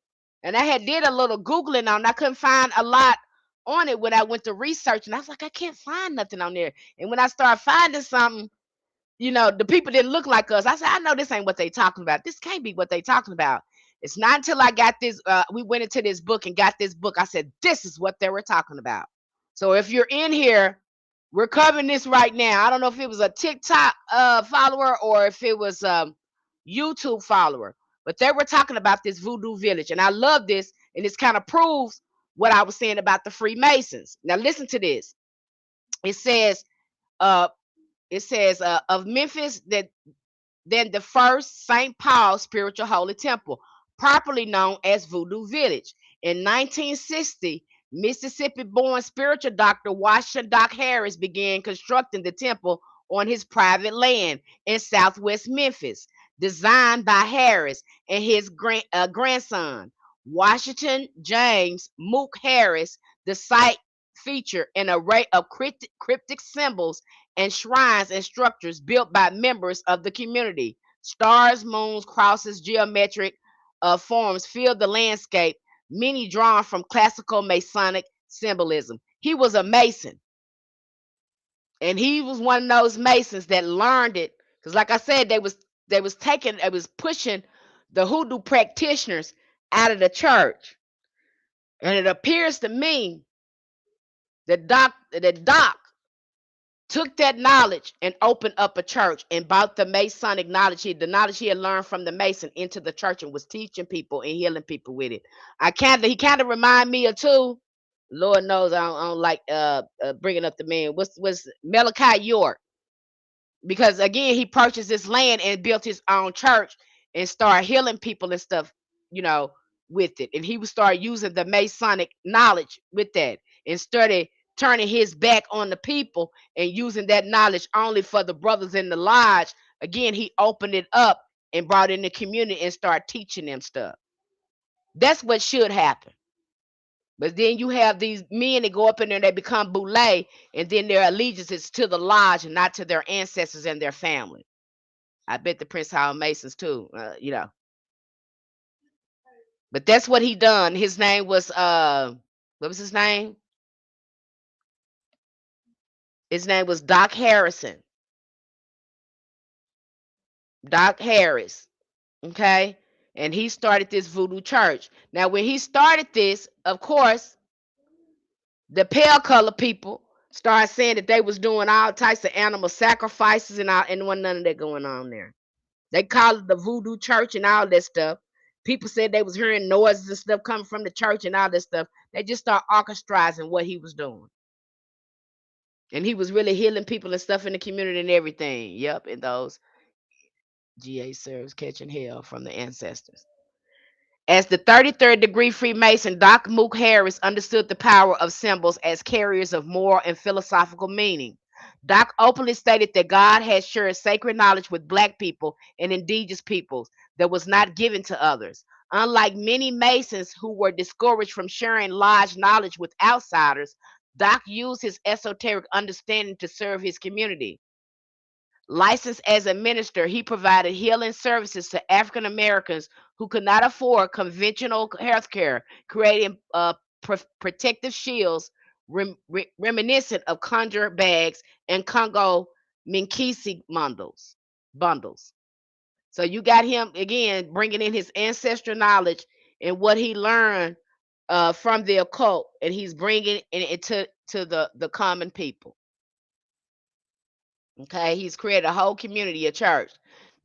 and I had did a little Googling on it. I couldn't find a lot on it when I went to research. And I was like, I can't find nothing on there. And when I started finding something, the people didn't look like us. I said, I know this ain't what they talking about. This can't be what they talking about. It's not until I got this, we went into this book and got this book. I said, this is what they were talking about. So if you're in here, we're covering this right now. I don't know if it was a TikTok follower or if it was YouTube follower, but they were talking about this Voodoo Village. And I love this. And this kind of proves what I was saying about the Freemasons. Now listen to this. It says, uh, of Memphis that than the first St. Paul Spiritual Holy Temple, properly known as Voodoo Village. In 1960, Mississippi-born spiritual doctor Washington Doc Harris began constructing the temple on his private land in southwest Memphis, designed by Harris and his grandson, Washington James Mook Harris. The site featured an array of cryptic symbols and shrines and structures built by members of the community. Stars, moons, crosses, geometric forms filled the landscape, many drawn from classical Masonic symbolism. He was a Mason, and he was one of those Masons that learned it. Because, like I said, they was pushing the hoodoo practitioners out of the church. And it appears to me that Doc took that knowledge and opened up a church and brought the Masonic knowledge, the knowledge he had learned from the Mason, into the church and was teaching people and healing people with it. He kind of remind me of too. Lord knows I don't like bringing up the man. What's Malachi York? Because again, he purchased this land and built his own church and started healing people and stuff, you know, with it. And he would start using the Masonic knowledge with that and started turning his back on the people and using that knowledge only for the brothers in the lodge. Again, he opened it up and brought in the community and started teaching them stuff. That's what should happen. But then you have these men that go up in there and they become boule, and then their allegiance is to the lodge and not to their ancestors and their family. I bet the Prince Hall Masons too, But that's what he done. His name was what was his name? His name was Doc Harrison. Doc Harris. Okay? And he started this voodoo church. Now, when he started this, of course, the pale color people started saying that they was doing all types of animal sacrifices and all, and wasn't none of that going on there. They called it the voodoo church and all that stuff. People said they was hearing noises and stuff coming from the church and all that stuff. They just start orchestrating what he was doing. And he was really healing people and stuff in the community and everything. Yep, and those GA serves catching hell from the ancestors. As the 33rd degree Freemason, Dr. Mook Harris understood the power of symbols as carriers of moral and philosophical meaning. Doc openly stated that God had shared sacred knowledge with Black people and Indigenous peoples that was not given to others. Unlike many Masons who were discouraged from sharing large knowledge with outsiders, Doc used his esoteric understanding to serve his community. Licensed as a minister, he provided healing services to African Americans who could not afford conventional health care, creating protective shields reminiscent of conjure bags and Congo Minkisi bundles. So you got him again bringing in his ancestral knowledge and what he learned from the occult, and he's bringing it to the common people. Okay, he's created a whole community, a church.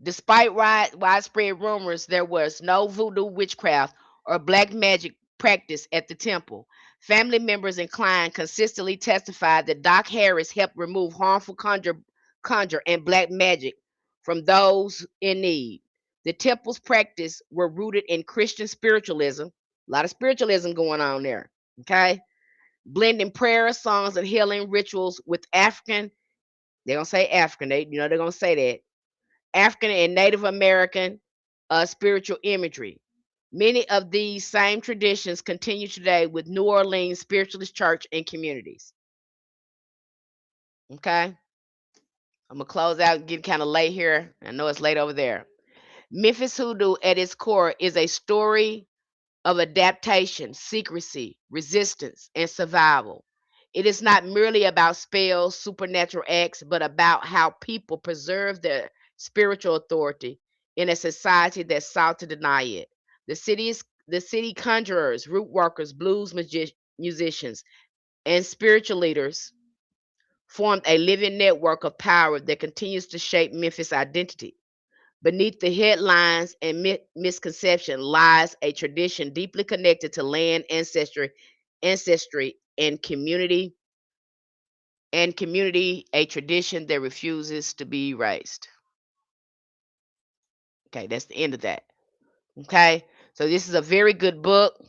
Despite widespread rumors, there was no voodoo witchcraft or black magic practice at the temple. Family members inclined consistently testified that Doc Harris helped remove harmful conjure and black magic from those in need. The temple's practice were rooted in Christian spiritualism, a lot of spiritualism going on there. Okay, blending prayer, songs, and healing rituals with African. They're gonna say African. They're gonna say that African and Native American spiritual imagery. Many of these same traditions continue today with New Orleans Spiritualist Church and communities. Okay, I'm gonna close out and get kind of late here. I know it's late over there. Memphis Hoodoo, at its core, is a story of adaptation, secrecy, resistance, and survival. It is not merely about spells, supernatural acts, but about how people preserve their spiritual authority in a society that sought to deny it. The city conjurers, root workers, blues musicians, and spiritual leaders formed a living network of power that continues to shape Memphis' identity. Beneath the headlines and misconception lies a tradition deeply connected to land, ancestry, and community, a tradition that refuses to be erased. Okay, that's the end of that. Okay, so this is a very good book.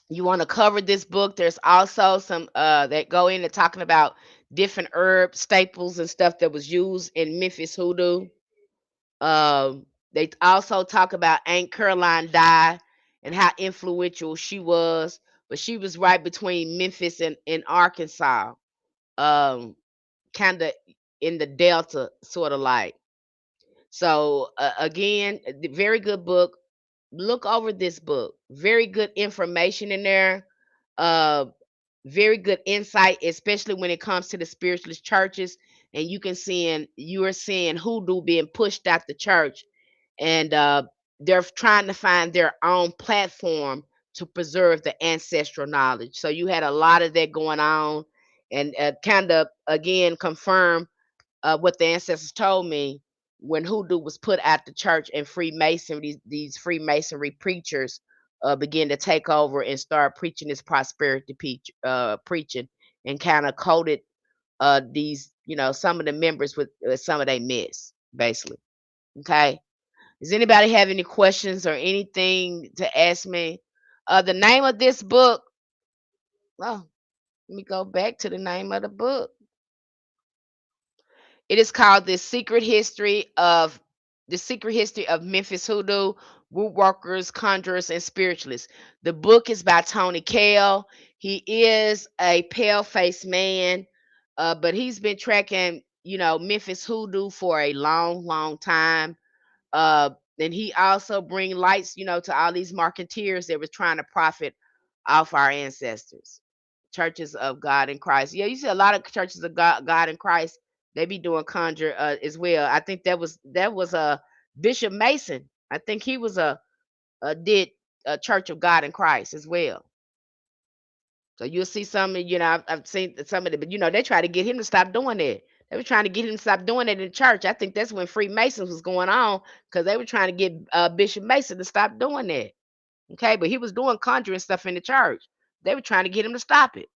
You want to cover this book. There's also some that go into talking about different herb staples and stuff that was used in Memphis Hoodoo. They also talk about Aunt Caroline Dye and how influential she was, but she was right between Memphis and Arkansas, um, kind of in the Delta, sort of like. So again, very good book. Look over this book. Very good information in there. Uh, very good insight, especially when it comes to the spiritualist churches. And you are seeing hoodoo being pushed out the church, and they're trying to find their own platform to preserve the ancestral knowledge. So you had a lot of that going on, and kind of again confirm what the ancestors told me when hoodoo was put out the church and Freemasonry. These Freemasonry preachers began to take over and start preaching this prosperity preaching, and kind of coated these, some of the members with some of they miss, basically. Okay. Does anybody have any questions or anything to ask me? The name of this book, oh, let me go back to the name of the book. It is called The Secret History of Memphis Hoodoo, Rootworkers, Conjurers, and Spiritualists. The book is by Tony Cale. He is a pale-faced man, but he's been tracking, Memphis Hoodoo for a long, long time. Uh, and he also bring lights, to all these marketeers that were trying to profit off our ancestors. Churches of God in Christ. Yeah, you see a lot of churches of God in Christ. They be doing conjure as well. I think that was a Bishop Mason. I think he was a did a Church of God in Christ as well. So you'll see some, I've seen some of it, but they try to get him to stop doing that. They were trying to get him to stop doing it in church. I think that's when Freemasons was going on, because they were trying to get Bishop Mason to stop doing that. Okay, but he was doing conjuring stuff in the church. They were trying to get him to stop it.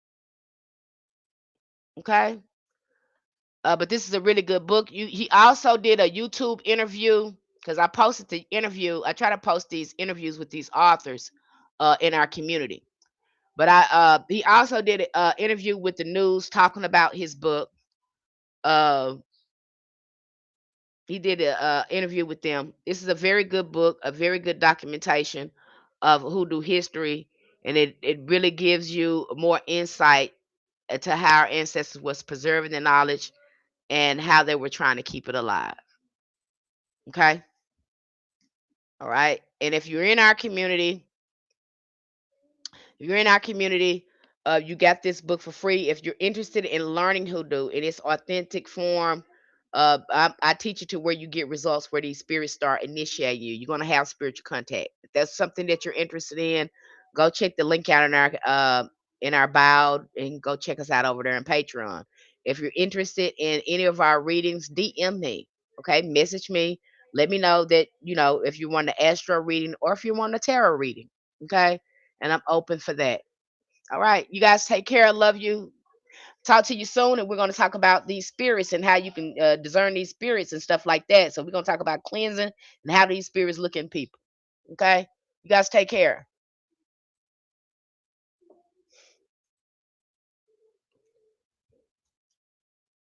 Okay, but this is a really good book. He also did a YouTube interview, because I posted the interview. I try to post these interviews with these authors in our community. But he also did an interview with the news talking about his book. Uh, he did a interview with them. This is a very good book, a very good documentation of hoodoo history, and it really gives you more insight into how our ancestors was preserving the knowledge and how they were trying to keep it alive. Okay, all right. And if you're in our community, You got this book for free. If you're interested in learning hoodoo in its authentic form, I teach it to where you get results where these spirits start initiating you. You're going to have spiritual contact. If that's something that you're interested in, go check the link out in our bio and go check us out over there on Patreon. If you're interested in any of our readings, DM me. Okay, message me. Let me know that if you want an astro reading or if you want a tarot reading. Okay, and I'm open for that. All right. You guys take care. I love you. Talk to you soon. And we're going to talk about these spirits and how you can discern these spirits and stuff like that. So we're going to talk about cleansing and how these spirits look in people. Okay. You guys take care.